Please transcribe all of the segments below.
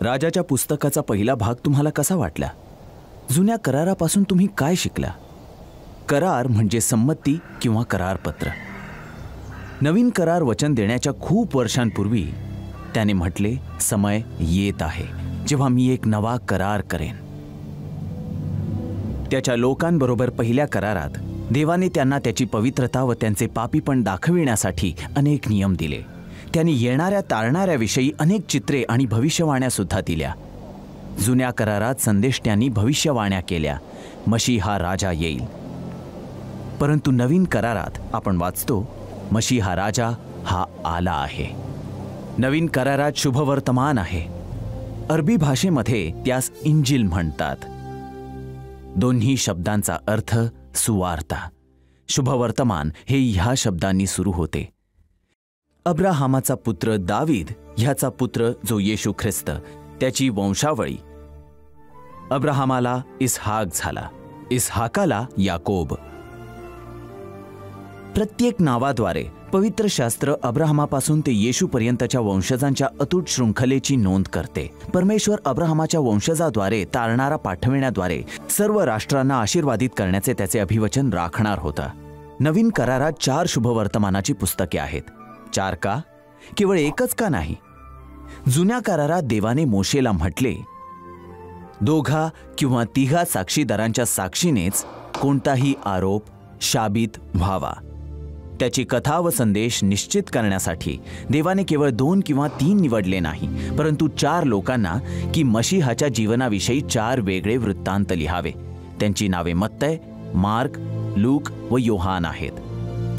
राजाच्या पुस्तकाचा पहिला भाग तुम्हाला कसा वाटला? जुन्या करारापासून तुम्ही काय शिकला? करार म्हणजे संमती किंवा करारपत्र. नवीन करार वचन देण्याच्या खूप वर्षांपूर्वी त्याने म्हटले, समय येत आहे जेव्हा मी एक नवा करार करेन. त्याच्या लोकांबरोबर पहिल्या करारात देवाने त्यांना त्याची पवित्रता व त्यांचे पापीपण दाखविण्यासाठी अनेक नियम दिले. त्यांनी येणाऱ्या तारणाऱ्याविषयी अनेक चित्रे आणि भविष्यवाण्या सुद्धा दिल्या. जुन्या करारात संदेष्ट्यांनी भविष्यवाण्या केल्या, मशीहा राजा येईल. परंतु नवीन करारात आपण वाचतो, मशीहा राजा हा आला आहे. नवीन करारात शुभवर्तमान आहे. अरबी भाषेमध्ये त्यास इंजिल म्हणतात. दोन्ही शब्दांचा अर्थ सुवार्ता. शुभवर्तमान हे ह्या शब्दांनी सुरू होते. अब्राहामाचा पुत्र दावीद ह्याचा पुत्र जो येशू ख्रिस्त, त्याची वंशावळी. अब्राहामाला इसहाक झाला, इसहाकाला याकोब. प्रत्येक नावाद्वारे पवित्र शास्त्र अब्राहामापासून ते येशूपर्यंतच्या वंशजांच्या अतूट शृंखलेची नोंद करते. परमेश्वर अब्राहामाच्या वंशजाद्वारे तारणारा पाठविण्याद्वारे सर्व राष्ट्रांना आशीर्वादित करण्याचे त्याचे अभिवचन राखणार होता. नवीन करारात 4 शुभवर्तमानाची पुस्तके आहेत. 4 का? केवळ एकच का नाही? जुन्या करारात देवाने मोशेला म्हटले, 2 किंवा 3 साक्षीदारांच्या साक्षीनेच कोणताही आरोप शाबित व्हावा. त्याची कथा व संदेश निश्चित करण्यासाठी देवाने केवळ 2 किंवा 3 निवडले नाही, परंतु 4 लोकांना की मशीहाच्या जीवनाविषयी 4 वेगळे वृत्तांत लिहावे. त्यांची नावे मत्तय, मार्क, लूक व योहान आहेत.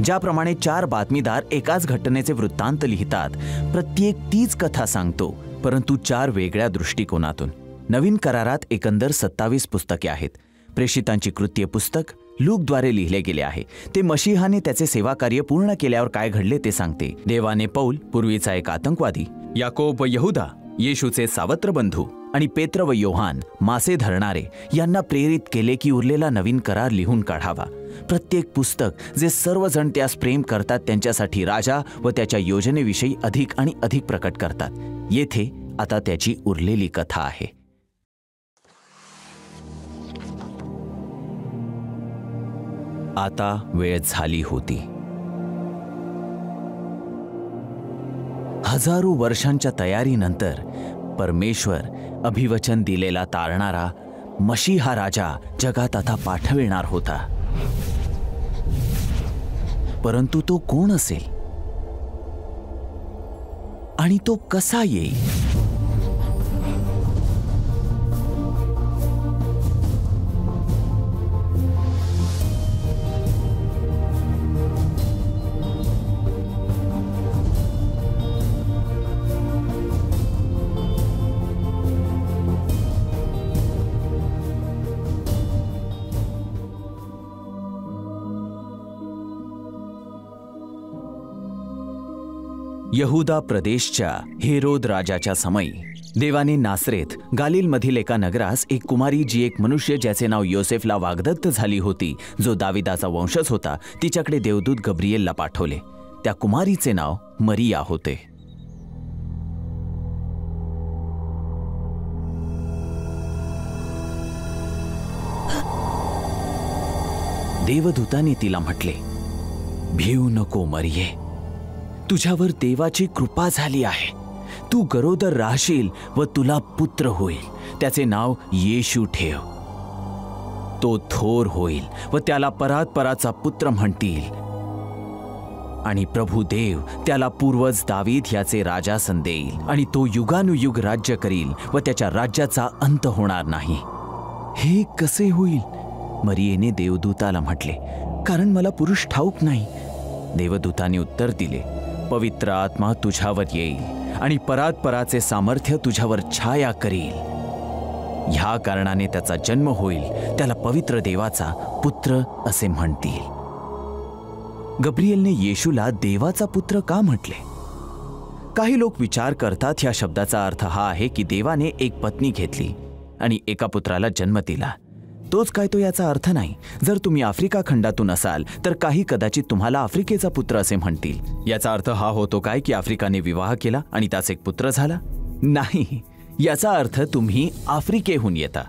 ज्याप्रमाणे 4 बातमीदार एकाच घटनेचे वृत्तांत लिहितात, प्रत्येक तीच कथा सांगतो, परंतु 4 वेगळ्या दृष्टिकोनातून. नवीन करारात एकंदर 27 पुस्तके आहेत. प्रेषितांची कृत्य पुस्तक लूकद्वारे लिहिले गेले आहे. ते मशीहाने त्याचे सेवाकार्य पूर्ण केल्यावर काय घडले ते सांगते. देवाने पौल, पूर्वीचा एक आतंकवादी, याकोब व यहुदा, येशूचे सावत्र बंधू, आणि पेत्र व योहान, मासे धरणारे, यांना प्रेरित केले की उरलेला नवीन करार लिहून काढावा. प्रत्येक पुस्तक जे सर्वजण त्यास प्रेम करतात त्यांच्यासाठी राजा व त्याच्या योजनेविषयी अधिक आणि अधिक प्रकट करतात. येथे आता त्याची उरलेली कथा आहे. आता वेळ झाली होती. हजारो वर्षांच्या तयारीनंतर परमेश्वर अभिवचन दिलेला तारणारा मशीहा राजा जगात आता पाठविणार होता. परंतु तो कोण असेल आणि तो कसा येईल? यहुदा प्रदेशच्या हेरोद राजाच्या समयी देवाने नासरेत गालिलमधील एका नगरास एक कुमारी, जी एक मनुष्य ज्याचे नाव योसेफला वाग्दत्त झाली होती, जो दाविदाचा वंशज होता, तिच्याकडे देवदूत गब्रिएलला पाठवले. त्या कुमारीचे नाव मरिया होते. देवदूताने तिला म्हटले, भिऊ नको मरिये, तुझ्यावर देवाची कृपा झाली आहे. तू गरोदर राहशील व तुला पुत्र होईल. त्याचे नाव येशू ठेव. तो थोर होईल व त्याला परात्पराचा पुत्र म्हणतील. आणि प्रभू देव त्याला पूर्वज दावीद याचे राजासन देईल, आणि तो युगानुयुग राज्य करील व त्याच्या राज्याचा अंत होणार नाही. हे कसे होईल? मरियेने देवदूताला म्हटले, कारण मला पुरुष ठाऊक नाही. देवदूताने उत्तर दिले, पवित्र आत्मा तुझ्यावर येईल आणि परात्पराचे सामर्थ्य तुझ्यावर छाया करील. ह्या कारणाने त्याचा जन्म होईल, त्याला पवित्र देवाचा पुत्र असे म्हणतील. गब्रिएलने येशूला देवाचा पुत्र का म्हटले? काही लोक विचार करतात ह्या शब्दाचा अर्थ हा आहे की देवाने एक पत्नी घेतली आणि एका पुत्राला जन्म दिला. तोच काय तो याचा अर्थ नाही. जर तुम्ही आफ्रिका खंडातून असाल तर काही कदाचित तुम्हाला आफ्रिकेचा पुत्र असे म्हणतील. याचा अर्थ हा होतो काय की आफ्रिकाने विवाह केला आणि त्याचा एक पुत्र झाला? नाही, याचा अर्थ तुम्ही आफ्रिकेहून येता.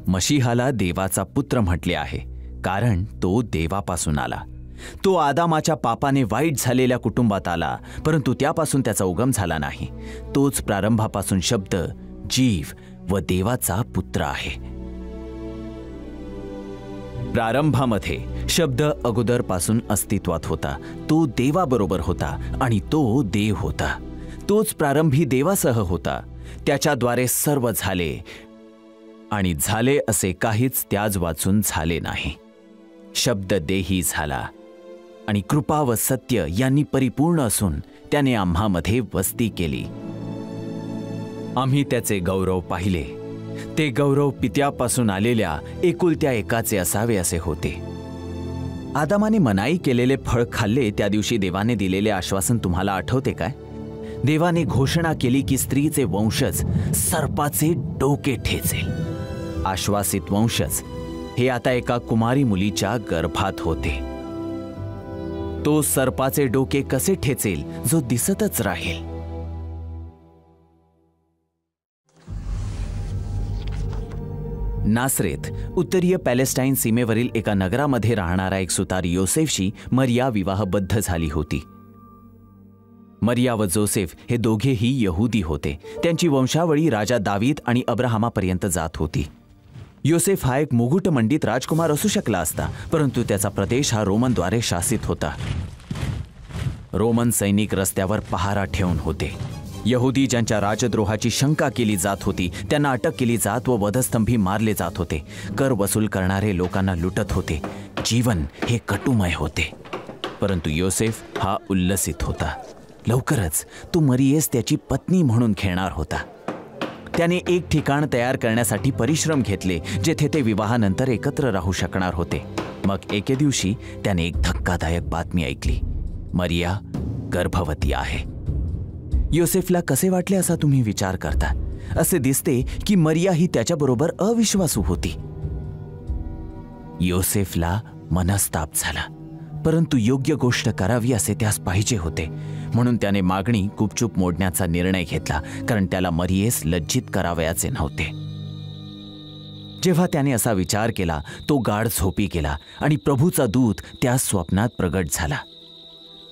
मशीहाला देवाचा पुत्र म्हटले आहे कारण तो देवापासून आला. तो आदामाच्या पापाने वाईट झालेल्या कुटुंबात आला, परंतु त्यापासून त्याचा उगम झाला नाही. तोच प्रारंभापासून शब्द, जीव व देवाचा पुत्र आहे. प्रारंभामध्ये शब्द अगोदरपासून अस्तित्वात होता. तो देवाबरोबर होता आणि तो देव होता. तोच प्रारंभी देवासह होता. त्याच्याद्वारे सर्व झाले आणि झाले असे काहीच त्याज वाचून झाले नाही. शब्द देही झाला आणि कृपा व सत्य यांनी परिपूर्ण असून त्याने आम्हामध्ये वस्ती केली. आम्ही त्याचे गौरव पाहिले. ते गौरव पित्यापासून आलेल्या एकुलत्या एकाचे असावे असे होते. आदामाने मनाई केलेले फळ खाल्ले त्या दिवशी देवाने दिलेले आश्वासन तुम्हाला आठवते काय? देवाने घोषणा केली की स्त्रीचे वंशज सर्पाचे डोके ठेचेल. आश्वासित वंशज हे आता एका कुमारी मुलीच्या गर्भात होते. तो सर्पाचे डोके कसे ठेचेल जो दिसतच राहील. नासरेत उत्तरीय पॅलेस्टाईन सीमेवरील एका नगरामध्ये राहणारा एक सुतार योसेफशी मरिया विवाहबद्ध झाली होती. मरिया व जोसेफ हे दोघेही यहुदी होते. त्यांची वंशावळी राजा दावीद आणि अब्राहमापर्यंत जात होती. योसेफ हा एक मुकुटमंडित राजकुमार असू शकला असता, परंतु त्याचा प्रदेश हा रोमनद्वारे शासित होता. रोमन सैनिक रस्त्यावर पहारा ठेवून होते. यहुदी ज्यांच्या राजद्रोहाची शंका केली जात होती त्यांना अटक केली जात व वधस्तंभी मारले जात होते. कर वसूल करणारे लोकांना लुटत होते. जीवन हे कटुमय होते. परंतु योसेफ हा उल्लसित होता. लवकरच तो मरियेस त्याची पत्नी म्हणून घेणार होता. त्याने एक ठिकाण तयार करण्यासाठी परिश्रम घेतले जेथे ते विवाहानंतर एकत्र राहू शकणार होते. मग एके दिवशी त्याने एक धक्कादायक बातमी ऐकली. मरिया गर्भवती आहे. योसेफला कसे वाटले असा तुम्ही विचार करता? असे दिसते की मरिया ही त्याच्याबरोबर अविश्वासू होती. योसेफला मनस्ताप झाला, परंतु योग्य गोष्ट करावी असे त्यास पाहिजे होते. म्हणून त्याने मागणी गुपचूप मोडण्याचा निर्णय घेतला, कारण त्याला मरियेस लज्जित करावयाचे नव्हते. जेव्हा त्याने असा विचार केला तो गाढ झोपी गेला आणि प्रभूचा दूत त्या स्वप्नात प्रगट झाला.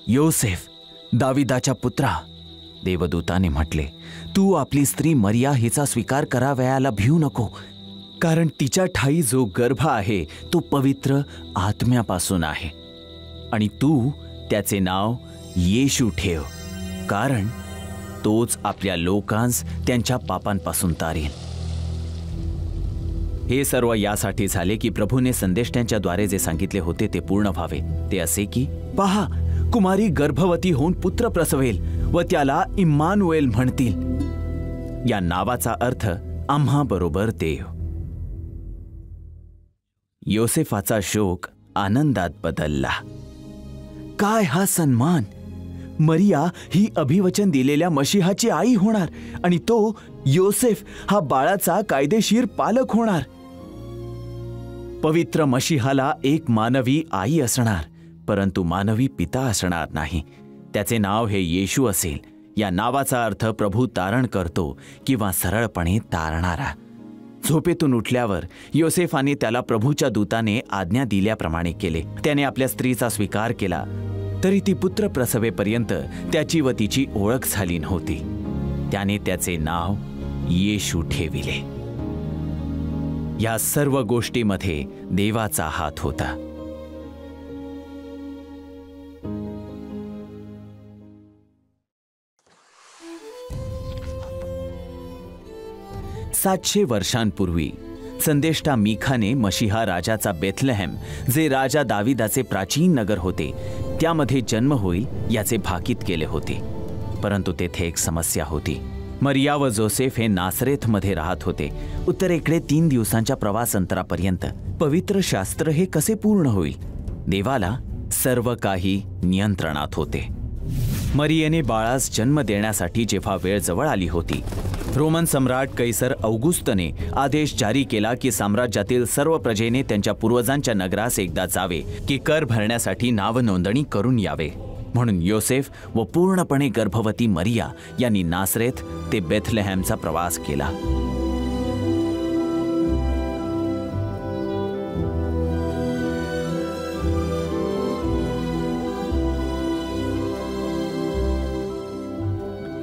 योसेफ, दाविदाच्या पुत्रा, देवदूताने म्हटले, तू आपली स्त्री मरिया हिचा स्वीकार करावयाला भिवू नको, कारण तिच्या ठाई जो गर्भ आहे तो पवित्र आत्म्यापासून आहे. आणि तू त्याचे नाव येशू ठेव, कारण तोच आपल्या लोकांस त्यांच्या पापांपासून तारेल. हे सर्व यासाठी झाले की प्रभूने संदेष्टांच्याद्वारे जे सांगितले होते ते पूर्ण व्हावे. ते असे की, पहा, कुमारी गर्भवती होऊन पुत्र प्रसवेल व त्याला इम्मानुएल म्हणतील. या नावाचा अर्थ आम्हा बरोबर देव. योसेफाचा शोक आनंदात बदलला. काय हा सन्मान! मरिया ही अभिवचन दिलेल्या मशीहाची आई होणार आणि तो योसेफ हा बाळाचा कायदेशीर पालक होणार. पवित्र मशीहाला एक मानवी आई असणार, परंतु मानवी पिता असणार नाही. त्याचे नाव हे येशू असेल. या नावाचा अर्थ प्रभू तारण करतो किंवा सरळपणे तारणारा. झोपेतून उठल्यावर योसेफाने त्याला प्रभूच्या दूताने आज्ञा दिल्याप्रमाणे केले. त्याने आपल्या स्त्रीचा स्वीकार केला, तरी ती पुत्र प्रसवेपर्यंत त्याची व तिची ओळख झाली नव्हती. त्याने त्याचे नाव येशू ठेविले. या सर्व गोष्टीमध्ये देवाचा हात होता. सातशे वर्षांपूर्वी संदेष्टा मीखाने मशीहा राजाचा बेथलेहेम, जे राजा दाविदाचे प्राचीन नगर होते, त्यामध्ये जन्म होईल याचे भाकीत केले होते. परंतु तेथे एक समस्या होती. मरिया व जोसेफ हे नासरेथमध्ये राहत होते, उत्तरेकडे 3 दिवसांच्या प्रवास अंतरापर्यंत. पवित्र शास्त्र हे कसे पूर्ण होईल? देवाला सर्व काही नियंत्रणात होते. मरियेने बाळास जन्म देण्यासाठी जेव्हा वेळ जवळ आली होती, रोमन सम्राट कैसर औगुस्तने आदेश जारी केला की साम्राज्यातील सर्व प्रजेने त्यांच्या पूर्वजांच्या नगरास एकदा जावे की कर भरण्यासाठी नाव नोंदणी करून यावे. म्हणून योसेफ व पूर्णपणे गर्भवती मरिया यांनी नासरेथ ते बेथलेहेमचा प्रवास केला.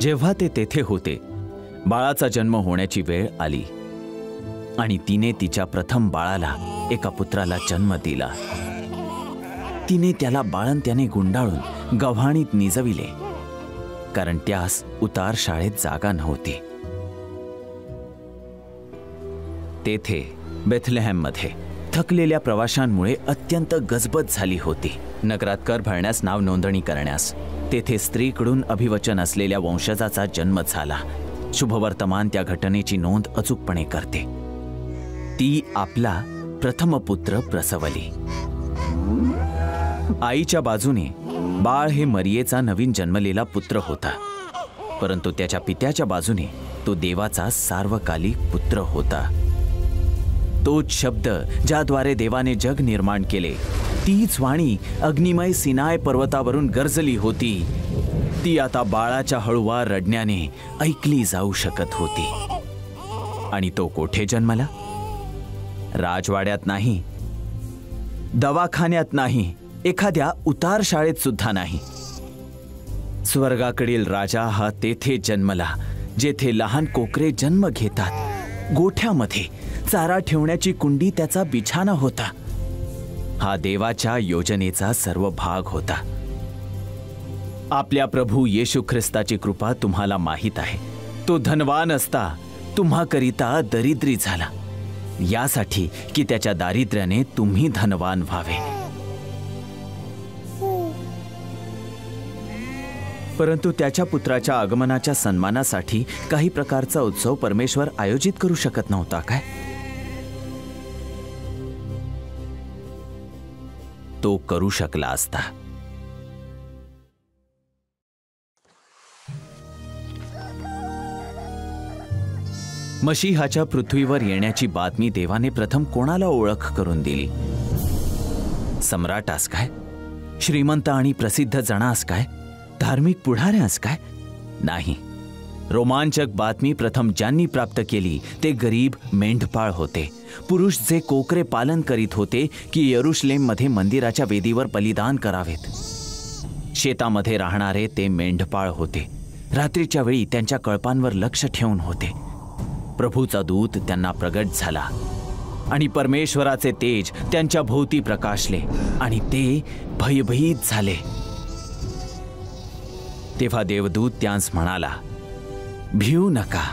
जेव्हा ते तेथे होते, बाळाचा जन्म होण्याची वेळ आली आणि तिने तिच्या प्रथम बाळाला, एका पुत्राला जन्म दिला. तिने त्याला बाळंत्याने गुंडाळून गव्हाणीत निजविले, कारण त्यास उतार शाळेत जागा नव्हती. तेथे बेथलेहेममध्ये थकलेल्या प्रवाशांमुळे अत्यंत गजबज झाली होती. नगरात कर भरण्यास नाव नोंदणी करण्यास तेथे स्त्रीकडून अभिवचन असलेल्या वंशजाचा जन्म झाला. शुभवर्तमान त्या घटनेची नोंद अचूकपणे करते. ती आपला प्रथम पुत्र प्रसवली. आईच्या बाजूने बाळ हे मरियेचा नवीन जन्मलेला पुत्र होता, परंतु त्याच्या पित्याच्या बाजूने तो देवाचा सार्वकालिक पुत्र होता. तोच शब्द ज्याद्वारे देवाने जग निर्माण केले, तीच वाणी अग्निमय सिनाय पर्वतावरून गरजली होती, ती आता बाळाच्या हळुवार रडण्याने ऐकली जाऊ शकत होती. आणि तो कोठे जन्मला? राजवाड्यात नाही, दवाखान्यात नाही, एखाद्या उतार शाळेत सुद्धा नाही. स्वर्गाकडील राजा हा तेथे जन्मला, जेथे लहान कोकरे जन्म घेतात. गोठ्यामध्ये चारा ठेवण्याची कुंडी त्याचा बिछाना होता. हा देवाच्या योजनेचा सर्व भाग होता. आपल्या प्रभू येशू ख्रिस्ताची कृपा तुम्हाला माहीत आहे. तो धनवान असता तुम्हाकरिता दरिद्री झाला, यासाठी की त्याच्या दारिद्र्याने तुम्ही धनवान व्हावे. परंतु त्याच्या पुत्राच्या आगमनाच्या सन्मानासाठी काही प्रकारचा उत्सव परमेश्वर आयोजित करू शकत नव्हता काय? तो करू शकला असता. मशीहाच्या पृथ्वीवर येण्याची बातमी देवाने प्रथम कोणाला ओळख करून दिली? सम्राटास काय? श्रीमंत आणि प्रसिद्ध जणास काय? धार्मिक पुढाऱ्यास काय? नाही. रोमांचक बातमी प्रथम ज्यांनी प्राप्त केली ते गरीब मेंढपाळ होते. पुरुष जे कोकरे पालन करीत होते की यरुशलेममध्ये मंदिराच्या वेदीवर बलिदान करावेत. शेतामध्ये राहणारे ते मेंढपाळ होते. रात्रीच्या वेळी त्यांच्या कळपांवर लक्ष ठेवून होते. प्रभूचा दूत त्यांना प्रगट झाला आणि परमेश्वराचे तेज त्यांच्या भोवती प्रकाशले आणि ते भयभीत झाले. तेव्हा देवदूत त्यांस म्हणाला, भिऊ नका,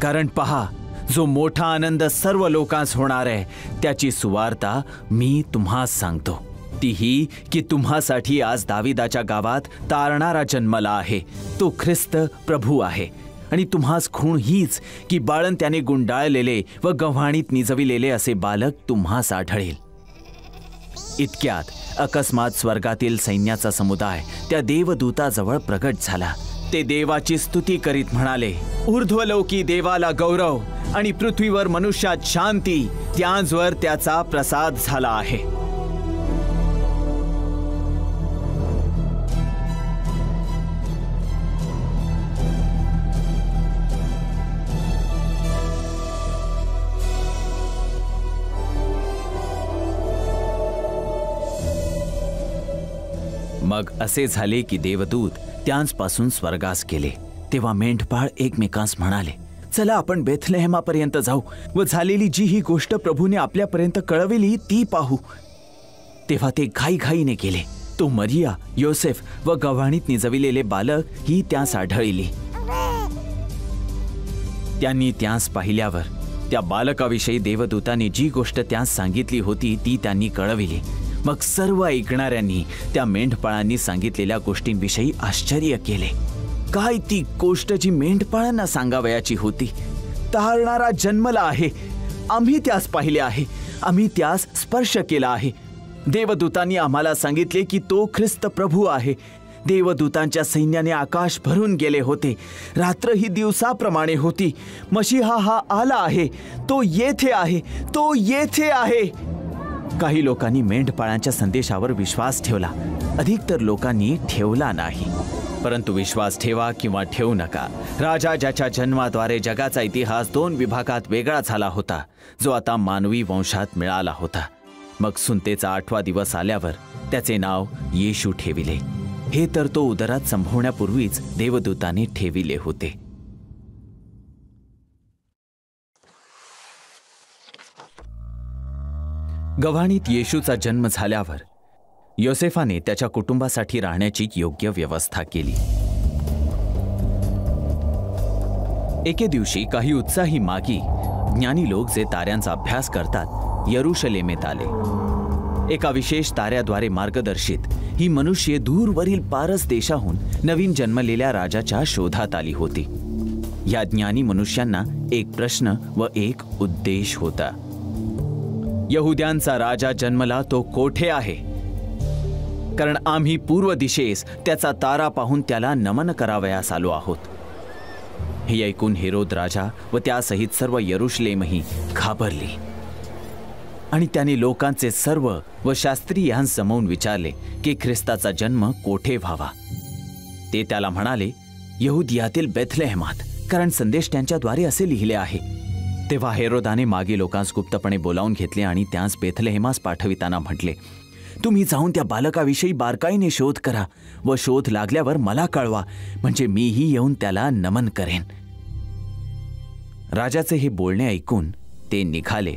कारण पहा, जो मोठा आनंद सर्व लोकांस होणार आहे त्याची सुवार्ता मी तुम्हास सांगतो. ती ही की तुम्हासाठी आज दाविदाच्या गावात तारणारा जन्मला आहे. तो ख्रिस्त प्रभू आहे. आणि तुम्हास खूण हीच की बाळंत्याने गुंडाळलेले व गव्हाणीत निजविलेले असे बालक तुम्हास आढळेल. इतक्यात अकस्मात स्वर्गातील सैन्याचा समुदाय त्या देवदूताजवळ प्रगट झाला. ते देवाची स्तुती करीत म्हणाले, ऊर्ध्वलोकी देवाला गौरव आणि पृथ्वीवर मनुष्यात शांती, त्यांवर त्याचा प्रसाद झाला आहे. मग असे झाले की देवदूत त्यांपासून स्वर्गास गेले. तेव्हा मेंढपाळ एकमेकांस म्हणाले, चला आपण बेथलेहेमापर्यंत जाऊ व झालेली जी ही गोष्ट प्रभूने आपल्यापर्यंत कळविली ती पाहू. तेव्हा ते घाईघाईने गेले. तो मरिया, योसेफ व गव्हाणीत निजविलेले बालक ही त्यास आढळली. त्यांनी त्यास पाहिल्यावर त्या बालकाविषयी देवदूताने जी गोष्ट त्यास सांगितली होती ती त्यांनी कळविली. मग सर्व ऐकणाऱ्यांनी त्या मेंढपाळांनी सांगितलेल्या गोष्टींविषयी आश्चर्य केले. काय ती गोष्ट जी मेंढपाळांना सांगावयाची होती? तारणारा जन्मला आहे, आम्ही त्यास पाहिले आहे, आम्ही त्यास स्पर्श केला आहे. देवदूतांनी आम्हाला सांगितले की तो ख्रिस्त प्रभू आहे. देवदूतांच्या सैन्याने आकाश भरून गेले होते. रात्र ही दिवसाप्रमाणे होती. मशीहा हा आला आहे, तो येथे आहे, तो येथे आहे. काही लोकांनी मेंढपाळांच्या संदेशावर विश्वास ठेवला, अधिकतर लोकांनी ठेवला नाही. परंतु विश्वास ठेवा किंवा ठेवू नका, राजा ज्याच्या जन्माद्वारे जगाचा इतिहास 2 विभागात वेगळा झाला होता, जो आता मानवी वंशात मिळाला होता. मग सुंतेचा 8वा दिवस आल्यावर त्याचे नाव येशू ठेविले. हे तर तो उदरात संभवण्यापूर्वीच देवदूताने ठेविले होते. गव्हाणीत येशूचा जन्म झाल्यावर योसेफाने त्याच्या कुटुंबासाठी राहण्याची योग्य व्यवस्था केली. एके दिवशी काही उत्साही मागी, ज्ञानी लोक जे ताऱ्यांचा अभ्यास करतात, यरुशलेमेत आले. एका विशेष ताऱ्याद्वारे मार्गदर्शित ही मनुष्ये दूरवरील पारस देशाहून नवीन जन्मलेल्या राजाच्या शोधात आली होती. या ज्ञानी मनुष्यांना एक प्रश्न व एक उद्देश होता. यहुद्यांचा राजा जन्मला तो कोठे आहे? कारण आम्ही पूर्व दिशेस त्याचा तारा पाहून त्याला नमन करावयास आलो आहोत. हे ऐकून हेरोद राजा व त्यासहित सर्व यरुशलेमही घाबरली आणि त्याने लोकांचे सर्व व शास्त्रीयांस जमवून विचारले की ख्रिस्ताचा जन्म कोठे व्हावा. ते त्याला म्हणाले, यहुदियातील बेथलेहेमात, कारण संदेश त्यांच्याद्वारे असे लिहिले आहे. तेव्हा हेरोदाने मागे लोकांस गुप्तपणे बोलावून घेतले आणि त्यास बेथलेहेमास पाठविताना म्हटले, तुम्ही जाऊन त्या बालकाविषयी बारकाईने शोध करा व शोध लागल्यावर मला कळवा, म्हणजे मीही येऊन त्याला नमन करेन. राजाचे हे बोलणे ऐकून ते निघाले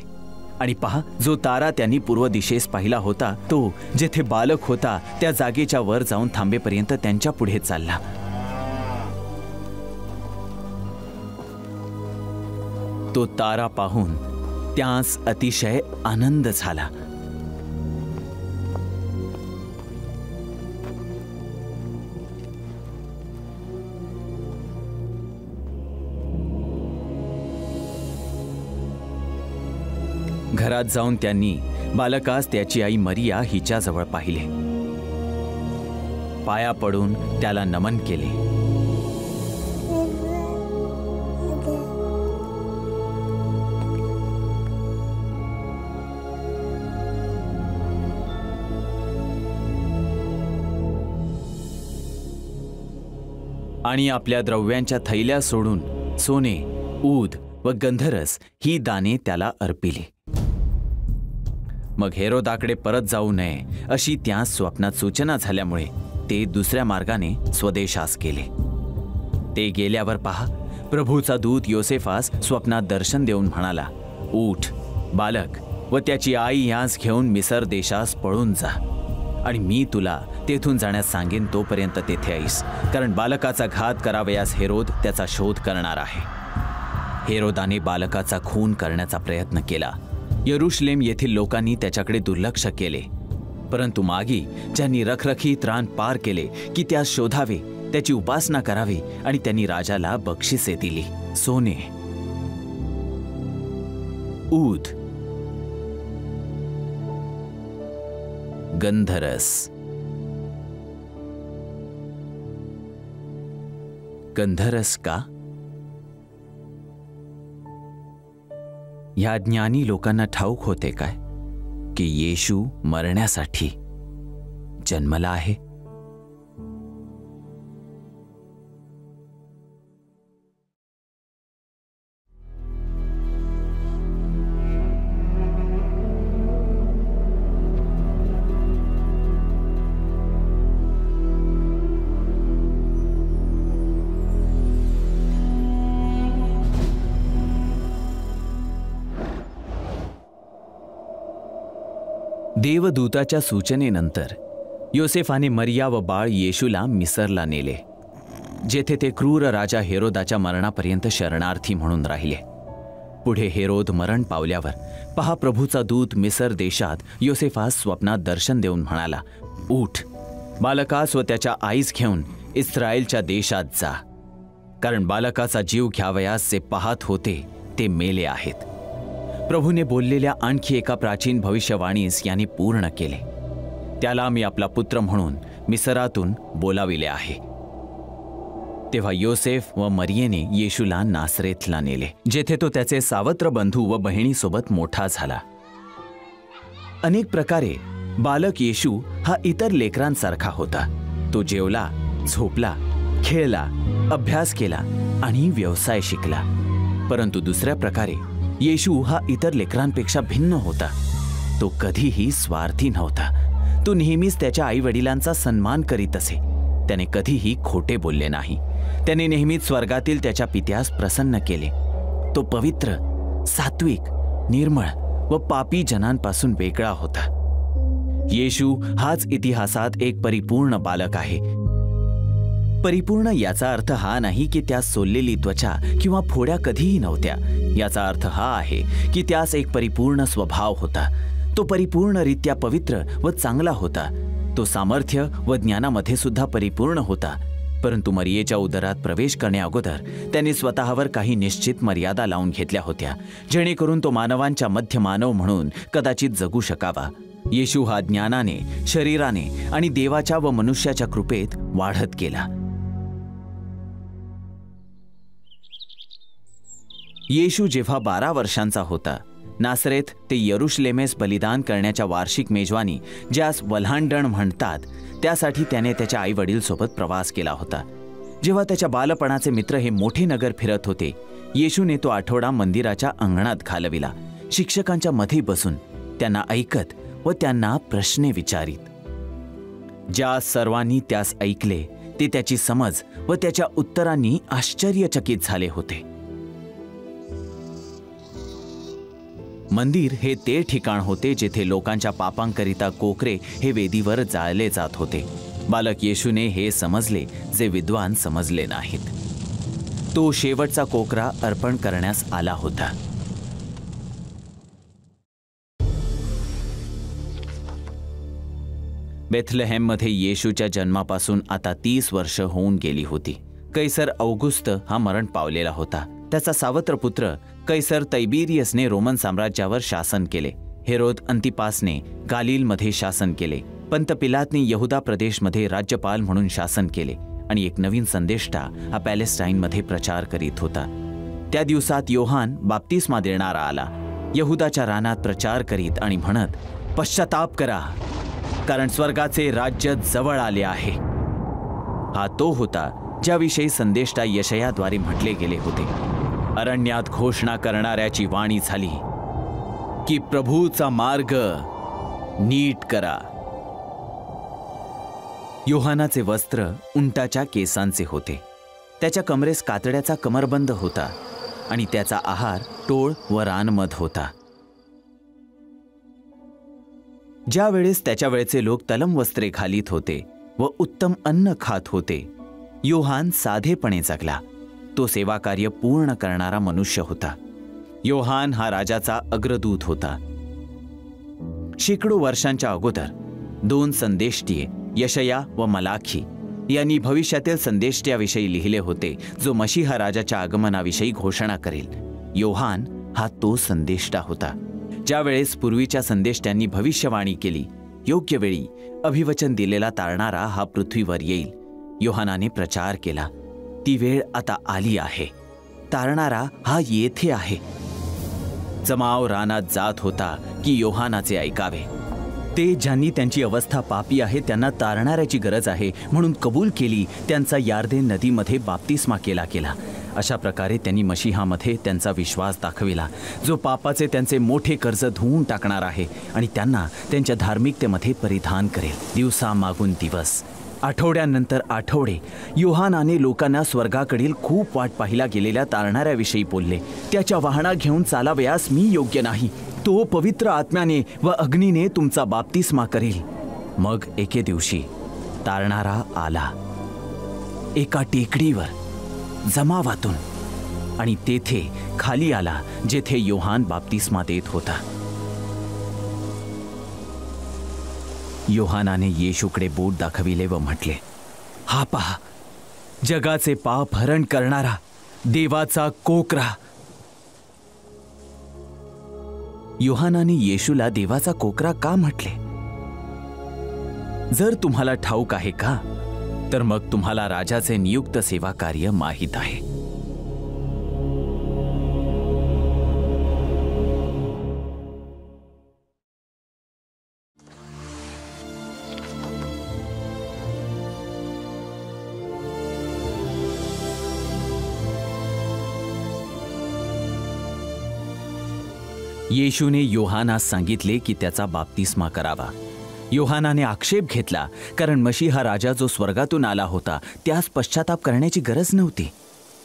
आणि पहा, जो तारा त्यांनी पूर्व दिशेस पाहिला होता तो जेथे बालक होता त्या जागेच्या वर जाऊन थांबेपर्यंत त्यांच्या पुढे चालला. तो तारा पाहून त्यास अतिशय आनंद झाला. घरात जाऊन त्यांनी बालकास त्याची आई मरिया हिच्याजवळ पाहिले. पाया पडून त्याला नमन केले. आणि आपल्या द्रव्यांच्या थैल्या सोडून सोने, ऊद व गंधरस ही दाने त्याला अर्पिली. मग हेरोदाकडे परत जाऊ नये अशी त्यास स्वप्नात सूचना झाल्यामुळे ते दुसऱ्या मार्गाने स्वदेशास गेले. ते गेल्यावर पहा, प्रभूचा दूत योसेफास स्वप्नात दर्शन देऊन म्हणाला, उठ, बालक व त्याची आई यास घेऊन मिसर देशास पळून जा, आणि मी तुला तेथून जाण्यास सांगेन तोपर्यंत तेथे ऐस, कारण बालकाचा घात करावयास हेरोद त्याचा शोध करणार आहे. हेरोदाने बालकाचा खून करण्याचा प्रयत्न केला. यरुशलेम येथील लोकांनी त्याच्याकडे दुर्लक्ष केले, परंतु मागी ज्यांनी रखरखीत रान पार केले की त्यास शोधावे, त्याची उपासना करावी, आणि त्यांनी राजाला बक्षिसे दिली. सोने, ऊद, गंधरस. गंधरस का? ह्या ज्ञानी लोकांना ठाऊक होते काय की येशू मरण्यासाठी जन्मला आहे? देवदूताच्या सूचनेनंतर योसेफाने मरिया व बाळ येशूला मिसरला नेले, जेथे ते क्रूर राजा हेरोदाच्या मरणापर्यंत शरणार्थी म्हणून राहिले. पुढे हेरोद मरण पावल्यावर पहा, प्रभूचा दूत मिसर देशात योसेफास स्वप्नात दर्शन देऊन म्हणाला, उठ, बालकास व त्याच्या आईस घेऊन इस्रायलच्या देशात जा, कारण बालकाचा जीव घ्यावयास जे पाहत होते ते मेले आहेत. प्रभूने बोललेल्या आणखी एका प्राचीन भविष्यवाणीस याने पूर्ण केले. त्याला मी आपला पुत्र म्हणून मिसरातून बोलाविले आहे. तेव्हा योसेफ व मरियेने येशूला नासरेतला नेले, जेथे तो त्याचे सावत्र बंधू व बहिणीसोबत मोठा झाला. अनेक प्रकारे बालक येशू हा इतर लेकरांसारखा होता. तो जेवला, झोपला, खेळला, अभ्यास केला आणि व्यवसाय शिकला. परंतु दुसऱ्या प्रकारे येशू हा इतर लेकरांपेक्षा भिन्न होता. तो कधीही स्वार्थी नव्हता. तो नेहमीच त्याच्या आई वडिलांचा सन्मान करीत असे. त्याने कधीही खोटे बोलले नाही. त्याने नेहमीच स्वर्गातील त्याच्या पित्यास प्रसन्न केले. तो पवित्र, सात्विक, निर्मळ व पापी जनांपासून वेगळा होता. येशू हाच इतिहासात एक परिपूर्ण बालक आहे. परिपूर्ण याचा अर्थ हा नाही की त्यास सोललेली त्वचा किंवा फोड्या कधीही नव्हत्या. याचा अर्थ हा आहे की त्यास एक परिपूर्ण स्वभाव होता. तो परिपूर्णरित्या पवित्र व चांगला होता. तो सामर्थ्य व ज्ञानामध्ये सुद्धा परिपूर्ण होता. परंतु मरियेच्या उदरात प्रवेश करण्याअगोदर त्याने स्वतःवर काही निश्चित मर्यादा लावून घेतल्या होत्या, जेणेकरून तो मानवांच्या मध्य मानव म्हणून कदाचित जगू शकावा. येशू हा ज्ञानाने, शरीराने आणि देवाच्या व मनुष्याच्या कृपेत वाढत गेला. येशू जेव्हा 12 वर्षांचा होता, नासरेत ते यरुशलेमेस बलिदान करण्याच्या वार्षिक मेजवानी, ज्यास वल्हांडण म्हणतात, त्यासाठी त्याने त्याच्या आई वडील सोबत प्रवास केला होता. जेव्हा त्याच्या बालपणाचे मित्र हे मोठे नगर फिरत होते, येशूने तो आठवडा मंदिराच्या अंगणात घालविला, शिक्षकांच्या मध्ये बसून त्यांना ऐकत व त्यांना प्रश्ने विचारित. ज्या सर्वांनी त्यास ऐकले ते त्याची समज व त्याच्या उत्तरांनी आश्चर्यचकित झाले होते. मंदिर हे ते ठिकाण होते जेथे लोकांच्या पापांकरिता कोकरे हे वेदीवर जाळले जात होते. बालक येशूने हे समजले जे विद्वान समजले नाहीत. तो शेवटचा कोकरा अर्पण करण्यास आला होता. बेथलेहेममध्ये येशूच्या जन्मापासून आता 30 वर्ष होऊन गेली होती. कैसर औगुस्त हा मरण पावलेला होता. त्याचा सावत्र पुत्र कैसर तैबिरियसने रोमन साम्राज्यावर शासन केले. हेरोद अंतिपासने गालिलमध्ये शासन केले. पंत पिलातने यहुदा प्रदेशमध्ये राज्यपाल म्हणून शासन केले आणि एक नवीन संदेष्टा हा पॅलेस्टाईनमध्ये प्रचार करीत होता. त्या दिवसात योहान बाप्तिस्मा देणारा आला. यहुदाच्या रानात प्रचार करीत आणि म्हणत, पश्चाताप करा, कारण स्वर्गाचे राज्य जवळ आले आहे. हा तो होता ज्याविषयी संदेष्टा यशयाद्वारे म्हटले गेले होते. अरण्यात घोषणा करणाऱ्याची वाणी झाली की प्रभूचा मार्ग नीट करा. योहानाचे वस्त्र उंटाच्या केसांचे होते. त्याच्या कमरेस कातड्याचा कमरबंद होता आणि त्याचा आहार टोळ व रानमध होता. ज्या वेळेस त्याच्या वेळचे लोक तलम वस्त्रे घालीत होते व उत्तम अन्न खात होते, योहान साधेपणे जगला. तो सेवाकार्य पूर्ण करणारा मनुष्य होता. योहान हा राजाचा अग्रदूत होता. शेकडो वर्षांच्या अगोदर 2 संदेष्टीय यशया व मलाखी यांनी भविष्यातील संदेष्ट्याविषयी लिहिले होते, जो मशीहा राजाच्या आगमनाविषयी घोषणा करेल. योहान हा तो संदेष्टा होता. ज्यावेळेस पूर्वीच्या संदेष्ट्यांनी भविष्यवाणी केली, योग्य वेळी अभिवचन दिलेला तारणारा हा पृथ्वीवर येईल. योहानाने प्रचार केला, ती वेळ आता आली आहे, तारणारा हा येथे आहे. जमाव रानात जात होता की योहानाचे ऐकावे. ते ज्यांनी त्यांची अवस्था पापी आहे त्यांना तारणाऱ्याची गरज आहे म्हणून कबूल केली, त्यांचा यार्देन नदीमध्ये बाप्तिस्मा केला. अशा प्रकारे त्यांनी मशीहामध्ये त्यांचा विश्वास दाखविला, जो पापाचे त्यांचे मोठे कर्ज धुवून टाकणार आहे आणि त्यांना त्यांच्या धार्मिकतेमध्ये परिधान करेल. दिवसामागून दिवस, आठवड्यानंतर आठवडे योहानाने लोकांना स्वर्गाकडील खूप वाट पाहिला गेलेल्या तारणाऱ्याविषयी बोलले. त्याच्या वाहना घेऊन चालावयास मी योग्य नाही. तो पवित्र आत्म्याने व अग्नीने तुमचा बाप्तिस्मा करेल. मग एके दिवशी तारणारा आला एका टेकडीवर जमावातून आणि तेथे खाली आला जेथे योहान बाप्तिस्मा देत होता. योहानाने येशूकडे बोट दाखविले व म्हटले, हा पहा, जगाचे पाप हरण करणारा देवाचा कोकरा. योहानाने येशूला देवाचा कोकरा का म्हटले? जर तुम्हाला ठाऊक आहे का, तर मग तुम्हाला राजाचे नियुक्त सेवा कार्य माहीत आहे. येशूने योहानास सांगितले की त्याचा बाप्तिस्मा करावा. योहानाने आक्षेप घेतला, कारण मशीहा राजा जो स्वर्गातून आला होता त्यास पश्चाताप करण्याची गरज नव्हती.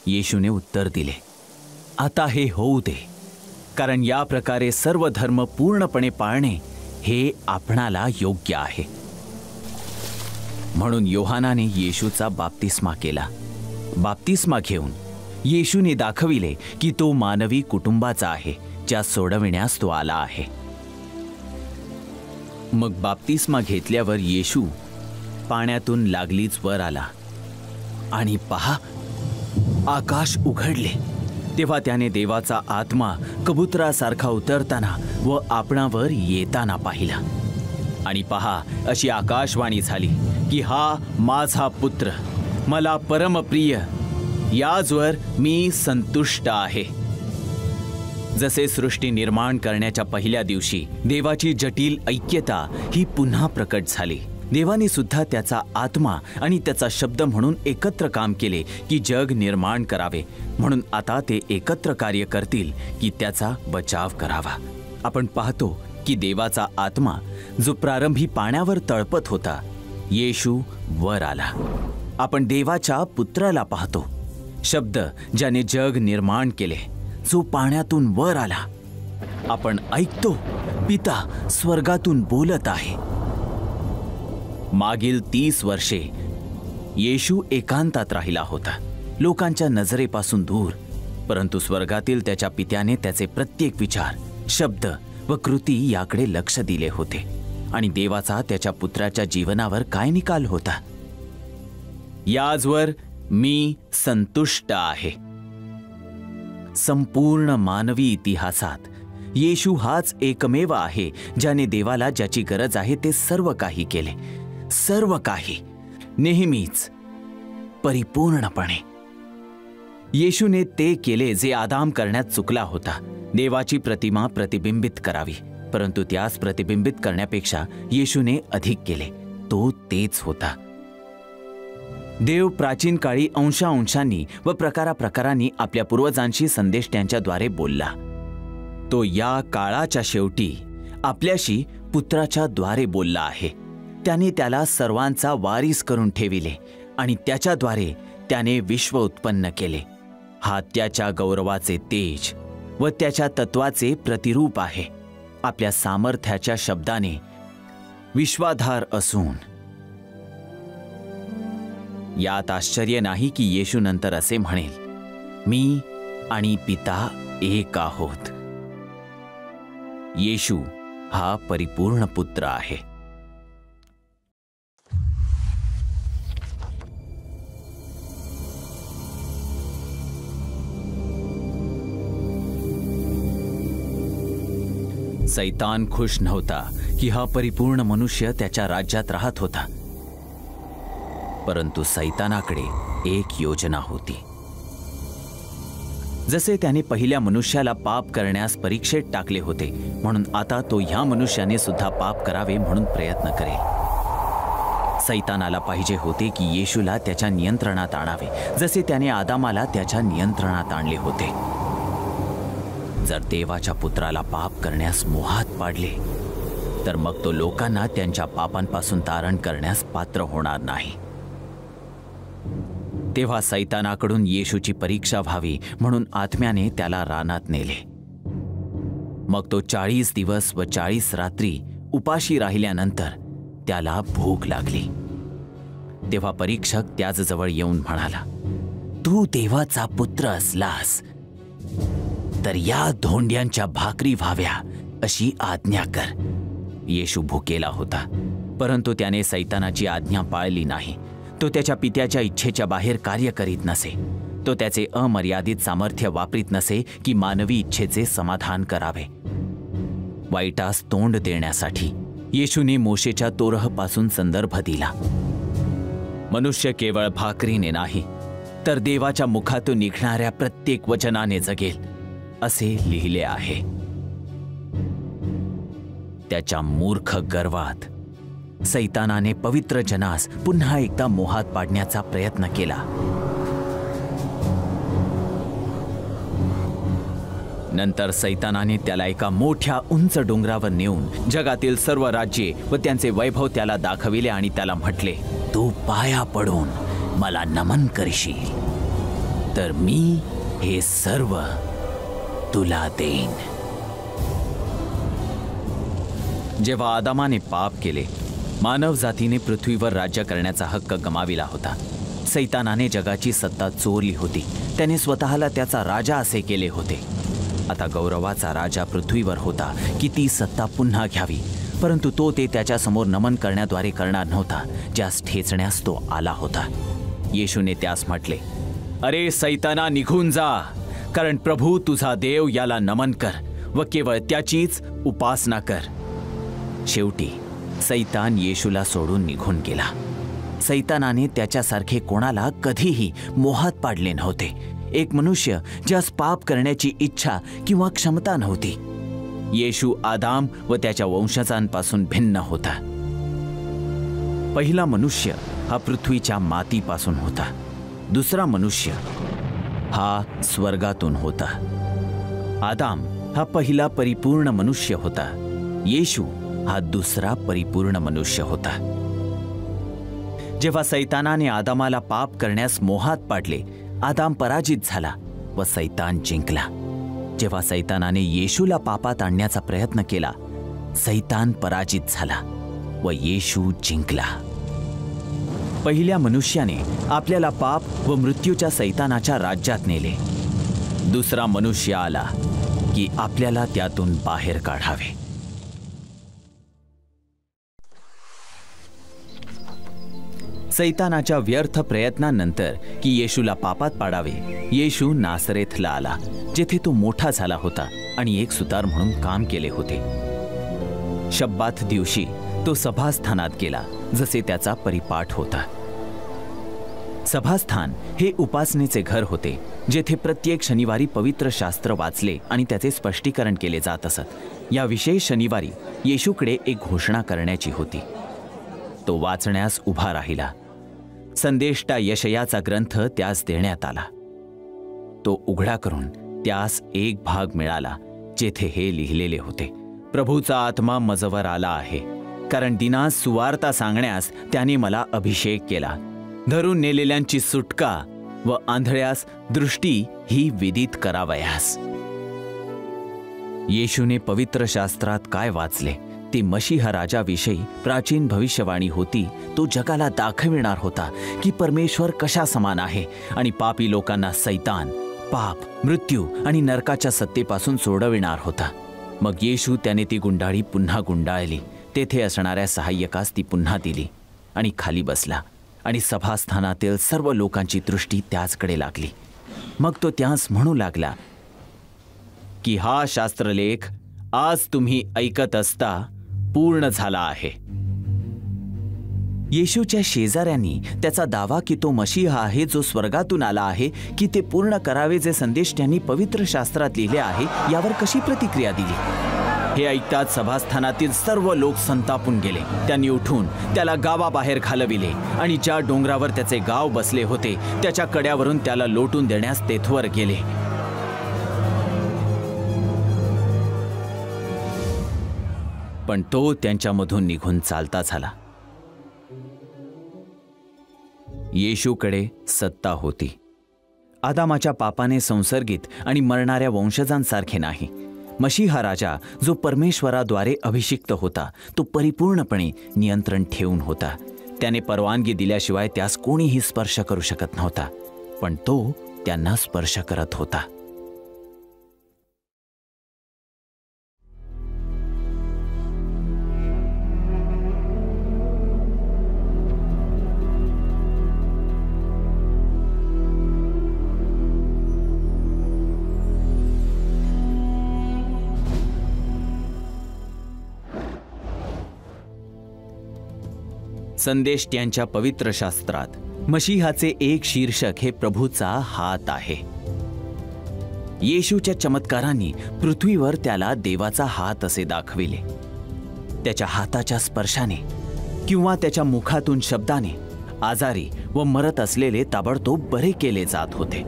येशूने उत्तर दिले, आता हे होऊ दे, कारण या प्रकारे सर्व धर्म पूर्णपणे पाळणे हे आपणाला योग्य आहे. म्हणून योहानाने येशूचा बाप्तिस्मा केला. बाप्तिस्मा घेऊन येशूने दाखविले की तो मानवी कुटुंबाचा आहे, ज्या सोडविण्यास तो आला आहे. मग बाप्तिस्मा घेतल्यावर येशू पाण्यातून लागलीच वर आला, आणि पहा, आकाश उघडले. तेव्हा त्याने देवाचा आत्मा कबुतरासारखा उतरताना व आपणावर येताना पाहिला. आणि पहा, अशी आकाशवाणी झाली की हा माझा पुत्र, मला परमप्रिय, याचवर मी संतुष्ट आहे. जसे सृष्टी निर्माण करण्याच्या पहिल्या दिवशी देवाची जटिल ऐक्यता ही पुन्हा प्रकट झाली. देवाने सुद्धा त्याचा आत्मा आणि त्याचा शब्द म्हणून एकत्र काम केले की जग निर्माण करावे. म्हणून आता ते एकत्र कार्य करतील की त्याचा बचाव करावा. आपण पाहतो की देवाचा आत्मा जो प्रारंभी पाण्यावर तळपत होता, येशू वर आला. आपण देवाच्या पुत्राला पाहतो, शब्द ज्याने जग निर्माण केले, जो पाण्यातून वर आला. आपण ऐकतो पिता स्वर्गातून बोलत आहे. मागील 30 वर्षे येशू एकांतात राहिला होता, लोकांच्या नजरेपासून दूर. परंतु स्वर्गातील त्याच्या पित्याने त्याचे प्रत्येक विचार, शब्द व कृती याकडे लक्ष दिले होते. आणि देवाचा त्याच्या पुत्राच्या जीवनावर काय निकाल होता? याचवर मी संतुष्ट आहे. संपूर्ण मानवी इतिहासात येशू हाच एकमेव आहे ज्याने देवाला ज्याची गरज आहे ते सर्व काही केले. सर्व काही, नेहमीच, परिपूर्णपणे. येशूने ते केले जे आदाम करण्यात चुकला होता, देवाची प्रतिमा प्रतिबिंबित करावी. परंतु त्यास प्रतिबिंबित करण्यापेक्षा येशूने अधिक केले. तो तेच होता. देव प्राचीन काळी अंशांनी व प्रकारांनी आपल्या पूर्वजांशी संदेश त्यांच्याद्वारे बोलला. तो या काळाच्या शेवटी आपल्याशी पुत्राच्या द्वारे बोलला आहे. त्याने त्याला सर्वांचा वारीस करून ठेविले आणि त्याच्याद्वारे त्याने विश्व उत्पन्न केले. हा त्याच्या गौरवाचे तेज व त्याच्या तत्वाचे प्रतिरूप आहे. आपल्या सामर्थ्याच्या शब्दाने विश्वाधार असून यात आश्चर्य नाही की येशू नंतर असे म्हणेल, मी आणि पिता एक आहोत. येशू हा परिपूर्ण पुत्र आहे. सैतान खुश नव्हता की हा परिपूर्ण मनुष्य त्याच्या राज्यात राहत होता. परंतु सैतानाकडे एक योजना होती. जसे त्याने पहिल्या मनुष्याला पाप करण्यास परीक्षेत टाकले होते, म्हणून आता तो ह्या मनुष्याने सुद्धा पाप करावे म्हणून प्रयत्न करेल. सैतानाला पाहिजे होते की येशूला त्याच्या नियंत्रणात आणावे, जसे त्याने आदामाला त्याच्या नियंत्रणात आणले होते. जर देवाच्या पुत्राला पाप करण्यास मोहात पाडले तर मग तो लोकांना त्यांच्या पापांपासून तारण करण्यास पात्र होणार नाही. तेव्हा सैतानाकडून येशूची परीक्षा व्हावी म्हणून आत्म्याने त्याला रानात नेले. मग तो 40 दिवस व 40 रात्री उपाशी राहिल्यानंतर त्याला भूक लागली. तेव्हा परीक्षक त्याजवळ येऊन म्हणाला, तू देवाचा पुत्र असलास तर या धोंड्यांच्या भाकरी व्हाव्या अशी आज्ञा कर. येशू भुकेला होता, परंतु त्याने सैतानाची आज्ञा पाळली नाही. तो त्याच्या पित्याच्या इच्छेच्या बाहेर कार्य करीत नसे. तो त्याचे अमर्यादित सामर्थ्य वापरीत नसे की मानवी इच्छेचे समाधान करावे. वाईटास तोंड देण्यासाठी येशूने मोशेच्या तोरहपासून संदर्भ दिला. मनुष्य केवळ भाकरीने नाही तर देवाच्या मुखातून निघणाऱ्या प्रत्येक वचनाने जगेल असे लिहिले आहे. त्याच्या मूर्ख गर्वात सैतानाने पवित्र जनास पुन्हा एकदा मोहात पाडण्याचा प्रयत्न केला. नंतर सैतानाने त्याला एका मोठ्या उंच डोंगरावर नेऊन जगातील सर्व राज्ये व त्यांचे वैभव त्याला दाखविले आणि त्याला म्हटले, तू पाया पडून मला नमन करशील तर मी हे सर्व तुला देईन. जेव्हा आदामाने पाप केले, मानव जातीने पृथ्वीवर राज्य करण्याचा हक्क गमाविला होता. सैतानाने जगाची सत्ता चोरली होती. त्याने स्वतःला त्याचा राजा असे केले होते. आता गौरवाचा राजा पृथ्वीवर होता की ती सत्ता पुन्हा घ्यावी, परंतु तो ते त्याच्या समोर नमन करण्याद्वारे करणार नव्हता, ज्यास ठेचण्यास तो आला होता. येशूने त्यास म्हटले, अरे सैताना, निघून जा, कारण प्रभू तुझा देव याला नमन कर व केवळ त्याचीच उपासना कर. शेवटी सैतान येशूला सोडून निघून गेला. सैतानाने त्याच्यासारखे कोणाला कधीही मोहात पाडले नव्हते. एक मनुष्य ज्यास पाप करण्याची इच्छा किंवा क्षमता नव्हती. येशू आदाम व त्याच्या वंशजांपासून भिन्न होता. पहिला मनुष्य हा पृथ्वीच्या मातीपासून होता. दुसरा मनुष्य हा स्वर्गातून होता. आदाम हा पहिला परिपूर्ण मनुष्य होता. येशू हा दुसरा परिपूर्ण मनुष्य होता. जेव्हा सैतानाने आदामाला पाप करण्यास मोहात पाडले, आदाम पराजित झाला व सैतान जिंकला. जेव्हा सैतानाने येशूला पापात आणण्याचा प्रयत्न केला, सैतान पराजित झाला व येशू जिंकला. पहिल्या मनुष्याने आपल्याला पाप व मृत्यूच्या सैतानाच्या राज्यात नेले. दुसरा मनुष्य आला की आपल्याला त्यातून बाहेर काढावे. सैतानाच्या व्यर्थ प्रयत्नानंतर की येशूला पापात पाडावे, येशू नासरेथला आला, जेथे तो मोठा झाला होता आणि एक सुतार म्हणून काम केले होते. शब्बात दिवशी तो सभास्थानात गेला, जसे त्याचा परिपाठ होता. सभास्थान हे उपासनेचे घर होते, जेथे प्रत्येक शनिवारी पवित्र शास्त्र वाचले आणि त्याचे स्पष्टीकरण केले जात असत. या विशेष शनिवारी येशूकडे एक घोषणा करण्याची होती. तो वाचण्यास उभा राहिला. संदेष्टा यशयाचा ग्रंथ त्यास देण्यात आला. तो उघडा करून त्यास एक भाग मिळाला, जेथे हे लिहिलेले होते, प्रभूचा आत्मा मजवर आला आहे, कारण दिनास सुवार्ता सांगण्यास त्याने मला अभिषेक केला, धरून नेलेल्यांची सुटका व आंधळ्यास दृष्टी ही विदित करावयास. येशूने पवित्र शास्त्रात काय वाचले ती मशीहा राजाविषयी प्राचीन भविष्यवाणी होती. तो जगाला दाखविणार होता की परमेश्वर कशा समान आहे आणि पापी लोकांना सैतान, पाप, मृत्यू आणि नरकाच्या सत्तेपासून सोडविणार होता. मग येशू त्याने ती गुंडाळी पुन्हा गुंडाळली, तेथे असणाऱ्या सहाय्यकास ती पुन्हा दिली आणि खाली बसला आणि सभास्थानातील सर्व लोकांची दृष्टी त्याचकडे लागली. मग तो त्यास म्हणू लागला की हा शास्त्रलेख आज तुम्ही ऐकत असता पूर्ण झाला आहे. येशूच्या शेजाऱ्यांनी त्याचा दावा की तो मशीहा आहे जो स्वर्गातून आला आहे की ते पूर्ण करावे जे संदेश त्यांनी पवित्र शास्त्रात लिहिले आहे, यावर कशी प्रतिक्रिया दिली. हे ऐकताच सभास्थानातील सर्व लोक संतापून गेले. त्यांनी उठून त्याला गावाबाहेर घालविले आणि ज्या डोंगरावर त्याचे गाव बसले होते त्याच्या कड्यावरून त्याला लोटून देण्यास तेथवर गेले. पण तो त्यांच्यामधून निघून चालता झाला. येशूकडे सत्ता होती. आदामाच्या पापाने संसर्गित आणि मरणाऱ्या वंशजांसारखे नाही. मशीहा राजा जो परमेश्वराद्वारे अभिषिक्त होता, तो परिपूर्णपणे नियंत्रण ठेवून होता. त्याने परवानगी दिल्याशिवाय त्यास कोणीही स्पर्श करू शकत नव्हता, पण तो त्यांना स्पर्श करत होता. संदेश त्यांच्या पवित्र शास्त्रात मशीहाचे एक शीर्षक हे प्रभूचा हात आहे. येशूच्या चमत्कारांनी पृथ्वीवर त्याला देवाचा हात असे दाखविले. त्याच्या हाताच्या स्पर्शाने किंवा त्याच्या मुखातून शब्दाने आजारी व मरत असलेले ताबडतोब बरे केले जात होते.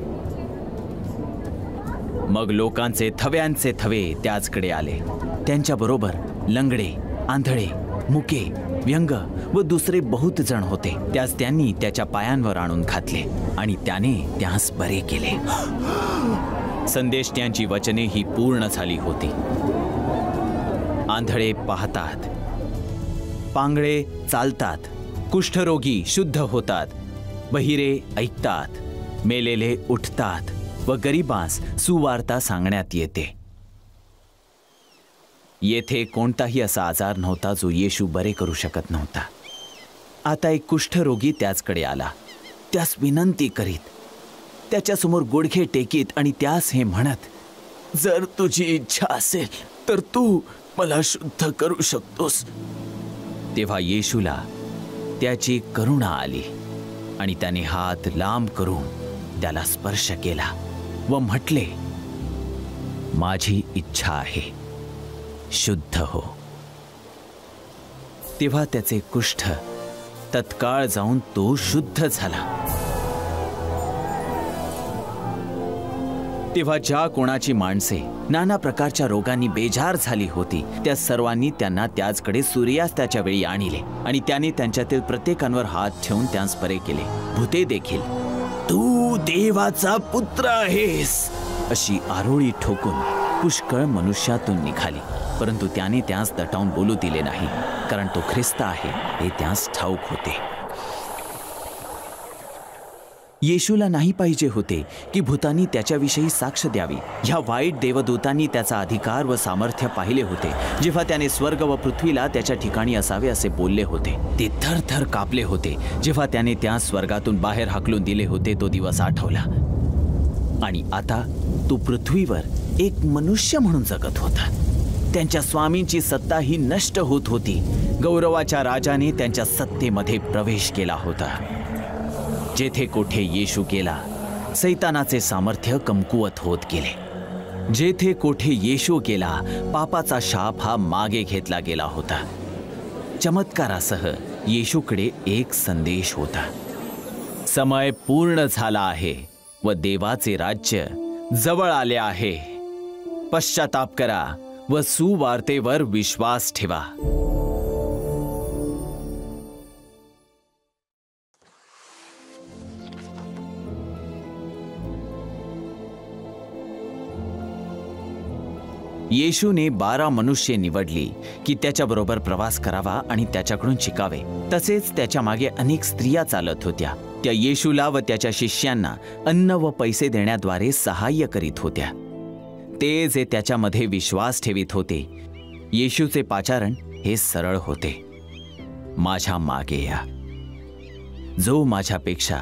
मग लोकांचे थव्यांचे थवे त्याचकडे आले. त्यांच्याबरोबर लंगडे, आंधळे, मुके, व्यंग व दुसरे बहुत जण होते. त्यास त्यांनी त्याच्या पायांवर आणून घातले आणि त्याने त्यास बरे केले. संदेष्ट्यांची वचने ही पूर्ण झाली होती. आंधळे पाहतात, पांगळे चालतात, कुष्ठरोगी शुद्ध होतात, बहिरे ऐकतात, मेलेले उठतात व गरिबांस सुवार्ता सांगण्यात येते. येथे कोणताही असा आजार नव्हता जो येशू बरे करू शकत नव्हता. आता एक कुष्ठरोगी त्याचकडे आला. त्यास विनंती करीत, त्याच्यासमोर गुडघे टेकीत आणि त्यास हे म्हणत, जर तुझी इच्छा असेल तर तू मला शुद्ध करू शकतोस. तेव्हा येशूला त्याची करुणा आली आणि त्याने हात लांब करून त्याला स्पर्श केला व म्हटले, माझी इच्छा आहे, शुद्ध हो. तेव्हा त्याचे कुष्ठ तत्काळ जाऊन तो शुद्ध झाला. तेव्हा ज्या कोणाची माणसे नाना प्रकारच्या रोगांनी बेजार झाली होती त्या सर्वांनी त्यांना त्याचकडे सूर्यास्ताच्या वेळी आणले आणि त्याने त्यांच्यातील प्रत्येकांवर हात ठेवून त्यांस बरे केले. भूते देखील तू देवाचा पुत्र आहेस अशी आरोळी ठोकून पुष्कळ मनुष्यातून निघाली. परंतु त्याने त्यास दटावून बोलू दिले नाही, कारण तो ख्रिस्त आहे हे त्यास ठाऊक होते. येशूला नाही पाहिजे होते की भूतांनी त्याच्याविषयी साक्ष द्यावी. ह्या वाईट देवदूतांनी त्याचा अधिकार व सामर्थ्य पाहिले होते. जेव्हा त्याने स्वर्ग व पृथ्वीला त्याच्या ठिकाणी असावे असे बोलले होते, ते थरथर कापले होते. जेव्हा त्याने त्या स्वर्गातून बाहेर हाकलून दिले होते तो दिवस आठवला. आणि आता तो पृथ्वीवर एक मनुष्य म्हणून जगत होता. त्यांच्या स्वामींची सत्ता ही नष्ट होत होती. गौरवाच्या राजाने त्यांच्या सत्तेमध्ये प्रवेश केला होता. जेथे कोठे येशू गेला, सैतानाचे सामर्थ्य कमकुवत होत गेले. जेथे कोठे येशू गेला, पापाचा शाप हा मागे घेतला गेला होता. चमत्कारासह येशूकडे एक संदेश होता. समय पूर्ण झाला आहे व देवाचे राज्य जवळ आले आहे. पश्चाताप करा व सुवार्तेवर विश्वास ठेवा. येशूने 12 मनुष्य निवडली की त्याच्याबरोबर प्रवास करावा आणि त्याच्याकडून शिकावे. तसेच त्याच्या मागे अनेक स्त्रिया चालत होत्या. त्या येशूला व त्याच्या शिष्यांना अन्न व पैसे देण्याद्वारे सहाय्य करीत होत्या. ते जे त्याच्यामध्ये विश्वास ठेवित होते, येशूचे पाचारण हे सरळ होते, माझ्या मागे या. जो माझ्यापेक्षा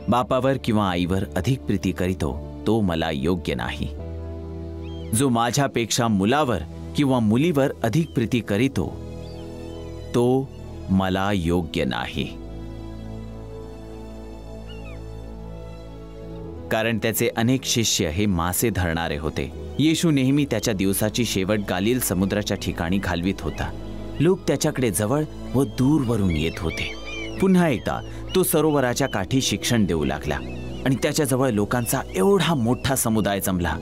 बापावर किंवा आईवर अधिक प्रीती करीतो तो मला योग्य नाही. जो माझ्यापेक्षा मुलावर किंवा मुलीवर अधिक प्रीती करीतो तो मला योग्य नाही. कारण त्याचे अनेक शिष्य हे मासे धरणारे होते. येशू नेहमी त्याच्या दिवसाची शेवट गालिल समुद्राच्या ठिकाणी घालवित होता. लोक त्याच्याकडे जवळ व दूरवरून येत होते. पुन्हा एकदा तो सरोवराच्या काठी शिक्षण देऊ लागला आणि त्याच्याजवळ लोकांचा एवढा मोठा समुदाय जमला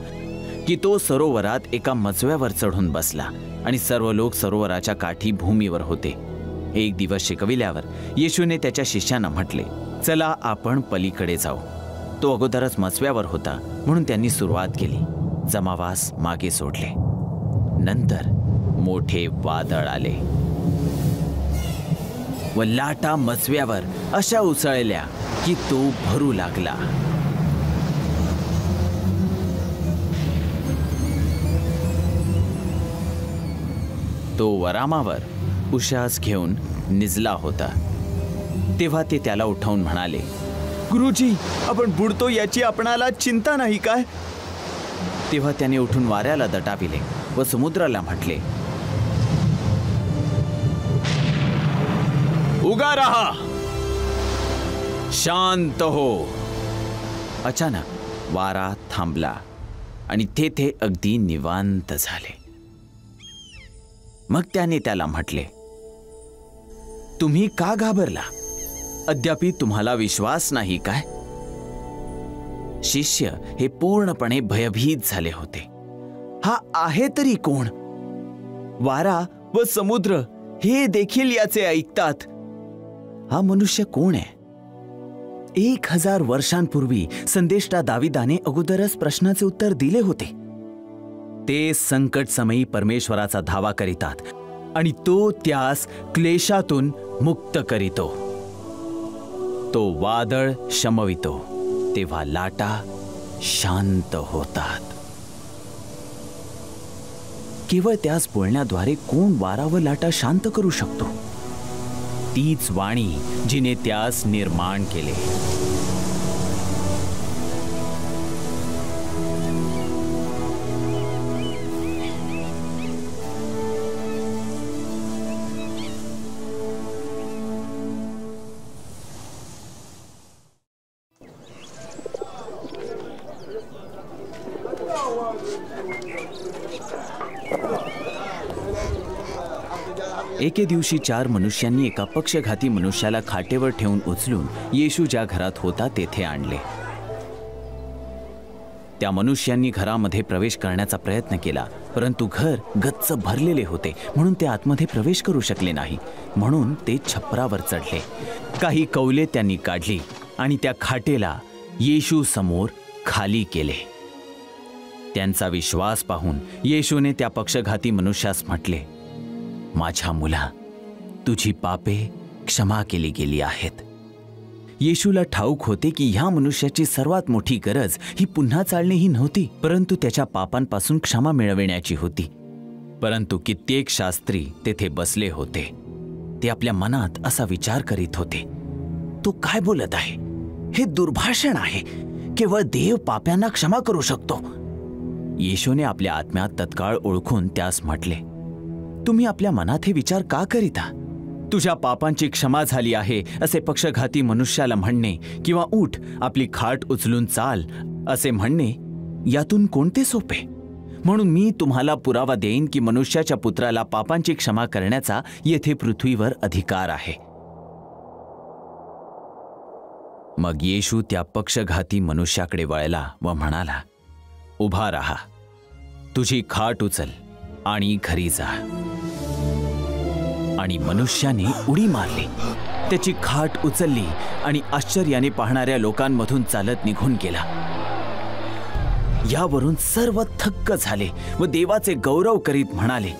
की तो सरोवरात एका मजव्यावर चढून बसला आणि सर्व लोक सरोवराच्या काठी भूमीवर होते. एक दिवस शिकविल्यावर येशूने त्याच्या शिष्यांना म्हटले, चला आपण पलीकडे जाऊ. तो अगोदरच मजव्यावर होता म्हणून त्यांनी सुरुवात केली. जमावास मागे सोडले. नंतर मोठे वादळ आले व लाटा मजव्यावर अशा उसळल्या की तो भरू लागला. तो वरामावर उशास घेऊन निजला होता. तेव्हा ते त्याला उठवून म्हणाले, गुरुजी, आपण बुडतो याची आपणाला चिंता नाही काय? तेव्हा त्याने उठून वाऱ्याला दटाविले व समुद्राला म्हटले, उगा रहा, शांत हो. अचानक वारा थांबला आणि तेथे अगदी निवांत झाले. मग त्याने त्याला म्हटले, तुम्ही का घाबरला? अद्यापि तुम्हाला विश्वास नाही काय? शिष्य हे पूर्णपणे भयभीत झाले होते. हा आहे तरी कोण? वारा व समुद्र हे देखील याचे ऐकतात. हा मनुष्य कोण आहे? 1000 वर्षांपूर्वी संदेष्टा दाविदाने अगोदरच प्रश्नाचे उत्तर दिले होते. ते संकट समयी परमेश्वराचा धावा करीतात आणि तो त्यास क्लेशातून मुक्त करीतो. तो वादळ शमवितो तेव्हा लाटा शांत होतात. केवळ त्याच बोलण्याद्वारे कोण वारा व लाटा शांत करू शकतो? तीच वाणी जिने त्यास निर्माण केले. एके दिवशी 4 मनुष्यांनी एका पक्षघाती मनुष्याला खाटेवर ठेवून उचलून येशू ज्या घरात होता तेथे आणले. त्या मनुष्यांनी घरामध्ये प्रवेश करण्याचा प्रयत्न केला, परंतु घर गच्च भरलेले होते म्हणून ते आतमध्ये प्रवेश करू शकले नाही. म्हणून ते छपरावर चढले. काही कौले त्यांनी काढली आणि त्या खाटेला येशू समोर खाली केले. त्यांचा विश्वास पाहून येशूने त्या पक्षघाती मनुष्यास म्हटले, माझ्या मुला, तुझी पापे क्षमा केली गेली आहेत. येशूला ठाऊक होते की ह्या मनुष्याची सर्वात मोठी गरज ही पुन्हा चालणे ही नव्हती, परंतु त्याच्या पापांपासून क्षमा मिळविण्याची होती. परंतु कित्येक शास्त्री तेथे बसले होते. ते आपल्या मनात असा विचार करीत होते, तो काय बोलत आहे? हे दुर्भाषण आहे. केवळ देव पाप्यांना क्षमा करू शकतो. येशूने आपल्या आत्म्यात तत्काळ ओळखून त्यास म्हटले, तुम्ही आपल्या मनात हे विचार का करीता? तुझ्या पापांची क्षमा झाली आहे असे पक्षघाती मनुष्याला म्हणणे किंवा उठ आपली खाट उचलून चाल असे म्हणणे यातून कोणते सोपे? म्हणून मी तुम्हाला पुरावा देईन की मनुष्याच्या पुत्राला पापांची क्षमा करण्याचा येथे पृथ्वीवर अधिकार आहे. मग येशू त्या पक्षघाती मनुष्याकडे वळला व म्हणाला, उभा राहा, तुझी खाट उचल आणि घरी जा. आणि मनुष्याने उडी मारली, त्याची खाट उचलली आणि आश्चर्याने पाहणाऱ्या लोकांमधून चालत निघून गेला. यावरून सर्व थक्क झाले व देवाचे गौरव करीत म्हणाले,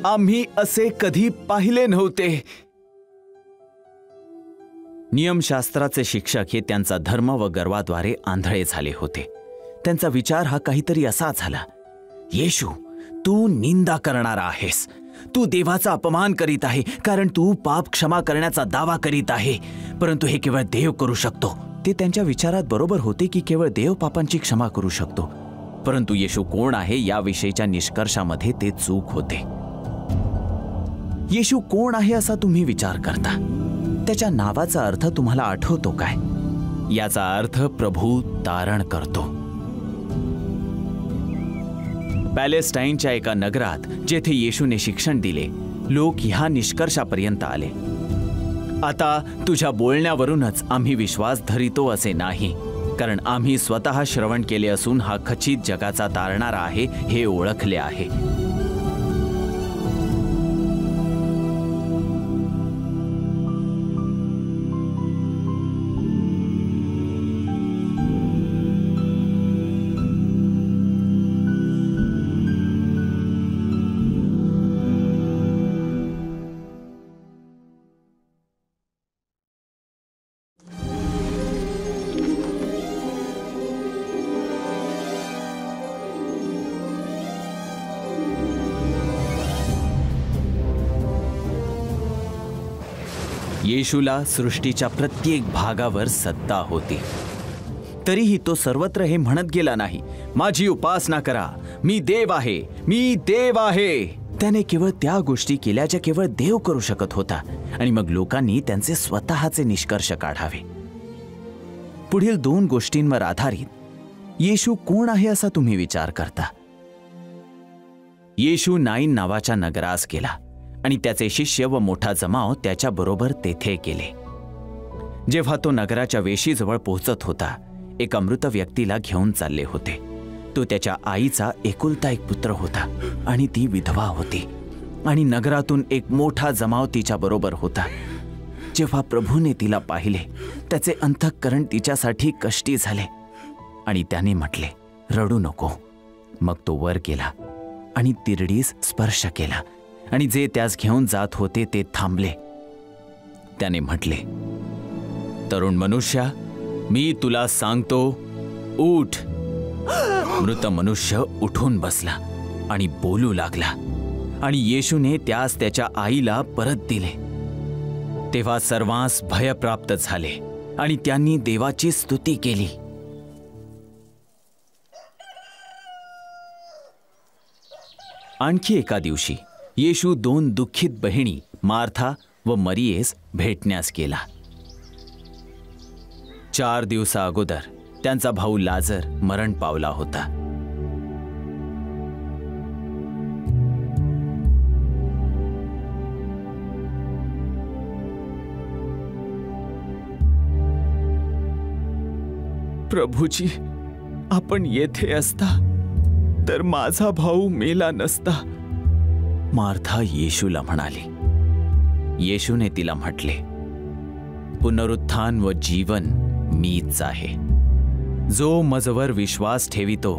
आम्ही असे कधी पाहिले नव्हते. नियमशास्त्राचे शिक्षक हे त्यांचा धर्म व गर्वाद्वारे आंधळे झाले होते. त्यांचा विचार हा काहीतरी असा झाला, येशू, तू निंदा करणारा आहेस. तू देवाचा अपमान करीत आहे, कारण तू पाप क्षमा करण्याचा दावा करीत आहे, परंतु हे केवळ देव करू शकतो. ते त्यांच्या विचारात बरोबर होते की केवळ देव पापांची क्षमा करू शकतो, परंतु येशू कोण आहे याविषयीच्या निष्कर्षामध्ये ते चूक होते. येशू कोण आहे असा तुम्ही विचार करता. त्याच्या नावाचा अर्थ तुम्हाला आठवतो काय? याचा अर्थ प्रभू तारण करतो. पॅलेस्टाईनच्या एका नगरात जेथे येशूने शिक्षण दिले, लोक ह्या निष्कर्षापर्यंत आले, आता तुझ्या बोलण्यावरूनच आम्ही विश्वास धरितो असे नाही, कारण आम्ही स्वतः श्रवण केले असून हा खचित जगाचा तारणारा आहे हे ओळखले आहे. येशूला सृष्टीच्या प्रत्येक भागावर सत्ता होती. तरीही तो सर्वत्र हे म्हणत गेला नाही, माझी उपासना करा, मी देव आहे, मी देव आहे. त्याने केवळ त्या गोष्टी केल्या ज्या केवळ देव करू शकत होता, आणि मग लोकांनी त्यांचे स्वतःचे निष्कर्ष काढावे. पुढील 2 गोष्टींवर आधारित येशू कोण आहे असा तुम्ही विचार करता. येशू नाईन नावाच्या नगरास गेला आणि त्याचे शिष्य व मोठा जमाव त्याच्याबरोबर तेथे गेले. जेव्हा तो नगराच्या वेशीजवळ पोहोचत होता, एका मृत व्यक्तीला घेऊन चालले होते. तो त्याच्या आईचा एकुलता एक पुत्र होता आणि ती विधवा होती आणि नगरातून एक मोठा जमाव तिच्या बरोबर होता. जेव्हा प्रभूने तिला पाहिले त्याचे अंतःकरण तिच्यासाठी कष्टी झाले आणि त्याने म्हटले, रडू नको. मग तो वर गेला आणि तिरडीस स्पर्श केला आणि जे त्यास घेऊन जात होते ते थांबले. त्याने म्हटले, तरुण मनुष्या, मी तुला सांगतो, उठ. मृत मनुष्य उठून बसला आणि बोलू लागला आणि येशूने त्यास त्याच्या आईला परत दिले. तेव्हा सर्वांस भय प्राप्त झाले आणि त्यांनी देवाची स्तुती केली. आणखी एका दिवशी येशू 2 दुःखित बहिणी मार्था व मरियेस भेटण्यास गेला. 4 दिवसा अगोदर त्यांचा भाऊ लाजर मरण पावला होता. प्रभूजी, आपण येथे असता तर माझा भाऊ मेला नसता, मार्था येशूला म्हणाली. येशूने तिला म्हटले, पुनरुत्थान व जीवन मीच आहे. जो मजवर विश्वास ठेवितो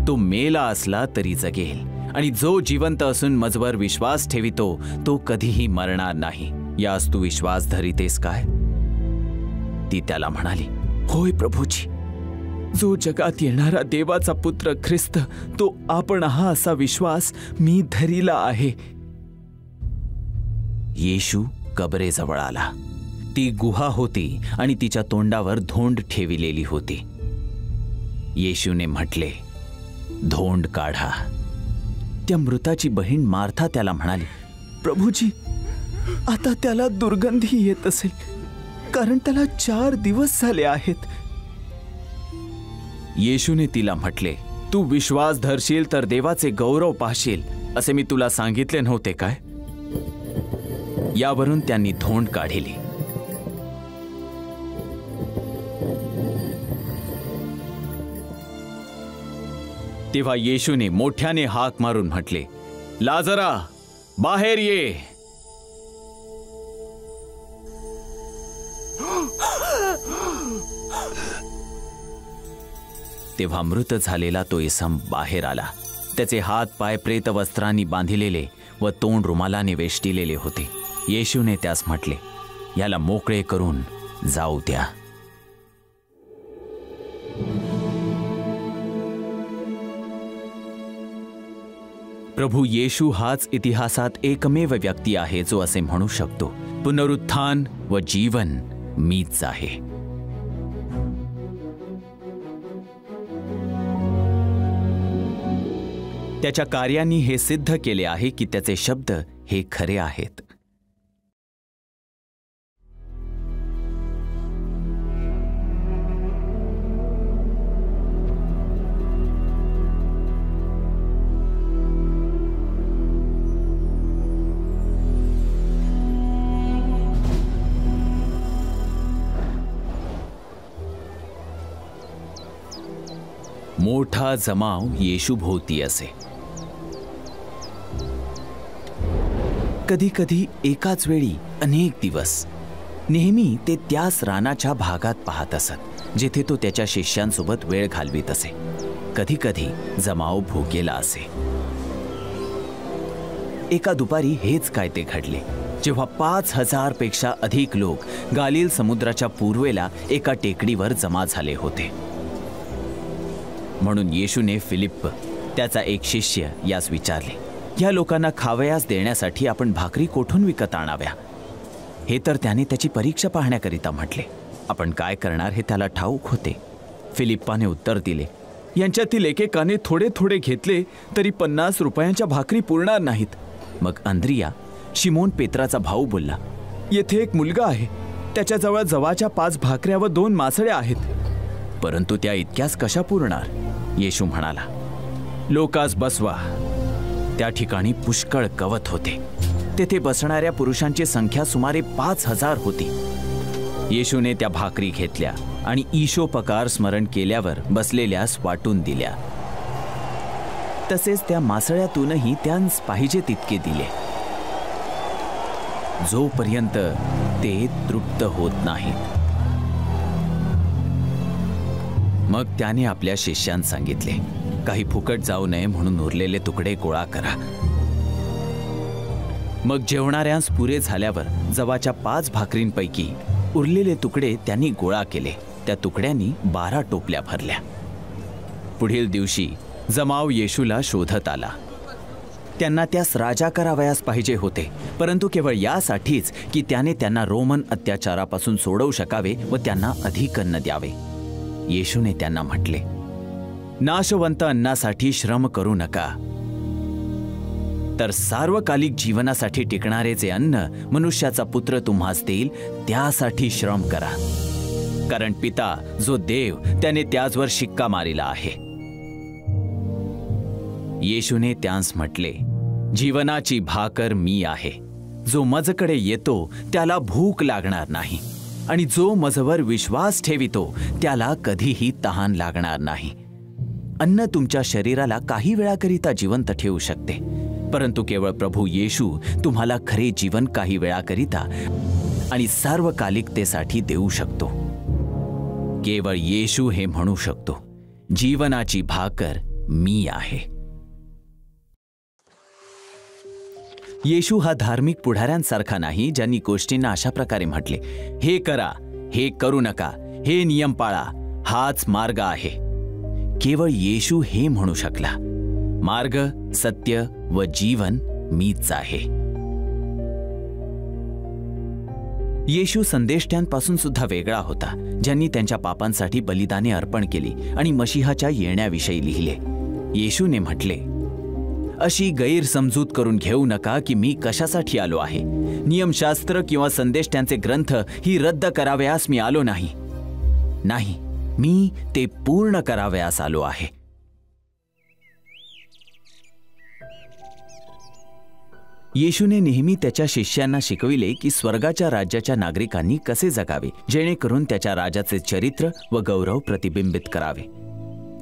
तो मेला असला तरी जगेल, आणि जो जिवंत असून मजवर विश्वास ठेवितो तो कधीही मरणार नाही. यास तू विश्वास धरितेस काय? ती त्याला म्हणाली, होय प्रभूजी. जो जगात येणारा देवाचा पुत्र ख्रिस्त तो आपण हा असा विश्वास मी धरिला आहे. येशू कबरेजवळ आला. ती गुहा होती आणि तिच्या तोंडावर धोंड ठेविलेली होती. येशूने म्हटले, धोंड काढा. त्या मृताची बहीण मार्था त्याला म्हणाली, प्रभूजी, आता त्याला दुर्गंधी येत असेल, कारण त्याला 4 दिवस झाले आहेत. येशूने तिला म्हटले, तू विश्वास धरशील तर देवाचे गौरव पाहशील, असे मी तुला सांगितले नव्हते काय? यावरून त्यांनी धोंड काढिली. तेव्हा येशूने मोठ्याने हाक मारून म्हटले, लाजरा, बाहेर ये. तेव्हा मृत झालेला तो इसम बाहेर आला. त्याचे हात पाय प्रेतवस्त्रांनी बांधिलेले व तोंड रुमालाने वेष्टिलेले होते. येशूने त्यास म्हटले, याला मोकळे करून जाऊ द्या. प्रभू येशू हाच इतिहासात एकमेव व्यक्ती आहे जो असे म्हणू शकतो, पुनरुत्थान व जीवन मीच आहे. त्याच्या कार्यांनी हे सिद्ध केले आहे की त्याचे शब्द हे खरे आहेत. मोठा जमाव येशूभोवती असे. कधी कधी एकाच वेळी अनेक दिवस. नेहमी ते त्याच रानाच्या भागात पाहत असत जेथे तो त्याच्या शिष्यांसोबत वेळ घालवित असे. कधी कधी जमाव भुकेला असे. एका दुपारी हेच काय ते घडले, जेव्हा 5000 पेक्षा अधिक लोक गालिल समुद्राच्या पूर्वेला एका टेकडीवर जमा झाले होते. म्हणून येशूने फिलिप्प, त्याचा एक शिष्य, यास विचारले, या लोकांना खावयास देण्यासाठी आपण भाकरी कोठून विकत आणाव्या? हे तर त्याने त्याची परीक्षा पाहण्याकरिता म्हटले. आपण काय करणार हे त्याला ठाऊक होते. फिलिप्पाने उत्तर दिले, यांच्यातील एकेकाने थोडे थोडे घेतले तरी 50 रुपयांच्या भाकरी पुरणार नाहीत. मग अंद्रिया, शिमोन पेत्राचा भाऊ, बोलला, येथे एक मुलगा आहे, त्याच्याजवळ जवाच्या 5 भाकऱ्या व 2 मासळ्या आहेत, परंतु त्या इतक्याच कशा पुरणार? येशू म्हणाला, लोकास बसवा. त्या ठिकाणी पुष्कळ गवत होते. तेथे बसणाऱ्या पुरुषांची संख्या सुमारे 5000 होती. येशूने त्या भाकरी घेतल्या आणि ईशोपकार स्मरण केल्यावर बसलेल्यास वाटून दिल्या. तसेच त्या मासळ्यातूनही त्यांस पाहिजे तितके दिले, जोपर्यंत ते तृप्त होत नाहीत. मग त्याने आपल्या शिष्यांना सांगितले, काही फुकट जाऊ नये म्हणून उरलेले तुकडे गोळा करा. मग जेवणाऱ्यांस पुरे झाल्यावर जवाच्या 5 भाकरींपैकी उरलेले तुकडे त्यांनी गोळा केले. त्या तुकड्यांनी 12 टोपल्या भरल्या. पुढील दिवशी जमाव येशूला शोधत आला. त्यांना त्यास राजा करावयास पाहिजे होते, परंतु केवळ यासाठीच की त्याने त्यांना रोमन अत्याचारापासून सोडवू शकावे व त्यांना अधिक अन्न द्यावे. येशूने त्यांना म्हटले, नाशवंत अन्नासाठी श्रम करू नका, तर सार्वकालिक जीवनासाठी टिकणारे जे अन्न मनुष्याचा पुत्र तुम्हास देईल त्यासाठी श्रम करा. कारण पिता जो देव त्याने त्याचवर शिक्का मारिला आहे. येशूने त्यांस म्हटले, जीवनाची भाकर मी आहे. जो मजकडे येतो त्याला भूक लागणार नाही, आणि जो मजवर विश्वास ठेवितो त्याला कधीही तहान लागणार नाही. अन्न तुमच्या शरीराला काही वेळाकरिता जिवंत ठेवू शकते, परंतु केवळ प्रभू येशू तुम्हाला खरे जीवन काही वेळाकरिता आणि सार्वकालिकतेसाठी देऊ शकतो. केवळ येशू हे म्हणू शकतो, जीवनाची भाकर मी आहे. येशू हा धार्मिक पुढाऱ्यांसारखा नाही, ज्यांनी गोष्टींना अशा प्रकारे म्हटले, हे करा, हे करू नका, हे नियम पाळा, हाच मार्ग आहे. केवळ येशू हे म्हणू शकला, मार्ग, सत्य व जीवन मीच आहे. येशू संदेष्ट्यांपासून सुद्धा वेगळा होता, ज्यांनी त्यांच्या पापांसाठी बलिदाने अर्पण केली आणि मशीहाच्या येण्याविषयी लिहिले. येशूने म्हटले, अशी गैरसमजूत करून घेऊ नका की मी कशासाठी आलो आहे. नियमशास्त्र किंवा संदेष्ट्यांचे ग्रंथ ही रद्द करावयास मी आलो नाही. नाही, मी ते पूर्ण करावयास आलो आहे. येशूने नेहमी त्याच्या शिष्यांना शिकविले की स्वर्गाच्या राज्याच्या नागरिकांनी कसे जगावे, जेणेकरून त्याच्या राजाचे चरित्र व गौरव प्रतिबिंबित करावे.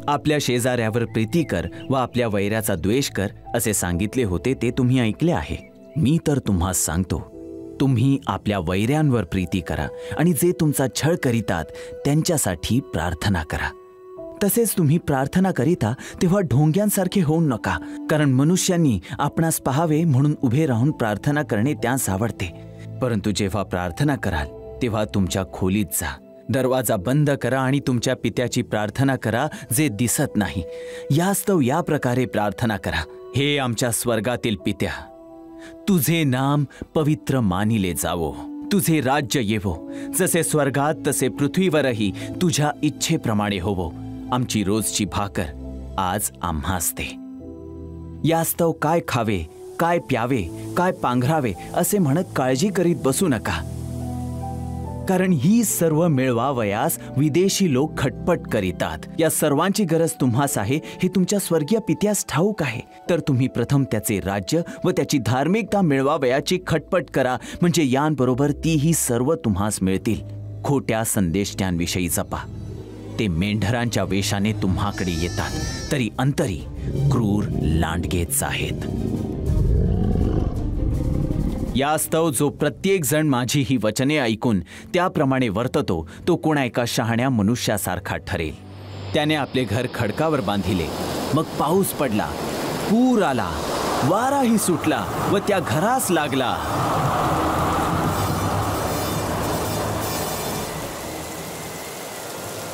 आपल्या शेजाऱ्यावर प्रीती कर व आपल्या वैऱ्याचा द्वेष कर असे सांगितले होते, ते तुम्ही ऐकले आहे. मी तर तुम्हास सांगतो, तुम्ही आपल्या वैऱ्यांवर प्रीती करा आणि जे तुमचा छळ करीतात त्यांच्यासाठी प्रार्थना करा. तसेच तुम्ही प्रार्थना करीता तेव्हा ढोंग्यांसारखे होऊ नका, कारण मनुष्यांनी आपणास पाहावे म्हणून उभे राहून प्रार्थना करणे त्यांस आवडते. परंतु जेव्हा प्रार्थना कराल तेव्हा तुमच्या खोलीत जा, दरवाजा बंद करा आणि तुमच्या पित्याची प्रार्थना करा जे दिसत नाही. यास्तव या प्रकारे प्रार्थना करा, हे आमच्या स्वर्गातील पित्या, तुझे नाम पवित्र मानिले जावो, तुझे राज्य येवो, जसे स्वर्गात तसे पृथ्वीवरही तुझ्या इच्छेप्रमाणे होवो. आमची रोजची भाकर आज आम्हास दे. यास्तव काय खावे, काय प्यावे, काय पांघरावे असे म्हणत काळजी करीत बसू नका, कारण ही सर्व मिळवावयास विदेशी लोक खटपट करीतात. या सर्वांची गरज तुम्हास आहे हे तुमच्या स्वर्गीय पित्यास ठाऊक आहे. तर तुम्ही प्रथम त्याचे राज्य व त्याची धार्मिकता मिळवावयाची खटपट करा, म्हणजे यांबरोबर तीही सर्व तुम्हास मिळतील. खोट्या संदेष्ट्यांविषयी जपा. ते मेंढरांच्या वेशाने तुम्हाकडे येतात, तरी अंतरी क्रूर लांडगेच आहेत. यास्तव जो प्रत्येक जण माझी ही वचने ऐकून त्याप्रमाणे वर्ततो तो कोणा एका शहाण्या मनुष्यासारखा ठरेल. त्याने आपले घर खडकावर बांधिले, मग पाऊस पडला, पूर आला, वाराही सुटला व त्या घरास लागला.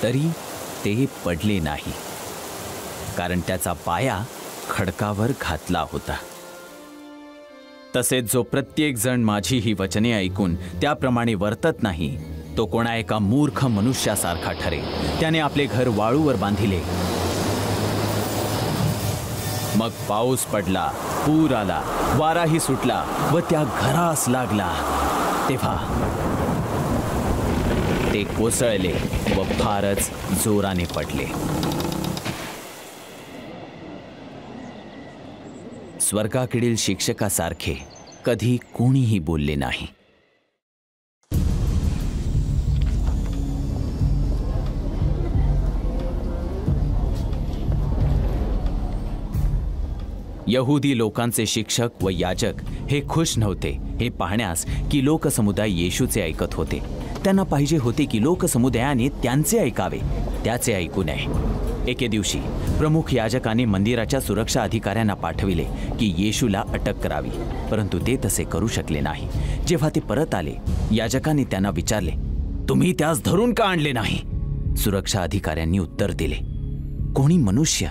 तरी ते पडले नाही, कारण त्याचा पाया खडकावर घातला होता. तसेच जो प्रत्येक जण माझी ही वचने ऐकून त्याप्रमाणे वर्तत नाही तो कोणा एका मूर्ख मनुष्यासारखा ठरेल. त्याने आपले घर वाळूवर बांधिले, मग पाऊस पडला, पूर आला, वाराही सुटला व त्या घरास लागला. तेव्हा ते कोसळले व फारच जोराने पडले. स्वर्गाकडील शिक्षकासारखे कधी कोणीही बोलले नाही. यहुदी लोकांचे शिक्षक व याजक हे खुश नव्हते हे पाहण्यास की लोकसमुदाय येशूचे ऐकत होते. त्यांना पाहिजे होते की लोकसमुदायाने त्यांचे ऐकावे, त्याचे ऐकू नये. एके दिवशी प्रमुख याजकाने मंदिराच्या सुरक्षा अधिकाऱ्यांना पाठविले की येशूला अटक करावी, परंतु ते तसे करू शकले नाही. जेव्हा ते परत आले, याजकाने त्यांना विचारले, तुम्ही त्यास धरून का आणले नाही? सुरक्षा अधिकाऱ्यांनी उत्तर दिले, कोणी मनुष्य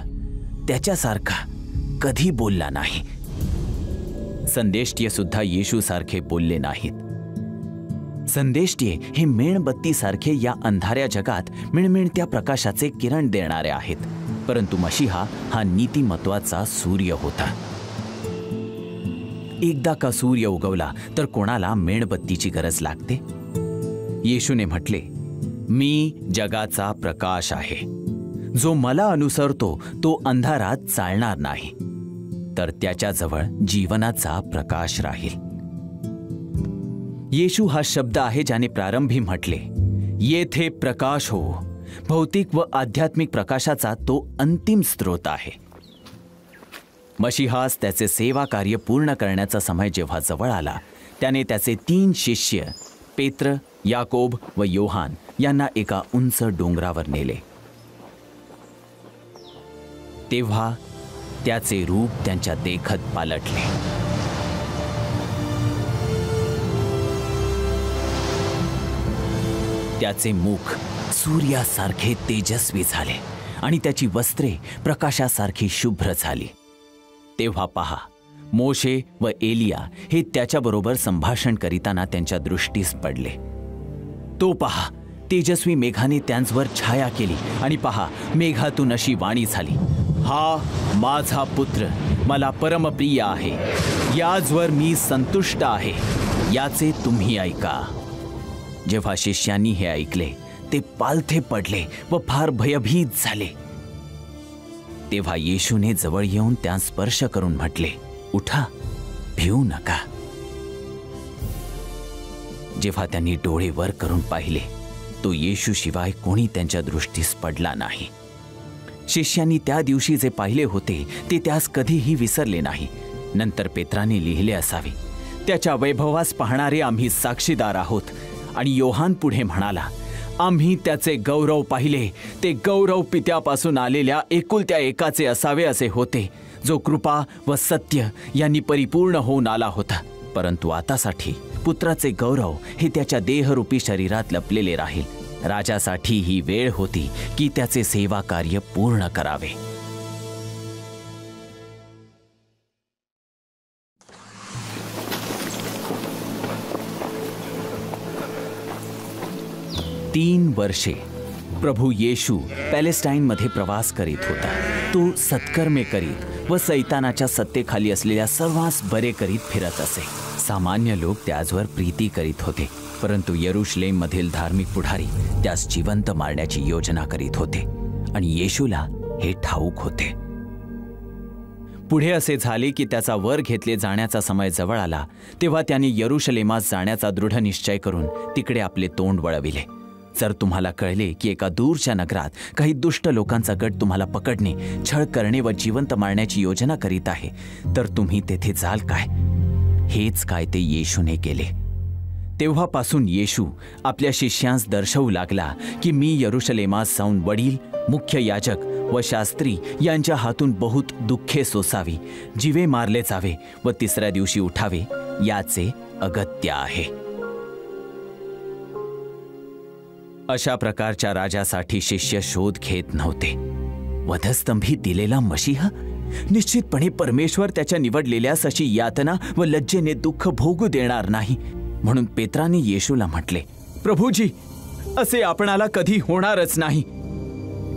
त्याच्यासारखा कधी बोलला नाही. संदेष्टीय सुद्धा येशू सारखे बोलले नाहीत. संदेष्टीय हे मेणबत्ती सारखे या अंधाऱ्या जगात मिणमिणत्या प्रकाशाचे किरण देणारे आहेत, परंतु मशीहा हा नीतिमत्वाचा सूर्य होता. एकदा का सूर्य उगवला तर कोणाला मेणबत्तीची गरज लागते? येशूने म्हटले, मी जगाचा प्रकाश आहे. जो मला अनुसरतो तो अंधारात चालणार नाही, तर त्याच्याजवळ जीवनाचा प्रकाश राहील. येशू हा शब्द आहे ज्याने प्रारंभी म्हटले, येथे प्रकाश हो. भौतिक व आध्यात्मिक प्रकाशाचा तो अंतिम स्रोत आहे. मशीहास त्याचे सेवा कार्य पूर्ण करण्याचा समय जेव्हा जवळ आला, त्याने त्याचे 3 शिष्य पेत्र, याकोब व योहान यांना एका उंच डोंगरावर नेले. तेव्हा त्याचे रूप त्यांच्या देखत पालटले. त्याचे मुख सूर्यासारखे तेजस्वी झाले आणि त्याची वस्त्रे प्रकाशासारखी शुभ्र झाली. तेव्हा पहा, मोशे व एलिया हे त्याच्याबरोबर संभाषण करीताना त्यांच्या दृष्टीस पडले. तो पहा, तेजस्वी मेघाने त्यांच्यावर छाया केली आणि पहा, मेघातून अशी वाणी झाली, हा माझा पुत्र मला परमप्रिय आहे, याचवर मी संतुष्ट आहे, याचे तुम्ही ऐका. जेव्हा शिष्यांनी हे ऐकले, ते पालथे पडले व फार भयभीत झाले. तेव्हा येशूने जवळ येऊन त्या स्पर्श करून म्हटले, उठा, भिवू नका. जेव्हा त्यांनी डोळे वर करून पाहिले, तो येशूशिवाय कोणी त्यांच्या दृष्टीस पडला नाही. शिष्यांनी त्या दिवशी जे पाहिले होते ते त्यास कधीही विसरले नाही. नंतर पेत्राने लिहिले असावे, त्याच्या वैभवास पाहणारे आम्ही साक्षीदार आहोत. आणि योहान पुढे म्हणाला, आम्ही त्याचे गौरव पाहिले, ते गौरव पित्यापासून आलेल्या एकुलत्या एकाचे असावे असे होते, जो कृपा व सत्य यांनी परिपूर्ण होऊन आला होता. परंतु आतासाठी पुत्राचे गौरव हे त्याच्या देहरूपी शरीरात लपलेले राहील. राजासाठी ही वेळ होती की त्याचे सेवा कार्य पूर्ण करावे. तीन वर्षे प्रभू येशू पॅलेस्टाईनमध्ये प्रवास करीत होता. तो सत्कर्मे करीत व सैतानाच्या सत्तेखाली असलेल्या सर्वांस बरे करीत फिरत असे. सामान्य लोक त्याचवर प्रीती करीत होते, परंतु यरूशलेममधील धार्मिक पुढारी त्यास जिवंत मारण्याची योजना करीत होते आणि येशूला हे ठाऊक होते. पुढे असे झाले की त्याचा वर घेतले जाण्याचा समय जवळ आला. तेव्हा त्यांनी यरूशलेमास जाण्याचा दृढ निश्चय करून तिकडे आपले तोंड वळविले. जर तुम्हाला कळले की एका दूरच्या नगरात काही दुष्ट लोकांचा गट तुम्हाला पकडणे, छळ करणे व जिवंत मारण्याची योजना करीत आहे, तर तुम्ही तेथे जाल काय? हेच काय ते येशूने केले. तेव्हापासून येशू आपल्या शिष्यांस दर्शवू लागला की मी यरूशलेमास जाऊन वडील, मुख्य याजक व शास्त्री यांच्या हातून बहुत दुःखे सोसावी, जीवे मारले जावे व तिसऱ्या दिवशी उठावे, याचे अगत्य आहे. अशा प्रकारच्या राजासाठी शिष्य शोध घेत नव्हते. वधस्तंभी दिलेला मशीहा निश्चितपणे परमेश्वर त्याच्या निवडलेल्यास अशी यातना व लज्जेने दुःख भोगू देणार नाही. म्हणून पेत्राने येशूला म्हटले, प्रभूजी, असे आपणाला कधी होणारच नाही.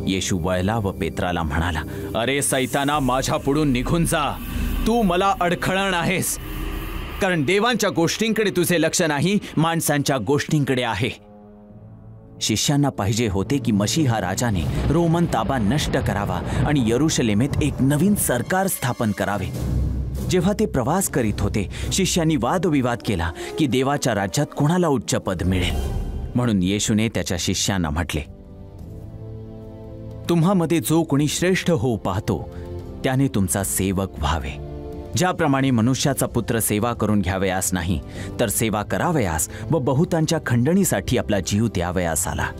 येशू वळला व पेत्राला म्हणाला, अरे सैताना, माझ्या पुढून निघून जा. तू मला अडखळण आहेस, कारण देवांच्या गोष्टींकडे तुझे लक्ष नाही, माणसांच्या गोष्टींकडे आहे. शिष्यांना पाहिजे होते की मशीहा राजाने रोमन ताबा नष्ट करावा आणि यरूशलेमेत एक नवीन सरकार स्थापन करावे. जेव्हा ते प्रवास करीत होते, शिष्यांनी वादविवाद केला की देवाच्या राज्यात कोणाला उच्च पद मिळेल. म्हणून येशूने त्याच्या शिष्यांना म्हटले, तुम्हामध्ये जो कोणी श्रेष्ठ होऊ पाहतो त्याने तुमचा सेवक व्हावे. ज्याप्रमाणे मनुष्याचा पुत्र सेवा करून घ्यावयास नाही, तर सेवा करावयास व बहुतांच्या खंडणीसाठी आपला जीव द्यावयास आला.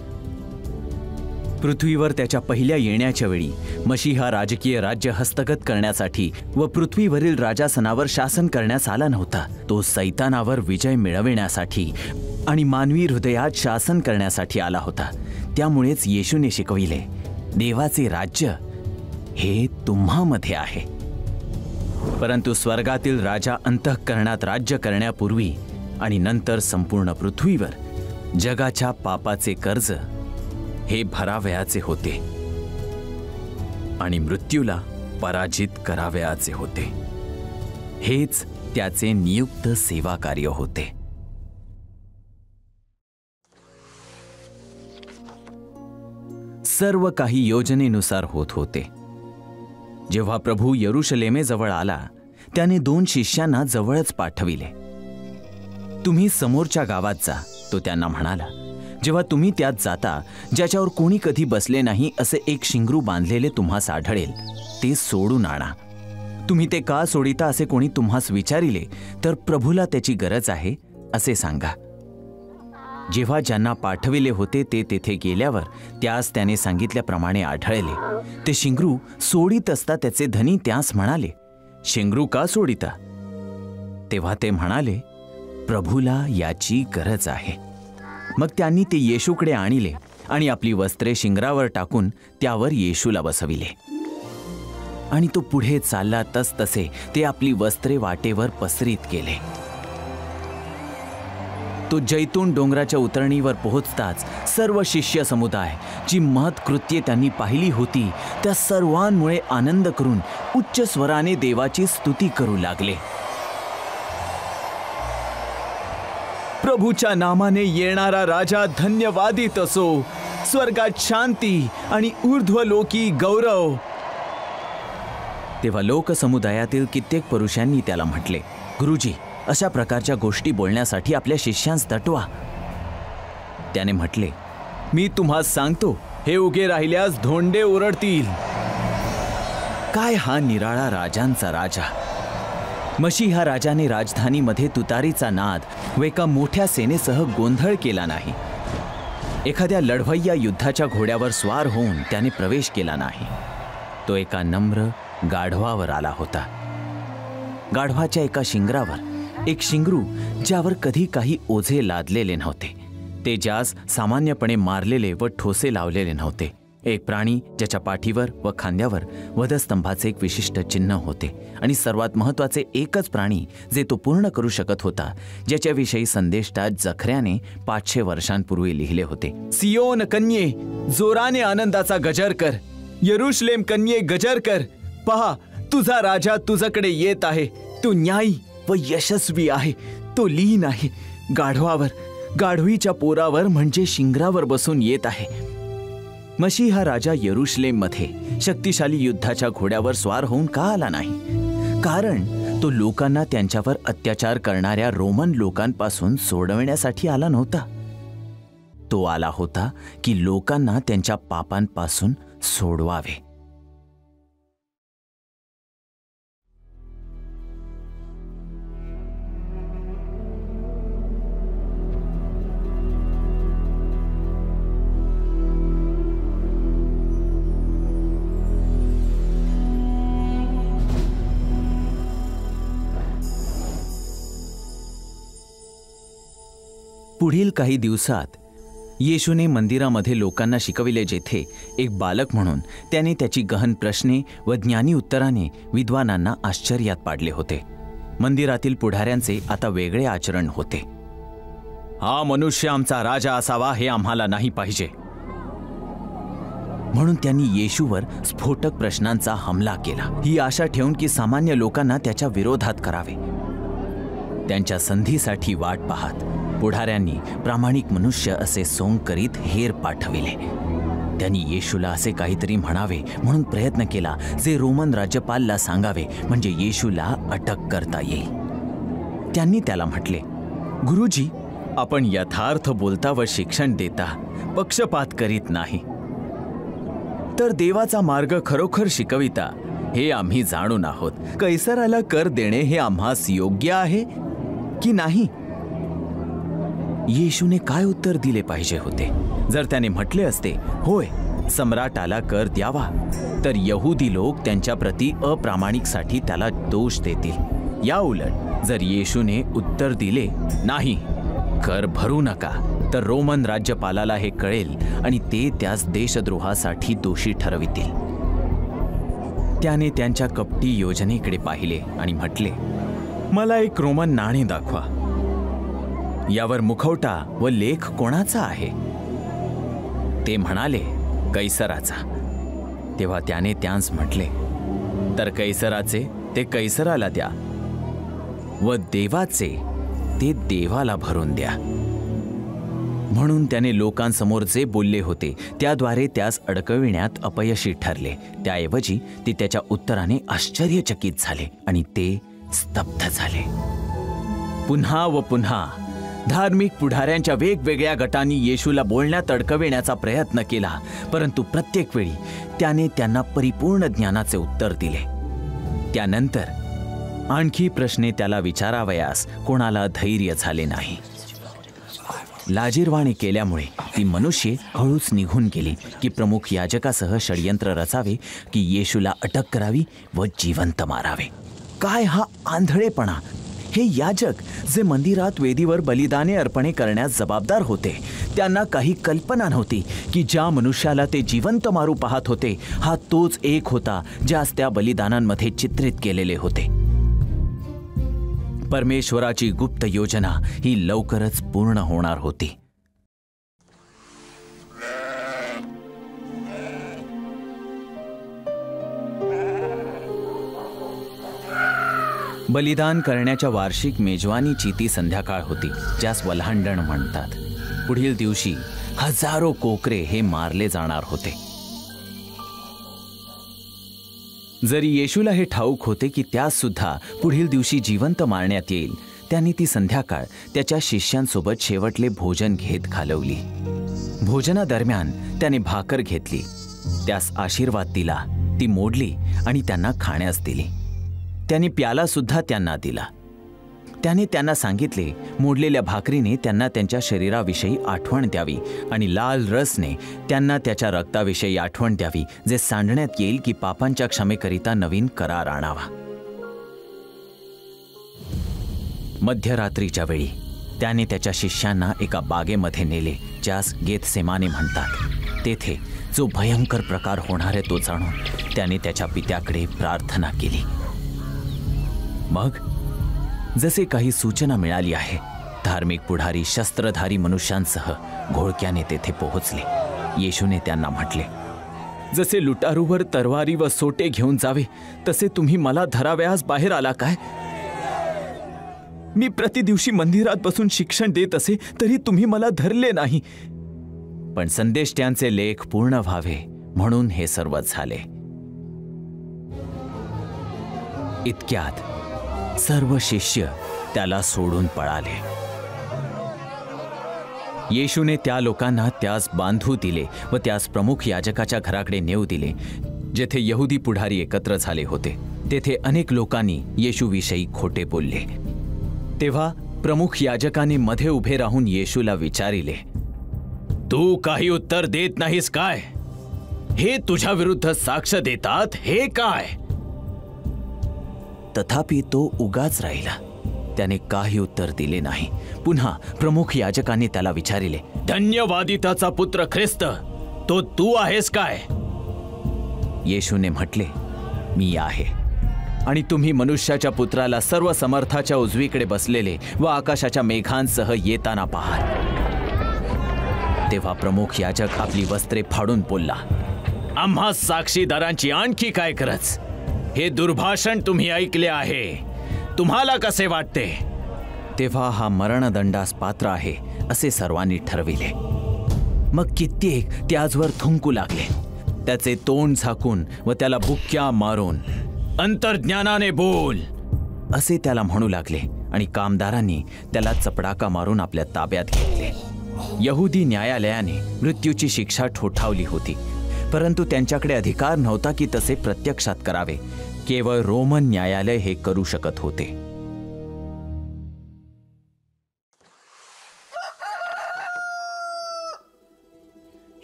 पृथ्वीवर त्याच्या पहिल्या येण्याच्या वेळी मशीहा राजकीय राज्य हस्तगत करण्यासाठी व पृथ्वीवरील राजासनावर शासन करण्यास आला नव्हता. तो सैतानावर विजय मिळविण्यासाठी आणि मानवी हृदयात शासन करण्यासाठी आला होता. त्यामुळेच येशूने शिकविले, देवाचे राज्य हे तुम्हामध्ये आहे. परंतु स्वर्गातील राजा अंतःकरणात राज्य करण्यापूर्वी आणि नंतर संपूर्ण पृथ्वीवर जगाच्या पापाचे कर्ज हे भरावयाचे होते आणि मृत्यूला पराजित करावयाचे होते. हेच त्याचे नियुक्त सेवा कार्य होते. सर्व काही योजनेनुसार होत होते. जेव्हा प्रभू यरुशलेमेजवळ आला, त्याने 2 शिष्यांना जवळच पाठविले. तुम्ही समोरच्या गावात जा, तो त्यांना म्हणाला. जेव्हा तुम्ही त्यात जाता, ज्याच्यावर कोणी कधी बसले नाही असे एक शिंगरू बांधलेले तुम्हास आढळेल, ते सोडून आणा. तुम्ही ते का सोडिता असे कोणी तुम्हास विचारिले, तर प्रभूला त्याची गरज आहे असे सांगा. जेव्हा ज्यांना पाठविले होते ते तेथे गेल्यावर त्यास त्याने सांगितल्याप्रमाणे आढळले. ते शिंगरू सोडित असता त्याचे धनी त्यास म्हणाले, शिंगरू का सोडिता? तेव्हा ते म्हणाले, प्रभूला याची गरज आहे. मग त्यांनी ते येशूकडे आणले आणि आपली वस्त्रे शिंगरावर टाकून त्यावर येशूला बसविले. आणि तो पुढे चालला तसे ते आपली वस्त्रे वाटेवर पसरीत केले. तो जैतून डोंगराच्या उतरणीवर पोहोचताच सर्व शिष्य समुदाय जी महत्कृत्ये त्यांनी पाहिली होती त्या सर्वांमुळे आनंद करून उच्च स्वराने देवाची स्तुती करू लागले. प्रभूच्या नामाने येणारा राजा धन्यवादित असो. स्वर्गात शांती आणि ऊर्ध्वलोकी गौरव. तेव्हा लोकसमुदायातील कित्येक पुरुषांनी त्याला म्हटले, गुरुजी, अशा प्रकारच्या गोष्टी बोलण्यासाठी आपल्या शिष्यांस तटवा. त्याने म्हटले, मी तुम्हास सांगतो, हे उगे राहिल्यास धोंडे ओरडतील. काय हा निराळा राजांचा राजा! मशीहा राजाने राजधानीमध्ये तुतारीचा नाद व एका मोठ्या सेनेसह गोंधळ केला नाही. एखाद्या लढवय्या युद्धाच्या घोड्यावर स्वार होऊन त्याने प्रवेश केला नाही. तो एका नम्र गाढवावर आला होता. गाढवाच्या एका शिंगरावर एक शिंगरू, ज्यावर कधी काही ओझे लादलेले नव्हते. ते ज्यास सामान्यपणे मारलेले व ठोसे लावलेले नव्हते. एक प्राणी ज्याच्या पाठीवर व खांद्यावर वधस्तंभाचे एक विशिष्ट चिन्ह होते. आणि सर्वात महत्त्वाचे एकच प्राणी जे तो पूर्ण करू शकत होता, ज्याच्याविषयी संदेष्टात जखऱ्याने 500 वर्षांपूर्वी लिहिले होते. सियोन कन्ये, जोराने आनंदाचा गजर कर. यरुशलेम कन्ये, गजर कर. पहा, तुझा राजा तुझ्याकडे येत आहे. तो न्यायी व यशस्वी आहे. तो लीन आहे. गाढवावर, गाढवीच्या पोरावर म्हणजे शिंगरावर बसून येत आहे. मशीहा राजा यरुशलेममध्ये शक्तिशाली युद्धाच्या घोड्यावर स्वार होऊन का आला नाही? कारण तो लोकांना त्यांच्यावर अत्याचार करणाऱ्या रोमन लोकांपासून सोडवण्यासाठी आला नव्हता. तो आला होता की लोकांना त्यांच्या पापांपासून सोडवावे. पुढील काही दिवसात येशूने मंदिरामध्ये लोकांना शिकविले, जेथे एक बालक म्हणून त्याने त्याची गहन प्रश्ने व ज्ञानी उत्तराने विद्वानांना आश्चर्यात पाडले होते. मंदिरातील पुढाऱ्यांचे आता वेगळे आचरण होते. हा मनुष्य आमचा राजा असावा हे आम्हाला नाही पाहिजे, म्हणून त्यांनी येशूवर स्फोटक प्रश्नांचा हमला केला, ही आशा ठेवून की सामान्य लोकांना त्याच्या विरोधात करावे. त्यांच्या संधीसाठी वाट पाहत पुढाऱ्यांनी प्रामाणिक मनुष्य असे सोंग करीत हेर पाठविले. त्यांनी येशूला असे काहीतरी म्हणावे म्हणून प्रयत्न केला जे रोमन राज्यपालला सांगावे, म्हणजे येशूला अटक करता येईल. त्यांनी त्याला म्हटले, गुरुजी, आपण यथार्थ बोलता व शिक्षण देता, पक्षपात करीत नाही, तर देवाचा मार्ग खरोखर शिकविता, हे आम्ही जाणून आहोत. कैसराला कर देणे हे आम्हास योग्य आहे की नाही? येशूने काय उत्तर दिले पाहिजे होते? जर त्याने म्हटले असते, होय, सम्राटाला कर द्यावा, तर यहुदी लोक त्यांच्या प्रती अप्रामाणिकसाठी त्याला दोष देतील. या उलट जर येशूने उत्तर दिले, नाही, कर भरू नका, तर रोमन राज्यपालाला हे कळेल आणि ते त्यास देशद्रोहासाठी दोषी ठरवितील. त्याने त्यांच्या कपटी योजनेकडे पाहिले आणि म्हटले, मला एक रोमन नाणे दाखवा. यावर मुखवटा व लेख कोणाचा आहे? ते म्हणाले, कैसराचा. तेव्हा त्याने त्यांस म्हटले, तर कैसराचे ते कैसराला द्या व देवाचे ते देवाला भरून द्या. म्हणून त्याने लोकांसमोर जे बोलले होते त्याद्वारे त्यास अडकविण्यात अपयशी ठरले. त्याऐवजी ते त्याच्या उत्तराने आश्चर्यचकित झाले आणि ते स्तब्ध झाले. पुन्हा व पुन्हा धार्मिक पुढाऱ्यांच्या वेगवेगळ्या गटांनी येशूला बोलण्यात अडकविण्याचा प्रयत्न केला, परंतु प्रत्येक वेळी त्याने त्यांना परिपूर्ण ज्ञानाचे उत्तर दिले. त्यानंतर आणखी प्रश्ने त्याला विचारावयास कोणाला धैर्य झाले नाही. लाजिरवाणी केल्यामुळे ती मनुष्ये हळूच निघून गेली की प्रमुख याजकासह षडयंत्र रचावे की येशूला अटक करावी व जिवंत मारावे. काय हा आंधळेपणा! हे याजक जे मंदिरात वेदीवर बलिदाने अर्पणे करण्यास जबाबदार होते, त्यांना काही कल्पना नव्हती की ज्या मनुष्याला ते जिवंत मारू पाहत होते हा तोच एक होता ज्यास त्या बलिदानांमध्ये चित्रित केलेले होते. परमेश्वराची गुप्त योजना ही लवकरच पूर्ण होणार होती. बलिदान करण्याच्या वार्षिक मेजवानीची ती संध्याकाळ होती, ज्यास वल्हांडण म्हणतात. पुढील दिवशी हजारो कोकरे हे मारले जाणार होते. जरी येशूला हे ठाऊक होते की त्यास सुद्धा पुढील दिवशी जिवंत मारण्यात येईल, त्यांनी ती संध्याकाळ त्याच्या शिष्यांसोबत शेवटले भोजन घेत घालवली. भोजनादरम्यान त्याने भाकर घेतली, त्यास आशीर्वाद दिला, ती मोडली आणि त्यांना खाण्यास दिली. त्याने प्याला सुद्धा त्यांना दिला. त्याने त्यांना सांगितले, मोडलेल्या भाकरीने त्यांना त्यांच्या शरीराविषयी आठवण द्यावी आणि लाल रसने त्यांना त्याच्या रक्ताविषयी आठवण द्यावी, जे सांडण्यात येईल की पापांच्या क्षमेकरिता नवीन करार आणावा. मध्यरात्रीच्या वेळी त्याने त्याच्या शिष्यांना एका बागेमध्ये नेले, ज्यास गेतसेमाने म्हणतात. तेथे जो भयंकर प्रकार होणार आहे तो जाणून त्याने त्याच्या पित्याकडे प्रार्थना केली. मग जसे काही सूचना मिळाली आहे, धार्मिक पुढारी शस्त्रधारी मनुष्यांसह घोळक्याने तेथे पोहोचले. येशूने त्यांना म्हटले, जसे लुटारूवर तरवारी व सोटे घेऊन जावे तसे तुम्ही मला धरावयास बाहेर आला काय? मी प्रतिदिवशी मंदिरात बसून शिक्षण देत असे तरी तुम्ही मला धरले नाही. पण संदेष्ट्यांचे लेख पूर्ण व्हावे म्हणून हे सर्व झाले. इतक्यात सर्व शिष्य त्याला सोडून पळाले. येशूने त्या लोकांना त्यास बांधू दिले व त्यास प्रमुख याजकाच्या घराकडे नेऊ दिले, जेथे यहुदी पुढारी एकत्र झाले होते. तेथे अनेक लोकांनी येशूविषयी खोटे बोलले. तेव्हा प्रमुख याजकाने मध्ये उभे राहून येशूला विचारिले, तू काही उत्तर देत नाहीस काय? हे तुझ्या विरुद्ध साक्ष देतात हे काय? तथापि तो उगाच राहिला. त्याने काही उत्तर दिले नाही. पुन्हा प्रमुख याजकाने त्याला विचारिले, धन्यवादिताचा पुत्र ख्रिस्त तो तू आहेस काय? येशूने म्हटले, मी आहे. आणि तुम्ही मनुष्याच्या पुत्राला सर्व समर्थाच्या उजवीकडे बसलेले व आकाशाच्या मेघांसह येताना पाहाल. तेव्हा प्रमुख याजक आपली वस्त्रे फाडून बोलला, आम्हा साक्षीदारांची आणखी काय गरज? हे दुर्भाषण तुम्ही ऐकले आहे. तुम्हाला कसे वाटते? तेव्हा हा मरणदंडास पात्र आहे असे सर्वांनी ठरविले. मग कित्येक त्याचवर थुंकू लागले, त्याचे तोंड झाकून व त्याला बुक्क्या मारून, अंतर्ज्ञानाने बोल असे त्याला म्हणू लागले. आणि कामदारांनी त्याला चपडाका मारून आपल्या ताब्यात घेतले. यहुदी न्यायालयाने मृत्यूची शिक्षा ठोठावली होती, परंतु त्यांच्याकडे अधिकार नव्हता की तसे प्रत्यक्षात करावे. केवळ रोमन न्यायालय हे करू शकत होते.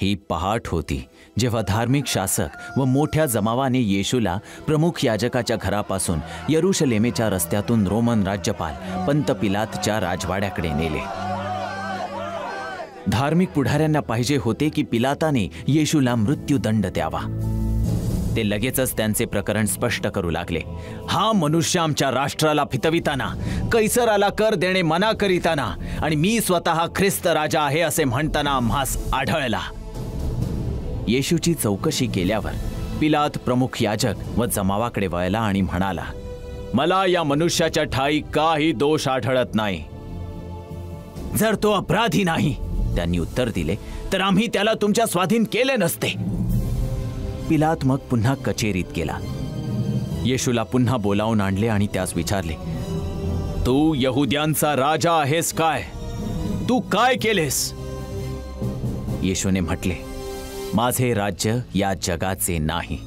ही पहाट होती जेव्हा धार्मिक शासक व मोठ्या जमावाने येशूला प्रमुख याजकाच्या घरापासून यरुशलेमेच्या रस्त्यातून रोमन राज्यपाल पंत पिलातच्या राजवाड्याकडे नेले. धार्मिक पुढाऱ्यांना पाहिजे होते की पिलाताने येशूला मृत्यूदंड द्यावा. ते लगेचच त्यांचे प्रकरण स्पष्ट करू लागले. हा मनुष्य आमच्या राष्ट्राला फितविताना, कैसराला कर देणे मना करीताना आणि मी स्वतः ख्रिस्त राजा आहे असे म्हणताना आम्हास आढळला. येशूची चौकशी केल्यावर पिलात प्रमुख याजक व जमावाकडे वळला आणि म्हणाला, मला या मनुष्याच्या ठाई काही दोष आढळत नाही. जर तो अपराधी नाही, त्यांनी उत्तर दिले, तर आम्ही त्याला तुमच्या स्वाधीन केले नसते. पिलात मग पुन्हा कचेरीत गेला. येशूला पुन्हा बोलावून आणले आणि त्यास विचारले, तू यहुद्यांचा राजा आहेस काय? तू काय केलेस? येशूने म्हटले, माझे राज्य या जगाचे नाही.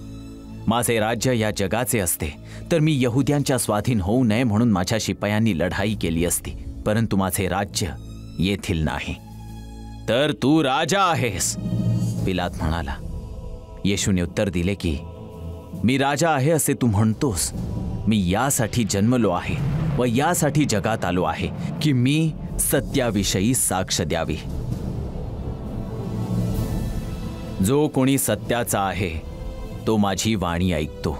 माझे राज्य या जगाचे असते तर मी यहुद्यांच्या स्वाधीन होऊ नये म्हणून माझ्या शिपायांनी लढाई केली असती, परंतु माझे राज्य येथील नाही. तर तू राजा आहेस, पिलात म्हणाला. येशूने उत्तर दिले की, मी राजा आहे असे तू म्हणतोस. मी यासाठी जन्मलो आहे व यासाठी जगात आलो आहे की मी सत्याविषयी साक्ष द्यावी. जो कोणी सत्याचा आहे तो माझी वाणी ऐकतो.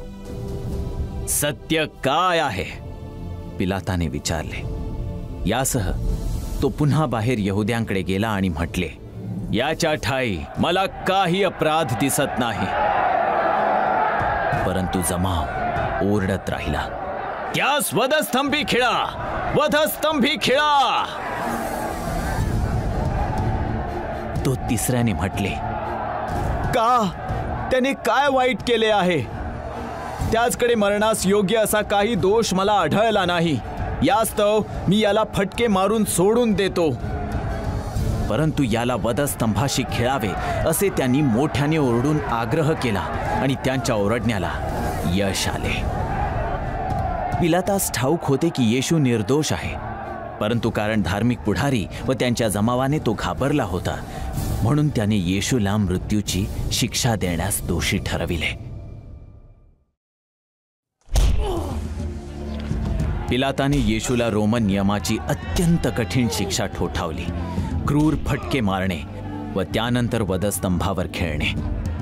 सत्य काय आहे? पिलाताने विचारले. यासह तो पुन्हा बाहेर यहुद्यांकडे गेला आणि म्हटले, याच्या ठाई मला काही अपराध दिसत नाही. परंतु जमाव ओरडत राहिला, त्यास वधस्तंभी खिळा, वधस्तंभी खिळा. तो तिसऱ्याने म्हटले, का? त्याने काय वाईट केले आहे? त्याचकडे मरणास योग्य असा काही दोष मला आढळला नाही. यास्तव मी याला फटके मारून सोडून देतो. परंतु याला वधस्तंभाशी खिळावे असे त्यांनी मोठ्याने ओरडून आग्रह केला आणि त्यांच्या ओरडण्याला यश आले. पिलातास ठाऊक होते की येशू निर्दोष आहे, परंतु कारण धार्मिक पुढारी व त्यांच्या जमावाने तो घाबरला होता म्हणून त्याने येशूला मृत्यूची शिक्षा देण्यास दोषी ठरविले. पिलाताने येशूला रोमन नियमाची अत्यंत कठीण शिक्षा ठोठावली. क्रूर फटके मारणे व त्यानंतर वधस्तंभावर खेळणे.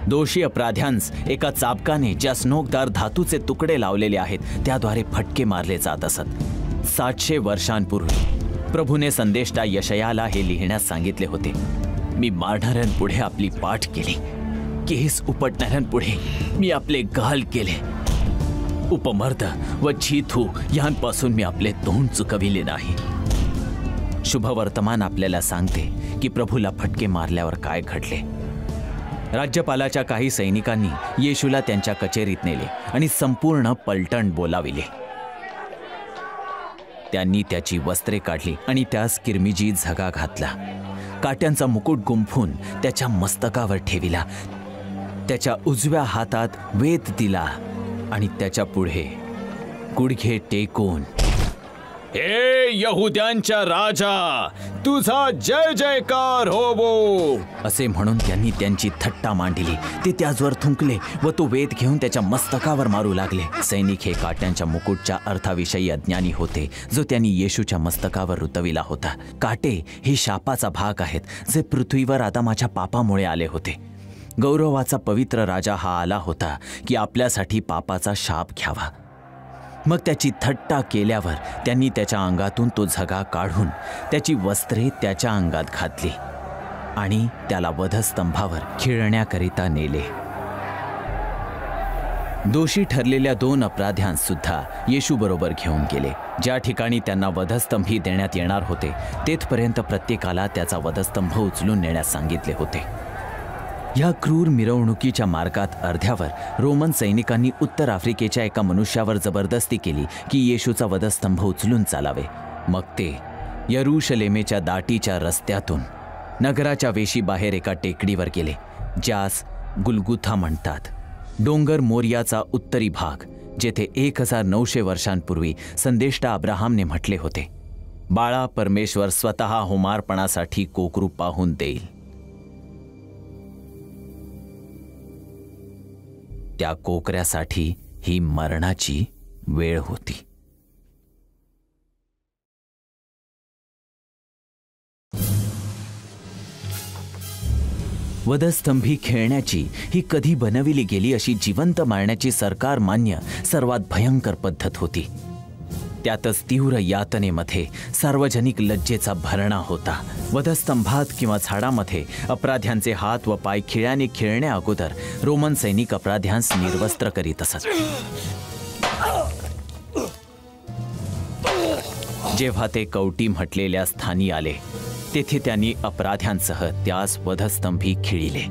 दोषी अपराध्यांस एका चाबकाने ज्या स्नोकदार धातूचे तुकडे लावलेले आहेत त्याद्वारे फटके मारले जात असत. 700 वर्षांपूर्वी प्रभूने संदेष्टा यशयाला हे लिहिण्यास सांगितले होते. मी मारणाऱ्यांपुढे आपली पाठ केली, केस उपटणाऱ्यांपुढे मी आपले गाल केले. उपमर्द व छिथू यांपासून मी आपले तोंड चुकविले नाही. शुभवर्तमान आपल्याला सांगते की प्रभूला फटके मारल्यावर काय घडले. राज्यपालाच्या काही सैनिकांनी येशूला त्यांच्या कचेरीत नेले आणि संपूर्ण पलटण बोलाविले. त्यांनी त्याची वस्त्रे काढली आणि त्यास किरमिजी झगा घातला. काट्यांचा मुकुट गुंफून त्याच्या मस्तकावर ठेविला. त्याच्या उजव्या हातात वेद दिला आणि त्याच्या पुढे गुडघे टेकून, हे यहुद्यांच्या राजा, तुझा जय जयकार होवो असे म्हणून त्यांनी त्यांची थट्टा मांडली. ते त्याजवर थुंकले व तो वेद घेऊन त्याच्या मस्तकावर मारू लागले. सैनिक हे काट्यांच्या मुकुटच्या अर्थाविषयी अज्ञानी होते जो त्यांनी येशूच्या मस्तकावर रुतविला होता. काटे हे शापाचा भाग आहेत जे पृथ्वीवर आदामाच्या पापामुळे आले होते. गौरवाचा पवित्र राजा हा आला होता की आपल्यासाठी पापाचा शाप घ्यावा. मग त्याची थट्टा केल्यावर त्यांनी त्याच्या अंगातून तो झगा काढून त्याची वस्त्रे त्याच्या अंगात घातली आणि त्याला वधस्तंभावर खिळण्याकरिता नेले. दोषी ठरलेल्या 2 अपराध्यांस सुद्धा येशू बरोबर घेऊन गेले. ज्या ठिकाणी त्यांना वधस्तंभी देण्यात येणार होते तेथपर्यंत प्रत्येकाला त्याचा वधस्तंभ उचलून नेण्यास सांगितले होते. या क्रूर मिरवणुकीच्या मार्गात अर्ध्यावर रोमन सैनिकांनी उत्तर आफ्रिकेच्या एका मनुष्यावर जबरदस्ती केली की येशूचा वधस्तंभ उचलून चालावे. मग ते यरुशलेमेच्या दाटीच्या रस्त्यातून नगराच्या वेशीबाहेर एका टेकडीवर गेले ज्यास गुलगुथा म्हणतात. डोंगर मोरियाचा उत्तरी भाग, जेथे 1900 वर्षांपूर्वी संदेष्टा अब्राहामने म्हटले होते, बाळा, परमेश्वर स्वतः होमार्पणासाठी कोकरू पाहून देईल. त्या कोकऱ्यासाठी ही मरणाची वेळ होती. वधस्तंभी खेळण्याची ही कधी बनविली गेली अशी जिवंत मारण्याची सरकार मान्य सर्वात भयंकर पद्धत होती. त्यातच तीव्र यातनेमध्ये सार्वजनिक लज्जेचा भरणा होता. वधस्तंभात किंवा झाडामध्ये अपराध्यांचे हात व पाय खिळ्याने खेळण्या अगोदर रोमन सैनिक अपराध्यांस निर्वस्त्र करीत असत. जेव्हा ते कवटी म्हटलेल्या स्थानी आले, तेथे त्यांनी अपराध्यांसह त्यास वधस्तंभी खिळिले,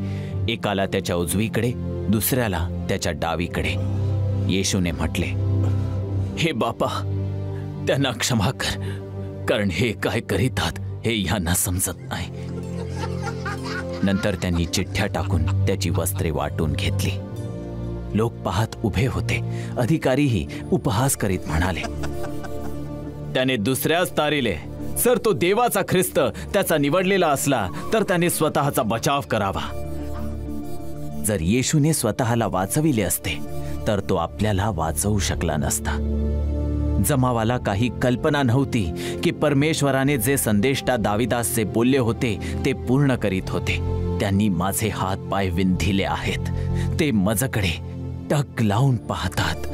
एकाला त्याच्या उजवीकडे, दुसऱ्याला त्याच्या डावीकडे. येशूने म्हटले, हे बापा, त्यांना क्षमा कर, कारण हे काय करीतात हे ह्यांना समजत नाही. नंतर त्यांनी चिठ्ठ्या टाकून त्याची वस्त्रे वाटून घेतली. लोक पाहत उभे होते. अधिकारीही उपहास करीत म्हणाले, त्याने दुसऱ्याच तारिले. सर, तो देवाचा ख्रिस्त त्याचा निवडलेला असला तर त्याने स्वतःचा बचाव करावा. जर येशूने स्वतःला वाचविले असते तर तो आपल्याला वाचवू शकला नसता. जमावाला काही कल्पना नव्हती की परमेश्वराने जे संदेष्टा दाविदासचे बोलले होते ते पूर्ण करीत होते. त्यांनी माझे हात पाय विंधिले आहेत, ते माझ्याकडे टक लावून पाहतात.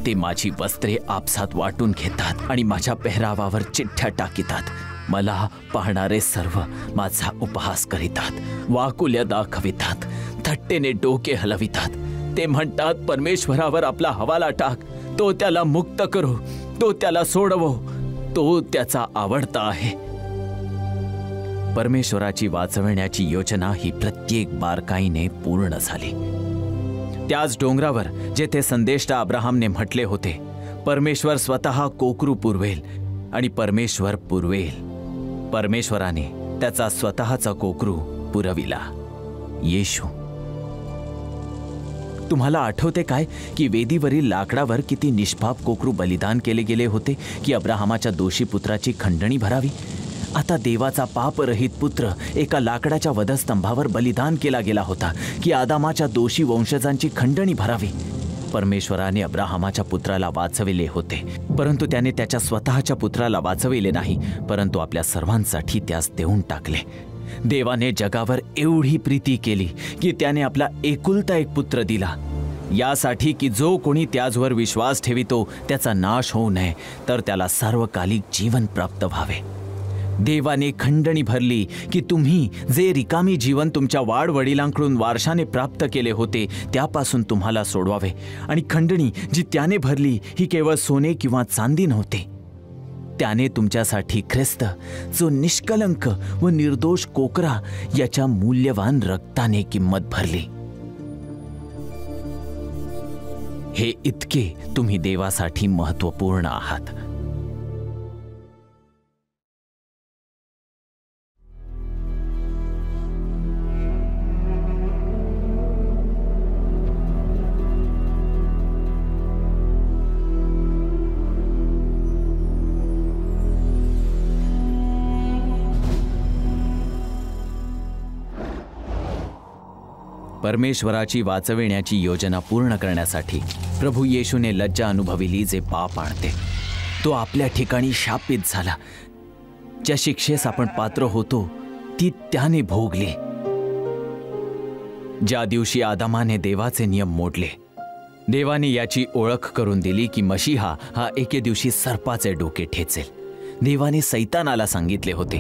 ते माझी वस्त्रे आपसात वाटून घेतात आणि माझ्या पेहरावावर चिठ्ठ्या टाकीतात. मला पाहणारे सर्व माझा उपहास करीतात, वाकुल्या दाखवितात, थट्टेने डोके हलवितात. ते म्हणतात, परमेश्वरावर आपला हवाला टाक, तो त्याला मुक्त करो, तो त्याला सोडवो, तो त्याचा आवडता आहे. परमेश्वराची वाचवण्याची योजना ही प्रत्येक बारकाईने पूर्ण झाली. त्याच डोंगरावर जेथे संदेष्टा अब्राहामने म्हटले होते, परमेश्वर स्वतः कोकरू पुरवेल आणि परमेश्वर पुरवेल. परमेश्वराने त्याचा स्वतःचा कोकरू पुरविला, येशू. तुम्हाला आठवते काय की वेदीवरील लाकडावर किती निष्पाप कोकरू बलिदान केले गेले होते की अब्राहामाच्या दोषी पुत्राची खंडणी भरावी. आता देवाचा पापरहित पुत्र एका लाकडाच्या वधस्तंभावर बलिदान केला गेला होता की आदामाच्या दोषी वंशजांची खंडणी भरावी. परमेश्वराने अब्राहामाच्या पुत्राला वाचविले होते, परंतु त्याने त्याच्या स्वतःच्या पुत्राला वाचविले नाही, परंतु आपल्या सर्वांसाठी त्यास देऊन टाकले. देवाने जगावर एवढी प्रीती केली की त्याने आपला एकुलता एक पुत्र दिला, यासाठी की जो कोणी त्याचवर विश्वास ठेवितो त्याचा नाश होऊ नये, तर त्याला सार्वकालिक जीवन प्राप्त व्हावे. देवाने खंडणी भरली की तुम्ही जे रिकामी जीवन तुमच्या वाडवडिलांकडून वारशाने प्राप्त केले होते त्यापासून तुम्हाला सोडवावे. आणि खंडणी जी त्याने भरली ही केवळ सोने किंवा चांदी नव्हते. त्याने तुमच्यासाठी ख्रिस्त, जो निष्कलंक व निर्दोष कोकरा, याच्या मूल्यवान रक्ताने किंमत भरली. हे इतके तुम्ही देवासाठी महत्त्वपूर्ण आहात. परमेश्वराची वाचविण्याची योजना पूर्ण करण्यासाठी प्रभू येशूने लज्जा अनुभविली जे पाप आणते. तो आपल्या ठिकाणी शापित झाला. ज्या शिक्षेस आपण पात्र होतो ती त्याने भोगली. ज्या दिवशी आदामाने देवाचे नियम मोडले, देवाने याची ओळख करून दिली की मशीहा हा एके दिवशी सर्पाचे डोके ठेचेल. देवाने सैतानाला सांगितले होते,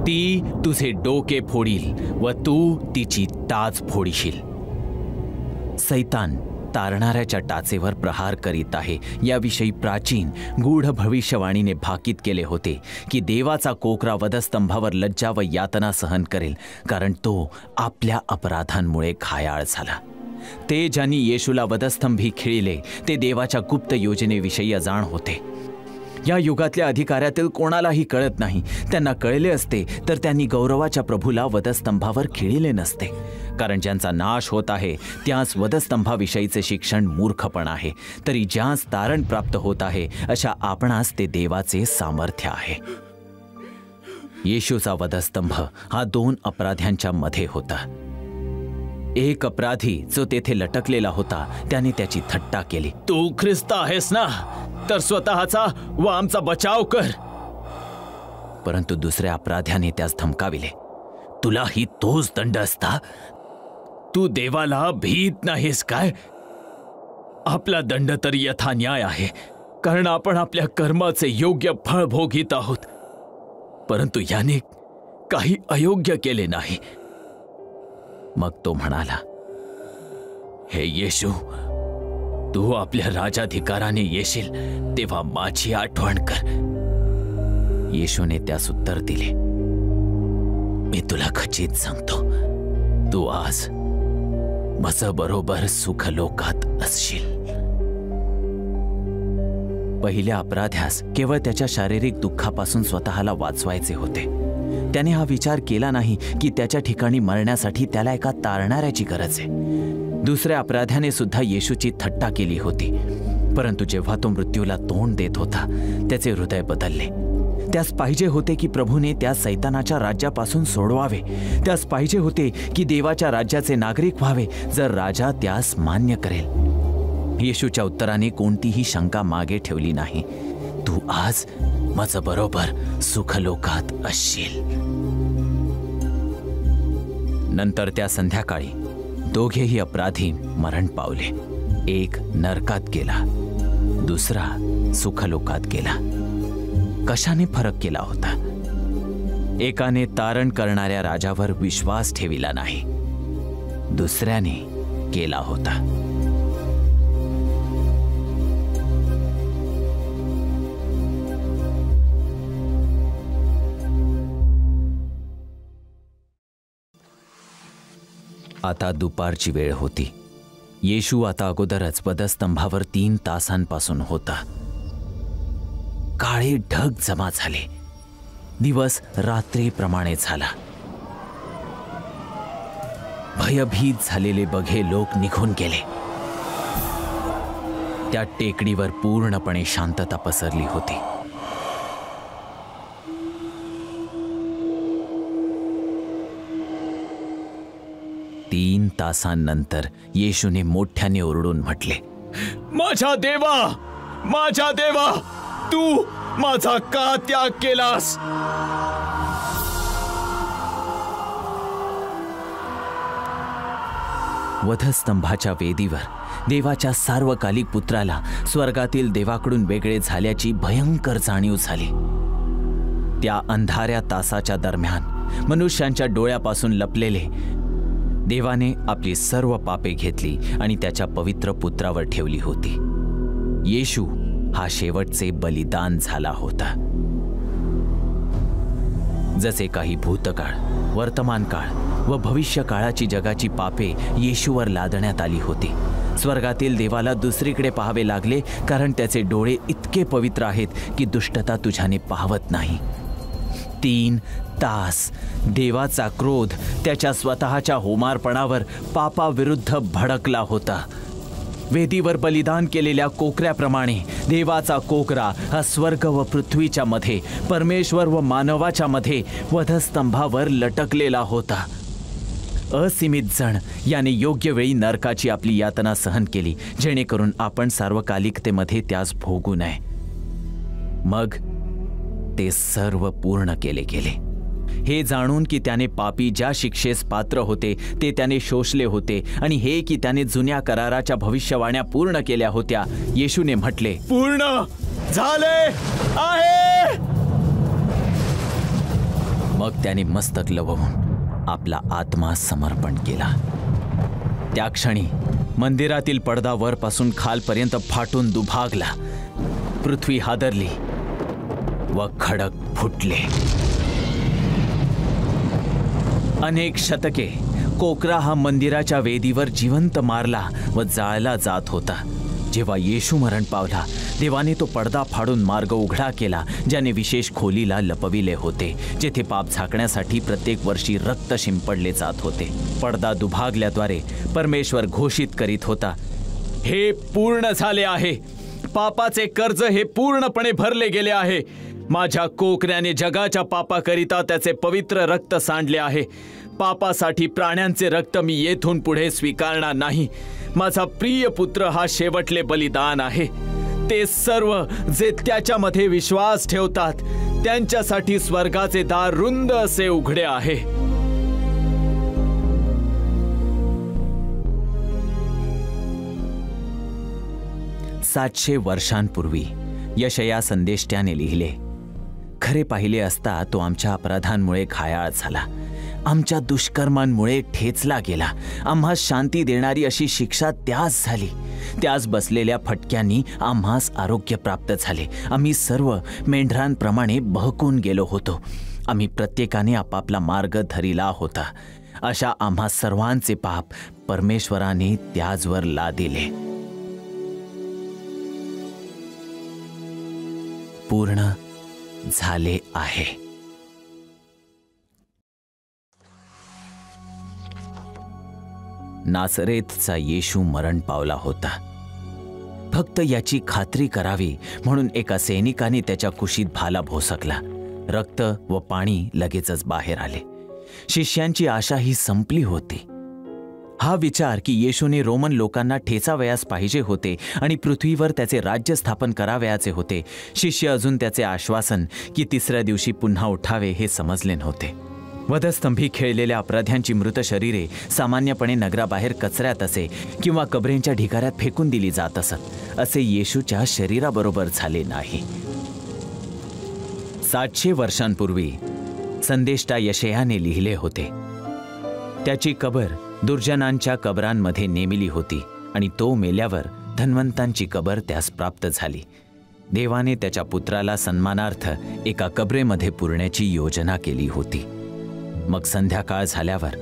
ती तुझे डोके फोडील व तू तिची टाच फोडीशील. सैतान तारणाऱ्याच्या टाचेवर प्रहार करीत आहे याविषयी प्राचीन गूढ भविष्यवाणीने भाकीत केले होते की देवाचा कोकरा वधस्तंभावर लज्जा व यातना सहन करेल, कारण तो आपल्या अपराधांमुळे घायाळ झाला. ते ज्यांनी येशूला वधस्तंभी खिळिले ते देवाच्या गुप्त योजनेविषयी अजाण होते. या युगातल्या अधिकाऱ्यातील कोणालाही कळत नाही. त्यांना कळले असते तर त्यांनी गौरवाच्या प्रभूला वधस्तंभावर खिळले नसते. कारण ज्यांचा नाश होत आहे त्याच वधस्तंभाविषयीचे शिक्षण मूर्खपण आहे, तरी ज्यास तारण प्राप्त होत आहे अशा आपणास ते देवाचे सामर्थ्य आहे. येशूचा वधस्तंभ हा 2 अपराध्यांच्या मध्ये होता. एक अपराधी जो तेथे लटकलेला होता त्याने त्याची थट्टा केली. तू ख्रिस्त आहेस ना, तर स्वतःचा व आमचा बचाव कर. परंतु दुसऱ्या अपराध्याने त्यास धमकाविले. तुलाही तोच दंड असता? तू देवाला भीत नाहीस काय? आपला दंड तर यथान्याय आहे, कारण आपण आपल्या कर्माचे योग्य फळ भोगीत आहोत. परंतु याने काही अयोग्य केले नाही. मग तो म्हणाला, हे येशू, तू आपल्या राजाधिकाराने येशील तेव्हा माझी आठवण कर. येशूने त्यास उत्तर दिले, मी तुला खचित सांगतो, तू आज माझ्याबरोबर सुखलोकात असशील. पहिल्या अपराध्यास केवळ त्याच्या शारीरिक दुःखापासून स्वतःला वाचवायचे होते. त्याने हा विचार केला नाही की त्याच्या ठिकाणी मरण्यासाठी त्याला एका तारणाऱ्याची गरज आहे. दुसऱ्या अपराध्याने सुद्धा येशूची थट्टा केली होती. परंतु जेव्हा तो मृत्यूला तोंड देत होता त्याचे हृदय बदलले. त्यास पाहिजे होते की प्रभूने त्या सैतानाच्या राज्यापासून सोडवावे. त्यास पाहिजे होते की देवाच्या राज्याचे नागरिक व्हावे जर राजा त्यास मान्य करेल. येशूच्या उत्तराने कोणतीही शंका मागे ठेवली नाही. तू आज माझ्याबरोबर सुखलोकात असशील. नंतर त्या संध्याकाळी दोघेही अपराधी मरण पावले. एक नरकात गेला, दुसरा सुखलोकात गेला. कशाने फरक केला होता? एकाने तारण करणाऱ्या राजावर विश्वास ठेविला नाही, दुसऱ्याने केला होता. आता दुपारची वेळ होती. येशू आता अगोदरच वधस्तंभावर 3 तासांपासून होता. काळे ढग जमा झाले. दिवस रात्रीप्रमाणे झाला. भयभीत झालेले बघे लोक निघून गेले. त्या टेकडीवर पूर्णपणे शांतता पसरली होती. तीन तासांनंतर येशूने मोठ्याने ओरडून म्हटले, माझ्या देवा, माझ्या देवा, तू माझा का त्याग केलास? वधस्तंभाच्या वेदीवर देवाच्या सार्वकालिक पुत्राला स्वर्गातील देवाकडून वेगळे झाल्याची भयंकर जाणीव झाली. त्या अंधाऱ्या तासाच्या दरम्यान मनुष्यांच्या डोळ्यापासून लपलेले देवाने आपली सर्व पापे घेतली आणि त्याच्या पवित्र पुत्रावर ठेवली होती. येशू हा शेवटचे बलिदान झाला होता. जसे काही भूतकाळ, वर्तमान काळ व भविष्य काळाची जगाची पापे येशूवर लादण्यात आली होती. स्वर्गातील देवाला दुसरीकडे पाहावे लागले, कारण त्याचे डोळे इतके पवित्र आहेत की दुष्टता तुझ्याने पाहवत नाही. 3 तास देवाचा क्रोध त्याच्या स्वतःच्या होमार्पणावर पापाविरुद्ध भडकला होता. वेदीवर बलिदान केलेल्या कोकऱ्याप्रमाणे देवाचा कोकरा हा स्वर्ग व पृथ्वीच्या मध्ये, परमेश्वर व मानवाच्या मध्ये वधस्तंभावर लटकलेला होता. असीमित जण याने योग्य वेळी नरकाची आपली यातना सहन केली, जेणेकरून आपण सार्वकालिकतेमध्ये त्यास भोगू नये. मग ते सर्व पूर्ण केले गेले. हे जाणून की त्याने पापी ज्या शिक्षेस पात्र होते ते त्याने शोषले होते, आणि हे की त्याने जुन्या कराराच्या भविष्यवाण्या पूर्ण केल्या होत्या, येशूने म्हटले, पूर्ण झाले आहे. मग त्याने मस्तक लववून आपला आत्मा समर्पण केला. त्या क्षणी मंदिरातील पडदा वरपासून खालपर्यंत फाटून दुभागला. पृथ्वी हादरली व खडक फुटले. अनेक शतके कोकरा हा मंदिराच्या वेदीवर जिवंत मारला व जाळला जात होता. जेव्हा येशू मरण पावला, देवाने तो पडदा फाडून मार्ग उघडा केला, ज्याने विशेष खोलीला लपविले होते, जेथे पाप झाकण्यासाठी प्रत्येक वर्षी रक्त शिंपडले जात होते. पडदा दुभागल्याद्वारे परमेश्वर घोषित करीत होता, हे पूर्ण झाले आहे. पापाचे कर्ज हे पूर्णपणे भरले गेले आहे. माझ्या कोकऱ्याने जगाच्या पापाकरिता त्याचे पवित्र रक्त सांडले आहे. पापासाठी प्राण्यांचे रक्त मी येथून पुढे स्वीकारणार नाही. माझा प्रिय पुत्र हा शेवटले बलिदान आहे. ते सर्व जे त्याच्यामध्ये विश्वास ठेवतात त्यांच्यासाठी स्वर्गाचे दार रुंद असे उघडे आहे. सातशे वर्षांपूर्वी यशया संदेष्ट्याने लिहिले, खरे पाहिले असता तो आमच्या अपराधांमुळे घायाळ झाला, आमच्या दुष्कर्मांमुळे ठेचला गेला. आम्हास शांती देणारी अशी शिक्षा त्यास झाली. त्यास बसलेल्या फटक्यांनी आम्हास आरोग्य प्राप्त झाले. आम्ही सर्व मेंढरांप्रमाणे बहकून गेलो होतो. आम्ही प्रत्येकाने आपापला मार्ग धरिला होता. अशा आम्हा सर्वांचे पाप परमेश्वराने त्याचवर लादिले. पूर्ण झाले आहे. नासरेतचा येशू मरण पावला होता. फक्त याची खात्री करावी म्हणून एका सैनिकाने त्याच्या कुशीत भाला भोसकला. रक्त व पाणी लगेचच बाहेर आले. शिष्यांची आशा ही संपली होती. हा विचार की येशूने रोमन लोकांना ठेचावयास पाहिजे होते आणि पृथ्वीवर त्याचे राज्य स्थापन करावयाचे होते. शिष्य अजून त्याचे आश्वासन की तिसऱ्या दिवशी पुन्हा उठावे हे समजले नव्हते. वधस्तंभी खेळलेल्या अपराध्यांची मृत शरीरे सामान्यपणे नगराबाहेर कचऱ्यात असे किंवा कबरेंच्या ढिगाऱ्यात फेकून दिली जात असत. असे येशूच्या शरीराबरोबर झाले नाही. 700 वर्षांपूर्वी संदेष्टा यशयाने लिहिले होते, त्याची कबर दुर्जनांच्या कबरांमध्ये नेमिली होती आणि तो मेल्यावर धनवंतांची कबर त्यास प्राप्त झाली. देवाने त्याच्या पुत्राला सन्मानार्थ एका कबरेमध्ये पुरण्याची योजना केली होती. मग संध्याकाळ झाल्यावर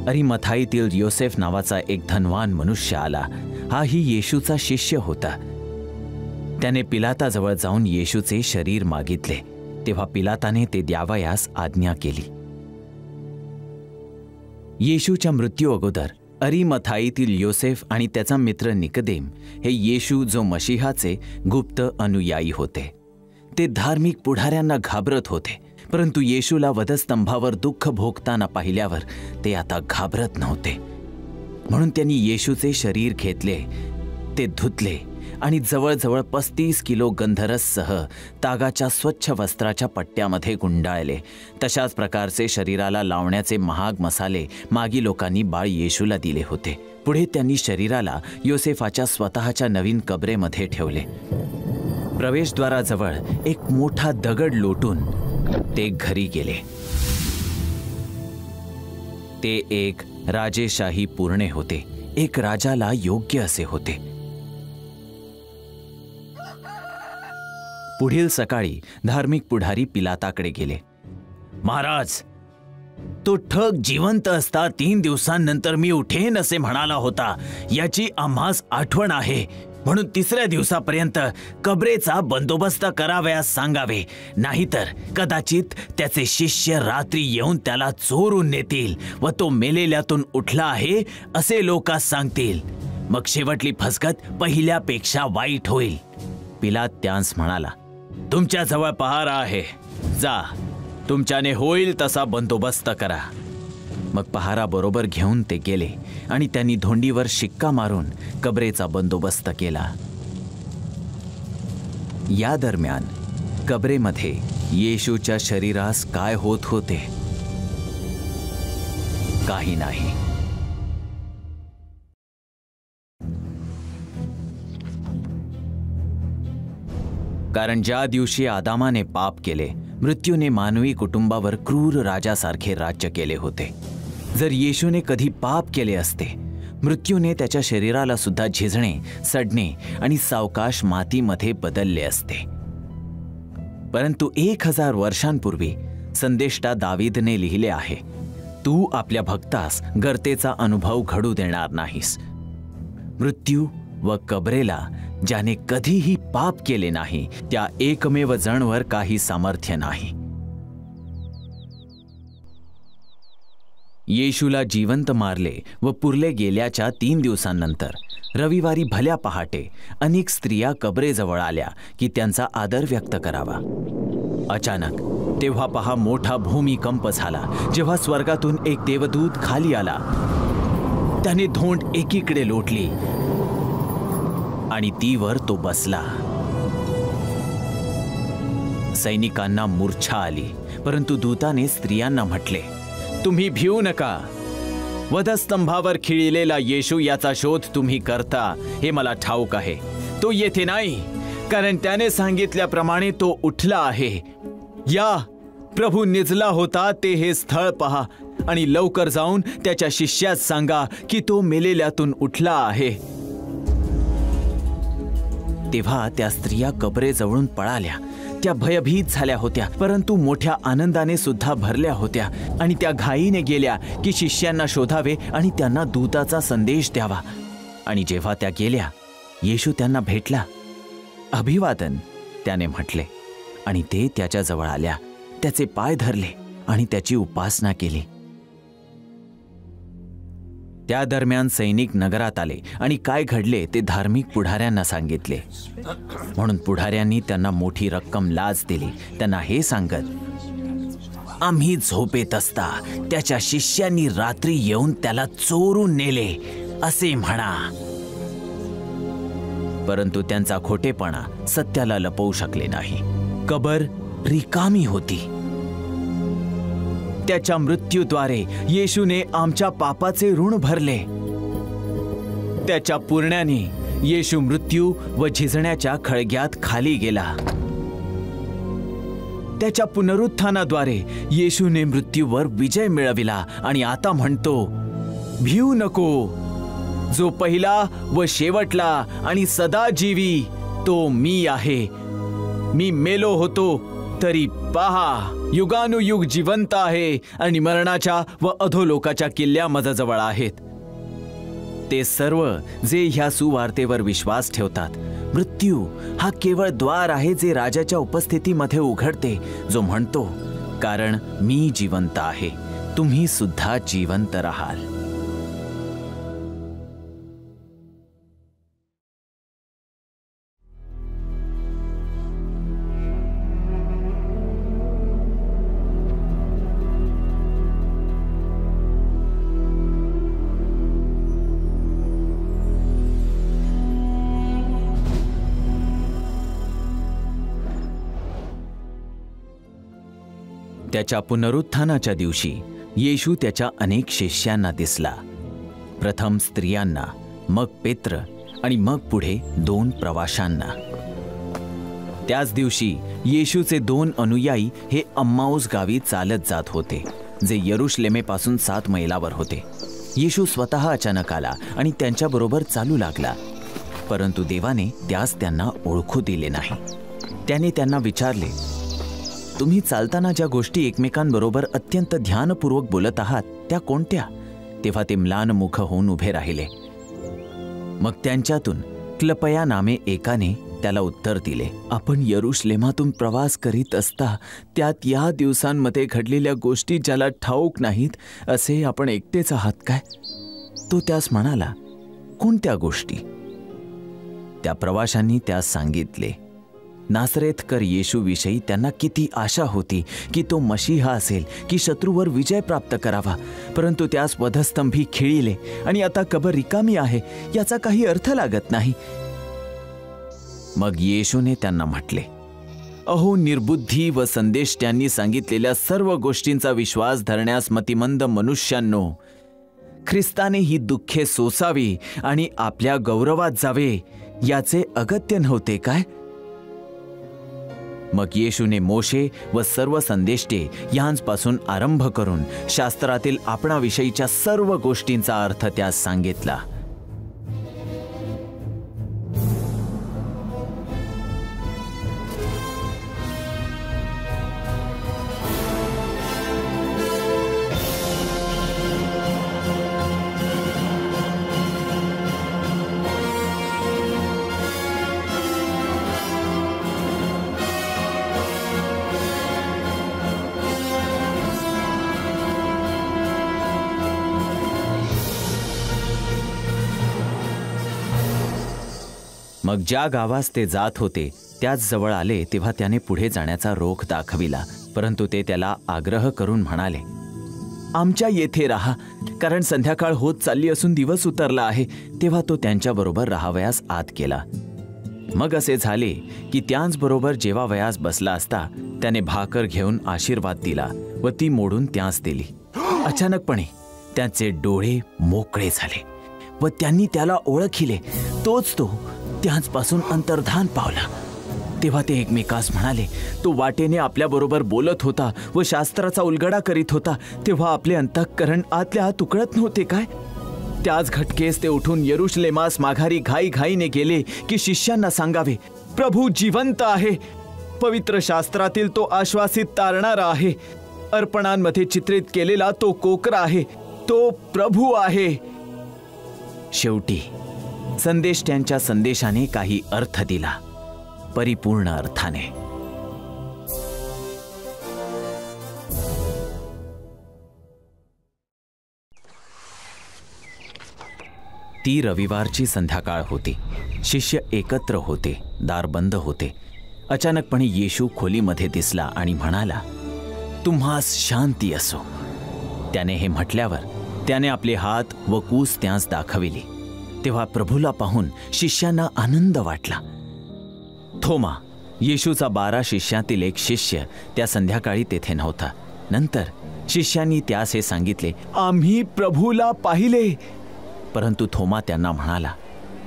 अरिमथाईतील योसेफ नावाचा एक धनवान मनुष्य आला. हाही येशूचा शिष्य होता. त्याने पिलाताजवळ जाऊन येशूचे शरीर मागितले. तेव्हा पिलाताने ते द्यावयास आज्ञा केली. येशूच्या मृत्यू अगोदर अरिमथाईतील योसेफ आणि त्याचा मित्र निकदेम हे येशू जो मशिहाचे गुप्त अनुयायी होते. ते धार्मिक पुढाऱ्यांना घाबरत होते, परंतु येशूला वधस्तंभावर दुःख भोगताना पाहिल्यावर ते आता घाबरत नव्हते. म्हणून त्यांनी येशूचे शरीर घेतले, ते धुतले आणि जवळजवळ 35 किलो गंधरससह तागाच्या स्वच्छ वस्त्राच्या पट्ट्यामध्ये गुंडाळले. तशाच प्रकारचे शरीराला लावण्याचे महाग मसाले मागी लोकांनी बाळ येशूला दिले होते. पुढे त्यांनी शरीराला योसेफाच्या स्वतःच्या नवीन कबरेमध्ये ठेवले. प्रवेशद्वाराजवळ एक मोठा दगड लोटून ते घरी गेले. ते एक राजेशाही पूर्णे होते, एक राजाला योग्य असे होते. पुढील सकाळी धार्मिक पुढारी पिलाताकडे गेले. महाराज, तो ठग जिवंत असता 3 दिवसांनंतर मी उठेन असे म्हणाला होता. याची आम्हास आठवण आहे, म्हणून 3ऱ्या दिवसापर्यंत कबरेचा बंदोबस्त करावयास सांगावे. नाहीतर कदाचित त्याचे शिष्य रात्री येऊन त्याला चोरून नेतील व तो मेलेल्यातून उठला आहे असे लोकांस सांगतील. मग शेवटली फसगत पहिल्यापेक्षा वाईट होईल. पिलात त्यांस म्हणाला, तुमच्याजवळ पहारा आहे, जा, तुमच्याने होईल तसा बंदोबस्त करा. मग पहारा बरोबर घेऊन ते गेले आणि त्यांनी धोंडीवर शिक्का मारून कबरेचा बंदोबस्त केला. या दरम्यान कबरेमध्ये येशूच्या शरीरास काय होत होते? काही नाही. कारण ज्या दिवशी आदामाने पाप केले, मृत्यूने मानवी कुटुंबावर क्रूर राजासारखे राज्य केले होते. जर येशूने कधी पाप केले असते, मृत्यूने त्याच्या शरीराला सुद्धा झिजणे, सडणे आणि सावकाश मातीमध्ये बदलले असते. परंतु 1000 वर्षांपूर्वी संदेष्टा दावीदने लिहिले आहे, तू आपल्या भक्तास गर्तेचा अनुभव घडू देणार नाहीस. मृत्यू व कबरेला, ज्याने कधीही पाप केले नाही, त्या एकमेव जणवर काही सामर्थ्य नाही. येशूला जिवंत मारले व पुरले गेल्याच्या 3 दिवसांनंतर रविवारी भल्या पहाटे अनेक स्त्रिया कबरेजवळ आल्या की त्यांचा आदर व्यक्त करावा. अचानक तेव्हा पहा मोठा भूमिकंप झाला, जेव्हा स्वर्गातून एक देवदूत खाली आला. त्याने धोंड एकीकडे लोटली आणि तीवर तो बसला. सैनिकांना मूर्छा आली, परंतु दूताने स्त्रियांना म्हटले, तुम्ही भिवू नका. वधस्तंभावर खिळलेला येशू याचा शोध तुम्ही करता हे मला ठाऊक आहे. तो येथे नाही, कारण त्याने सांगितल्याप्रमाणे तो उठला आहे. या, प्रभू निजला होता ते हे स्थळ पहा आणि लवकर जाऊन त्याच्या शिष्यास सांगा की तो मेलेल्यातून उठला आहे. तेव्हा त्या स्त्रिया कबरेजवळून पळाल्या. त्या भयभीत झाल्या होत्या, परंतु मोठ्या आनंदाने सुद्धा भरल्या होत्या आणि त्या घाईने गेल्या की शिष्यांना शोधावे आणि त्यांना दूताचा संदेश द्यावा. आणि जेव्हा त्या गेल्या, येशू त्यांना भेटला. अभिवादन, त्याने म्हटले, आणि ते त्याच्या जवळ आल्या. त्याचे पाय धरले आणि त्याची उपासना केली. त्या दरम्यान सैनिक नगरात आले आणि काय घडले ते धार्मिक पुढाऱ्यांना सांगितले. म्हणून पुढाऱ्यांनी त्यांना मोठी रक्कम लाच दिली, त्यांना हे सांगत, आम्ही झोपेत असता त्याच्या शिष्यांनी रात्री येऊन त्याला चोरून नेले असे म्हणा. परंतु त्यांचा खोटेपणा सत्याला लपवू शकले नाही. कबर रिकामी होती. त्याच्या मृत्यूद्वारे येशूने आमच्या पापाचे ऋण भरले. त्याच्या पुरण्याने येशू मृत्यू व झिजण्याच्या खळग्यात खाली गेला. त्याच्या पुनरुत्थानाद्वारे येशूने मृत्यूवर विजय मिळविला आणि आता म्हणतो, भिवू नको. जो पहिला व शेवटला आणि सदा जीवी तो मी आहे. मी मेलो होतो तरी पहा, युगानुयुग जिवंत आहे आणि मरणाच्या व अधोलोकाच्या किल्ल्या माझ्याजवळ आहेत. ते सर्व जे ह्या सुवार्तेवर विश्वास ठेवतात. मृत्यू हा केवळ द्वार आहे जे राजाच्या उपस्थितीमध्ये उघडते, जो म्हणतो, कारण मी जिवंत आहे, तुम्ही सुद्धा जिवंत राहाल. त्याच्या पुनरुत्थानाच्या दिवशी येशू त्याच्या अनेक शिष्यांना दिसला. प्रथम स्त्रियांना, मग पेत्र आणि मग पुढे 2 प्रवाशांना. त्याच दिवशी येशूचे 2 अनुयायी हे अम्माऊस गावी चालत जात होते, जे यरुशलेमेपासून 7 मैलावर होते. येशू स्वतः अचानक आला आणि त्यांच्याबरोबर चालू लागला, परंतु देवाने त्यास त्यांना ओळखू दिले नाही. त्याने त्यांना विचारले, तुम्ही चालताना ज्या गोष्टी एकमेकांबरोबर अत्यंत ध्यानपूर्वक बोलत आहात त्या कोणत्या? तेव्हा ते म्लान मुख होऊन उभे राहिले. मग त्यांच्यातून क्लपया नामे एकाने त्याला उत्तर दिले, आपण यरुशलेमातून प्रवास करीत असता त्यात या दिवसांमध्ये घडलेल्या गोष्टी ज्याला ठाऊक नाहीत असे आपण एकटेच आहात काय? तो त्यास म्हणाला, कोणत्या गोष्टी? त्या प्रवाशांनी त्यास सांगितले, नासरेथकर येशूविषयी त्यांना किती आशा होती की तो मशीहा असेल, की शत्रूवर विजय प्राप्त करावा, परंतु त्यास वधस्तंभी खिळिले आणि आता कबर रिकामी आहे, याचा काही अर्थ लागत नाही. मग येशूने त्यांना म्हटले, अहो निर्बुद्धी व संदेष्ट्यांनी सांगितलेल्या सर्व गोष्टींचा विश्वास धरण्यास मतिमंद मनुष्यांनो, ख्रिस्ताने ही दुःखे सोसावी आणि आपल्या गौरवात जावे याचे अगत्य नव्हते काय? मग येशूने मोशे व सर्व संदेष्टे यांपासून आरंभ करून शास्त्रातील आपणाविषयीच्या सर्व गोष्टींचा अर्थ त्यास सांगितला. मग ज्या गावास ते जात होते त्याच जवळ आले तेव्हा त्याने पुढे जाण्याचा रोख दाखविला, परंतु ते त्याला आग्रह करून म्हणाले, आमच्या येथे राहा, कारण संध्याकाळ होत चालली असून दिवस उतरला आहे. तेव्हा तो त्यांच्याबरोबर राहावयास आत गेला. मग असे झाले की त्याचबरोबर जेवावयास बसला असता त्याने भाकर घेऊन आशीर्वाद दिला व ती मोडून त्यास दिली. अचानकपणे त्याचे डोळे मोकळे झाले व त्यांनी त्याला ओळखिले. तोच तो त्याचपासून अंतर्धान पावला. तेव्हा ते एकमेकास म्हणाले, तो वाटेने आपल्याबरोबर बोलत होता व शास्त्राचा उलगडा करीत होता, तेव्हा आपले अंतःकरण आतल्या आत उकळत नव्हते काय? त्याच घटकेस ते उठून यरुशलेमास माघारी घाईघाईने गेले की शिष्यांना सांगावे, प्रभू जिवंत आहे. पवित्र शास्त्रातील तो आश्वासित तारणारा आहे. अर्पणांमध्ये चित्रित केलेला तो कोकरा आहे. तो प्रभू आहे. शेवटी संदेष्ट्यांच्या संदेशाने काही अर्थ दिला, परिपूर्ण अर्थाने. ती रविवारची संध्याकाळ होती. शिष्य एकत्र होते. दार बंद होते. अचानकपणे येशू खोलीमध्ये दिसला आणि म्हणाला, तुम्हास शांती असो. त्याने हे म्हटल्यावर त्याने आपले हात व कूस त्यास दाखविली. तेव्हा प्रभूला पाहून शिष्यांना आनंद वाटला. थोमा, येशूचा 12 शिष्यातील एक शिष्य, त्या संध्याकाळी तेथे नव्हता. नंतर शिष्यांनी त्यास हे सांगितले, आम्ही प्रभूला पाहिले. परंतु थोमा त्यांना म्हणाला,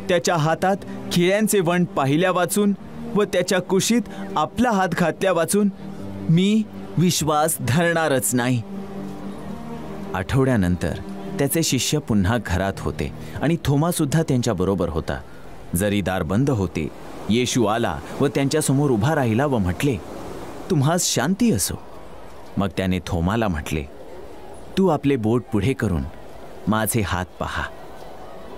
त्याच्या हातात खिळ्यांचे वण पाहिल्या वाचून व त्याच्या कुशीत आपला हात घातल्या वाचून मी विश्वास धरणारच नाही. आठवड्यानंतर त्याचे शिष्य पुन्हा घरात होते आणि थोमा सुद्धा त्यांच्या बरोबर होता. जरी दार बंद होते, येशू आला व त्यांच्यासमोर उभा राहिला व म्हटले, तुम्हास शांती असो. मग त्याने थोमाला म्हटले, तू आपले बोट पुढे करून माझे हात पहा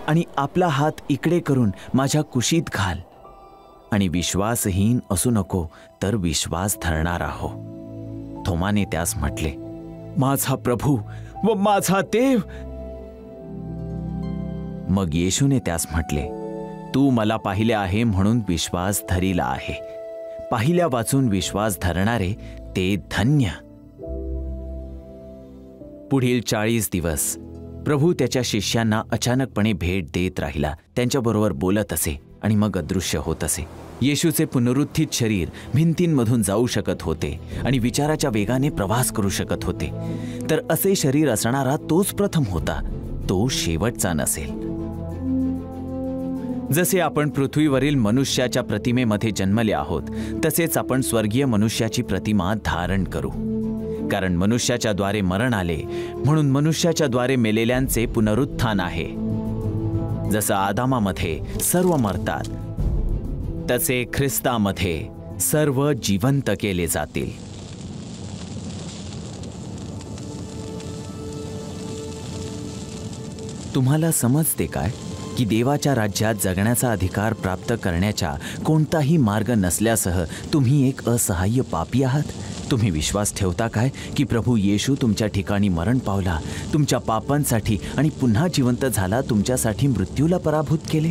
आणि आपला हात इकडे करून माझ्या कुशीत घाल आणि विश्वासहीन असू नको तर विश्वास धरणारा हो. थोमाने त्यास म्हटले, माझा प्रभू व माझा देव. मग येशूने त्यास म्हटले, तू मला पाहिले आहे म्हणून विश्वास धरिला आहे. पाहिल्या वाचून विश्वास धरणारे ते धन्य. पुढील 40 दिवस प्रभू त्याच्या शिष्यांना अचानकपणे भेट देत राहिला. त्यांच्याबरोबर बोलत असे आणि मग अदृश्य होत असे. येशूचे पुनरुत्थित शरीर भिंतींमधून जाऊ शकत होते आणि विचाराच्या वेगाने प्रवास करू शकत होते. तर असे शरीर असणारा तोच प्रथम होता, तो शेवटचा नसेल. जसे आपण पृथ्वीवरील मनुष्याच्या प्रतिमेमध्ये जन्मले आहोत, तसेच आपण स्वर्गीय मनुष्याची प्रतिमा धारण करू. कारण मनुष्याच्या द्वारे मरण आले म्हणून मनुष्याच्या द्वारे मेलेल्यांचे पुनरुत्थान आहे. जसं आदामामध्ये सर्व मरतात, तसे ख्रिस्तामध्ये सर्व जिवंत केले जातील. तुम्हाला समजते काय की देवाच्या राज्यात जगण्याचा अधिकार प्राप्त करण्याचा कोणताही मार्ग नसल्यासह तुम्ही एक असहाय्य पापी आहात? तुम्ही विश्वास ठेवता काय की प्रभू येशू तुमच्या ठिकाणी मरण पावला, तुमच्या पापांसाठी आणि पुन्हा जिवंत झाला, तुमच्यासाठी मृत्यूला पराभूत केले?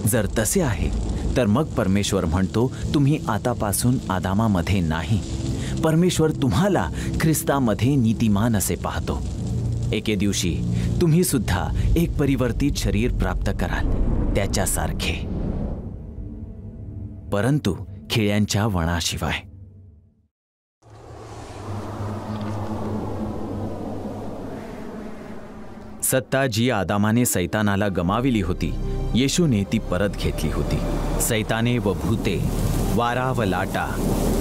जर तसे आहे तर मग परमेश्वर म्हणतो, तुम्ही आतापासून आदामामध्ये नाही, परमेश्वर तुम्हाला ख्रिस्तामध्ये नीतिमान असे पाहतो. एके दिवशी तुम्ही सुद्धा एक परिवर्तित शरीर प्राप्त कराल, त्याच्यासारखे, परंतु खिळ्यांच्या वणाशिवाय. सत्ता जी आदामाने सैतानाला गमाविली होती, येशूने ती परत घेतली होती. सैताने व भूते, वारा व लाटा,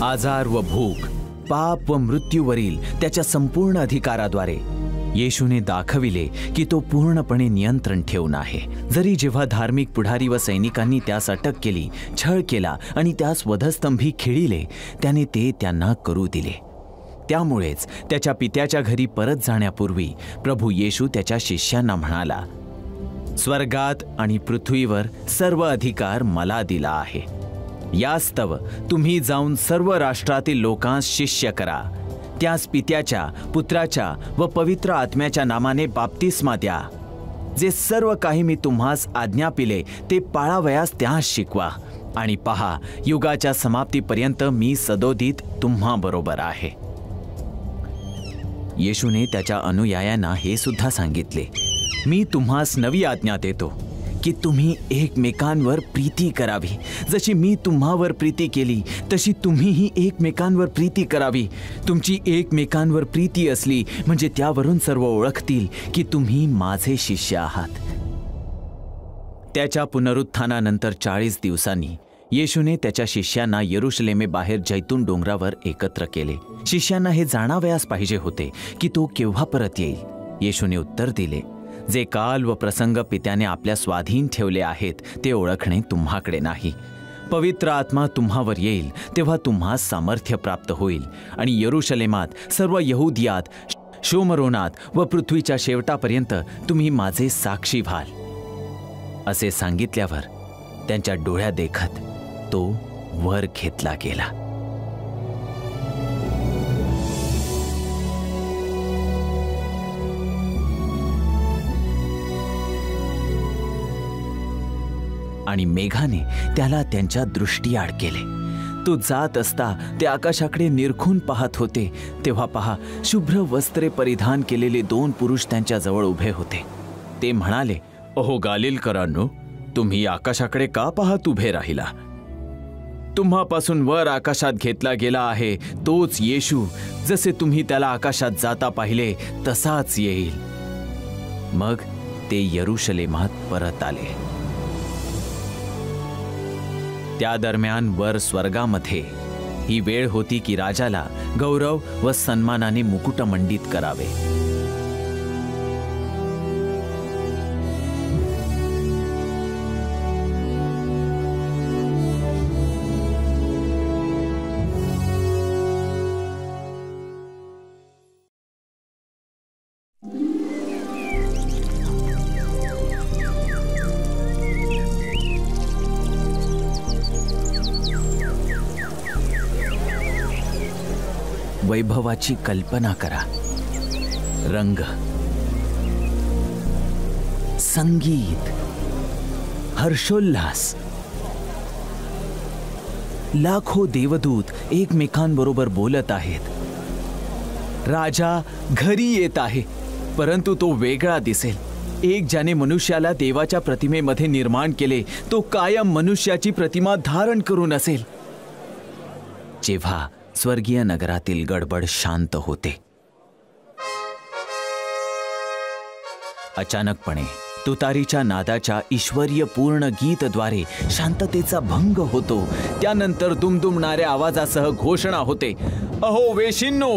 आजार व भूक, पाप व मृत्यूवरील त्याच्या संपूर्ण अधिकाराद्वारे येशूने दाखविले की तो पूर्णपणे नियंत्रण ठेवून आहे. जरी जेव्हा धार्मिक पुढारी व सैनिकांनी त्यास अटक केली, छळ केला आणि त्यास वधस्तंभी खिळिले, त्याने ते त्यांना करू दिले. त्यामुळेच त्याच्या पित्याच्या घरी परत जाण्यापूर्वी प्रभू येशू त्याच्या शिष्यांना म्हणाला, स्वर्गात आणि पृथ्वीवर सर्व अधिकार मला दिला आहे. यास्तव तुम्ही जाऊन सर्व राष्ट्रातील लोकांस शिष्य करा. त्यास पित्याच्या, पुत्राच्या व पवित्र आत्म्याच्या नामाने बाप्तिस्मा द्या. जे सर्व काही मी तुम्हास आज्ञापिले ते पाळावयास त्यास शिकवा, आणि पहा, युगाच्या समाप्तीपर्यंत मी सदोदित तुम्हा बरोबर आहे. येशूने त्याच्या अनुयायांना हे सुद्धा सांगितले, मी तुम्हास नवी आज्ञा देतो की तुम्ही एकमेकांवर प्रीती करावी. जशी मी तुम्हावर प्रीती केली तशी तुम्हीही एकमेकांवर प्रीती करावी. तुमची एकमेकांवर प्रीती असली म्हणजे त्यावरून सर्व ओळखतील की तुम्ही माझे शिष्य आहात. त्याच्या पुनरुत्थानानंतर 40 दिवसांनी येशूने त्याच्या शिष्यांना यरुशलेमेबाहेर जैतून डोंगरावर एकत्र केले. शिष्यांना हे जाणावयास पाहिजे होते की तो केव्हा परत येईल. येशूने उत्तर दिले, जे काल व प्रसंग पित्याने आपल्या स्वाधीन ठेवले आहेत ते ओळखणे तुम्हाकडे नाही. पवित्र आत्मा तुम्हावर येईल तेव्हा तुम्हा सामर्थ्य प्राप्त होईल, आणि यरुशलेमात, सर्व यहुदियात, शोमरोनात व पृथ्वीच्या शेवटापर्यंत तुम्ही माझे साक्षी व्हाल. असे सांगितल्यावर त्यांच्या डोळ्या देखत तो वर घेतला गेला. आणि मेघाने त्याला त्यांच्या दृष्टीआड केले. तो जात असता ते आकाशाकडे निरखून पाहत होते. तेव्हा पहा, शुभ्र वस्त्रे परिधान केलेले 2 पुरुष त्यांच्या जवळ उभे होते. ते म्हणाले, अहो गालिलकरांनो, तुम्ही आकाशाकडे का पाहत उभे राहिला? तुम्हापासून वर आकाशात घेतला गेला आहे तोच येशू, जसे तुम्ही त्याला आकाशात जाता पाहिले तसाच येईल. मग ते यरुशलेमात परत आले. त्या दरम्यान वर स्वर्गामध्ये ही वेळ होती की राजाला गौरव व सन्मानाने मुकुटमंडित करावे. वैभवाची कल्पना करा. रंग, संगीत, हर्षोल्लास. लाखो देवदूत एकमेकांबरोबर बोलत आहेत. राजा घरी येत आहे, परंतु तो वेगळा दिसेल. एक ज्याने मनुष्याला देवाच्या प्रतिमेमध्ये निर्माण केले तो कायम मनुष्याची प्रतिमा धारण करून असेल. जेव्हा स्वर्गीय नगरातील गडबड शांत होते, अचानकपणे तुतारीच्या नादाच्या ईश्वरीय पूर्ण गीतद्वारे शांततेचा भंग होतो. त्यानंतर दुमदुमणाऱ्या आवाजासह घोषणा होते, अहो वेशींनो,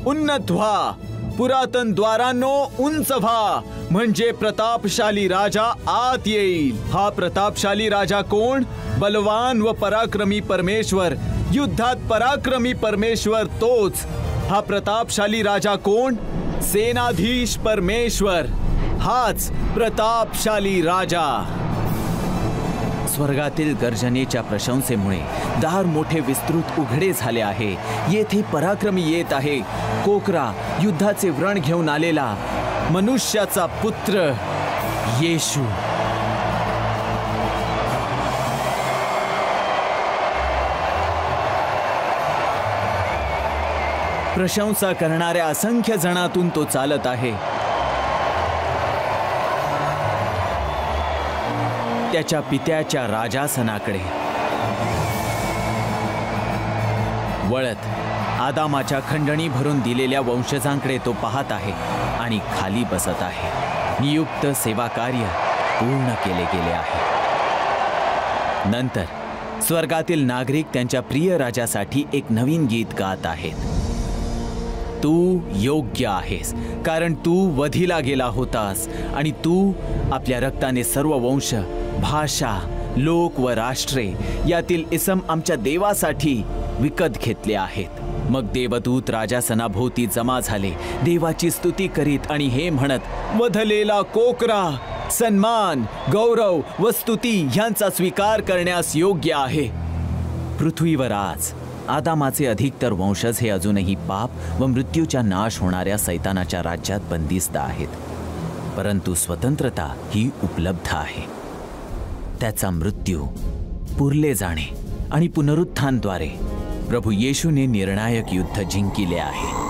उन्नत व्हा, पुरातन द्वारांनो उंच व्हा, म्हणजे प्रतापशाली राजा आत येईल. हा प्रतापशाली राजा कोण? बलवान व पराक्रमी परमेश्वर, युद्धात पराक्रमी परमेश्वर तोच. हा प्रतापशाली राजा कोण? सेनाधीश परमेश्वर, हाच प्रतापशाली राजा. स्वर्गातील गर्जनेच्या प्रशंसेमुळे दार मोठे विस्तृत उघडे झाले आहे. येथे पराक्रमी येत आहे, कोकरा, युद्धाचे व्रण घेऊन आलेला, मनुष्याचा पुत्र येशू. प्रशंसा करणाऱ्या असंख्य जणातून तो चालत आहे. त्याच्या पित्याच्या राजासनाकडे वळत आदामाच्या खंडणी भरून दिलेल्या वंशजांकडे तो पाहत आहे आणि खाली बसत आहे. नियुक्त सेवा कार्य पूर्ण केले गेले आहे. नंतर स्वर्गातील नागरिक त्यांच्या प्रिय राजासाठी एक नवीन गीत गात आहेत. तू योग्य आहेस, कारण तू वधिला गेला होतास आणि तू आपल्या रक्ताने सर्व वंश, भाषा, लोक व राष्ट्रे यातील इसम आमच्या देवासाठी विकत घेतले आहेत. मग देवदूत राजासनाभोवती जमा झाले, देवाची स्तुती करीत आणि हे म्हणत, वधलेला कोकरा सन्मान, गौरव व स्तुती ह्यांचा स्वीकार करण्यास योग्य आहे. पृथ्वीवर आज आदामाचे अधिकतर वंशज हे अजूनही पाप व मृत्यूच्या नाश होणाऱ्या सैतानाच्या राज्यात बंदिस्त आहेत. परंतु स्वतंत्रता ही उपलब्ध आहे. त्याचा मृत्यू, पुरले जाणे आणि पुनरुत्थानाद्वारे प्रभू येशूने निर्णायक युद्ध जिंकले आहे.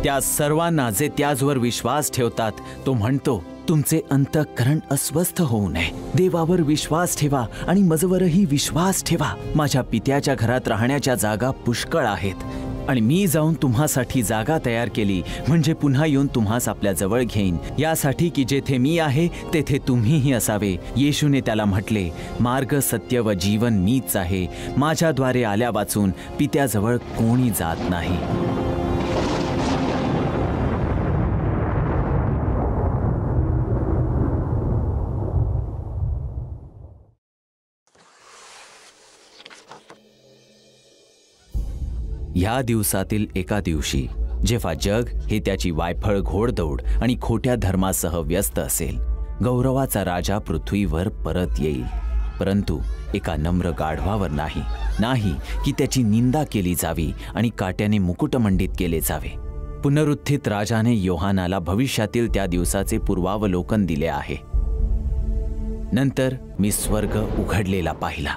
त्या सर्वांना जे त्याचवर विश्वास ठेवतात तो म्हणतो, तुमचे अंतःकरण अस्वस्थ होऊ नये. देवावर विश्वास ठेवा आणि माझवरही विश्वास ठेवा. माझ्या पित्याच्या घरात राहण्याच्या जागा पुष्कळ आहेत आणि मी जाऊन तुम्हासाठी जागा तयार केली, म्हणजे पुन्हा येऊन तुम्हास आपल्या जवळ घेईन, यासाठी की जेथे मी आहे तेथे तुम्हीही असावे. येशूने त्याला म्हटले, मार्ग, सत्य व जीवन मीच आहे. माझ्याद्वारे आल्या वाचून पित्याजवळ कोणी जात नाही. ह्या दिवसातील एका दिवशी जेव्हा जग हे त्याची वायफळ घोडदौड आणि खोट्या धर्मासह व्यस्त असेल, गौरवाचा राजा पृथ्वीवर परत येईल, परंतु एका नम्र गाढवावर नाही की त्याची निंदा केली जावी आणि काट्याने मुकुटमंडित केले जावे. पुनरुत्थित राजाने योहानाला भविष्यातील त्या दिवसाचे पूर्वावलोकन दिले आहे. नंतर मी स्वर्ग उघडलेला पाहिला.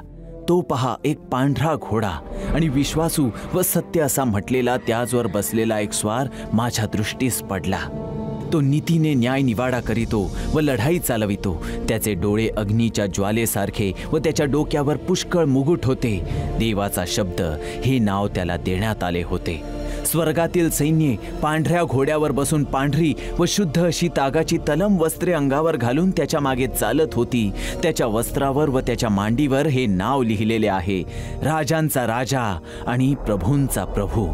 तो पहा, एक पांढरा घोडा आणि विश्वासू व सत्य असा म्हटलेला त्याचवर बसलेला एक स्वार माझ्या दृष्टीस पडला. तो नीतीने न्याय निवाडा करीतो व लढाई चालवितो. त्याचे डोळे अग्नीच्या ज्वालेसारखे व त्याच्या डोक्यावर पुष्कळ मुकुट होते. देवाचा शब्द हे नाव त्याला देण्यात आले होते. स्वर्गातील सैन्ये पांढऱ्या घोड्यावर बसून पांढरी व शुद्ध अशी तागाची तलम वस्त्रे अंगावर घालून त्याच्या मागे चालत होती. त्याच्या वस्त्रावर व त्याच्या मांडीवर हे नाव लिहिलेले आहे, राजांचा राजा आणि प्रभूंचा प्रभू.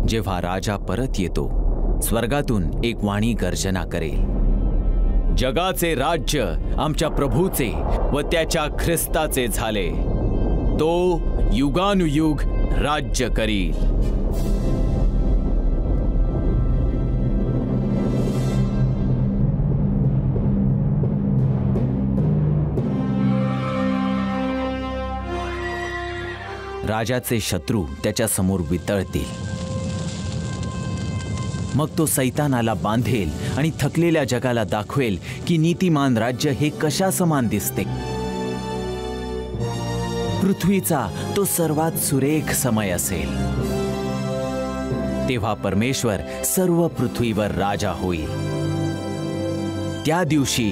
जेव्हा राजा परत येतो, स्वर्गातून एक वाणी गर्जना करेल, जगाचे राज्य आमच्या प्रभूचे व त्याच्या ख्रिस्ताचे झाले. तो युगानुयुग राज्य करील. राजाचे शत्रू त्याच्या समोर वितळतील. मग तो सैतानाला बांधेल आणि थकलेल्या जगाला दाखवेल की नीतिमान राज्य हे कशा समान दिसते. पृथ्वीचा तो सर्वात सुरेख समय असेल. तेव्हा परमेश्वर सर्व पृथ्वीवर राजा होईल. त्या दिवशी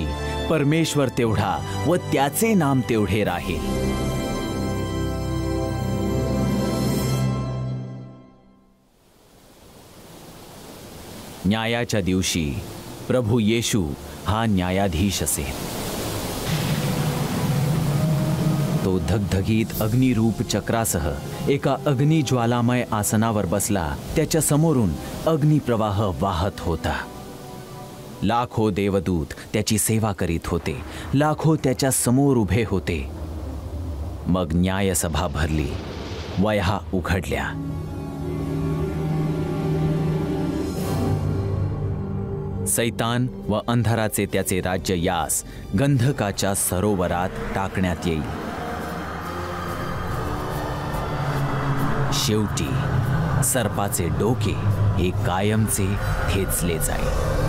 परमेश्वर तेवढा व त्याचे नाम तेवढे राहील. न्यायाच्या दिवशी प्रभू येशू हा न्यायाधीश असेल. तो धगधगीत अग्निरूप चक्रासह एका अग्निज्वालामय आसनावर बसला. त्याच्या समोरून अग्निप्रवाह वाहत होता. लाखो देवदूत त्याची सेवा करीत होते. लाखो त्याच्या समोर उभे होते. मग न्यायसभा भरली. वह्या उघडल्या. सैतान व अंधाराचे त्याचे राज्य यास गंधकाच्या सरोवरात टाकण्यात येईल. शेवटी सर्पाचे डोके हे कायमचे ठेचले जाईल.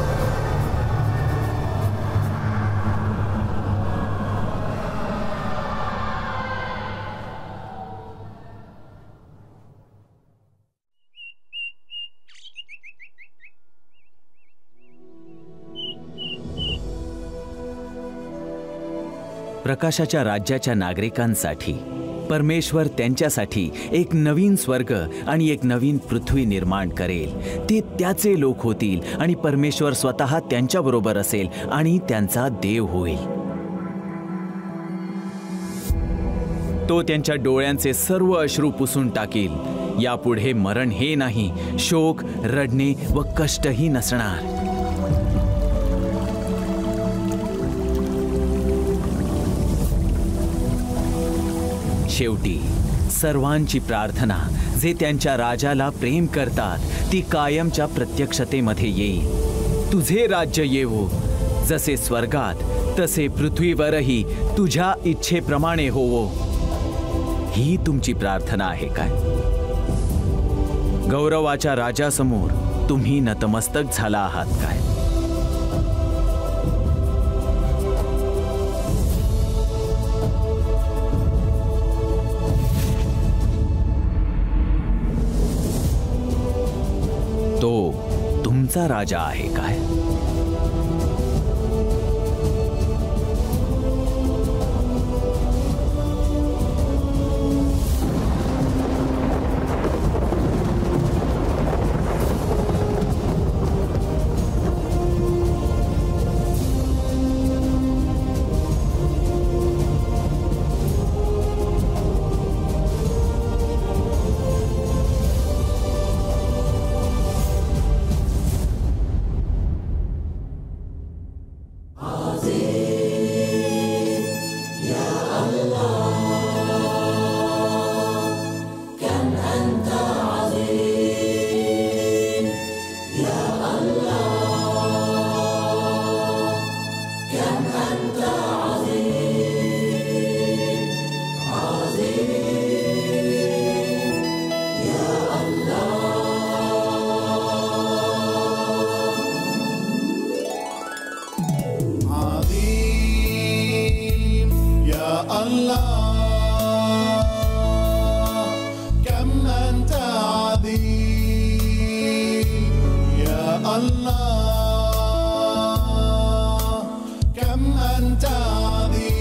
प्रकाशाच्या राज्याच्या नागरिकांसाठी परमेश्वर त्यांच्यासाठी एक नवीन स्वर्ग आणि एक नवीन पृथ्वी निर्माण करेल. ते त्याचे लोक होतील आणि परमेश्वर स्वतः त्यांच्याबरोबर असेल आणि त्यांचा देव होईल. तो त्यांच्या डोळ्यांचे सर्व अश्रू पुसून टाकील. यापुढे मरण हे नाही, शोक, रडणे व कष्टही नसणार. शेवटी सर्वांची प्रार्थना जे त्यांच्या राजाला प्रेम करतात ती कायमच्या प्रत्यक्षतेमध्ये येईल। तुझे राज्य येवो, जसे स्वर्गात तसे पृथ्वीवरही तुझ्या इच्छेप्रमाणे होवो। ही तुमची प्रार्थना आहे काय? गौरवाच्या राजासमोर तुम्ही नतमस्तक झाला आहात काय? तो तुमचा राजा आहे काय? الله كم أنت عظيم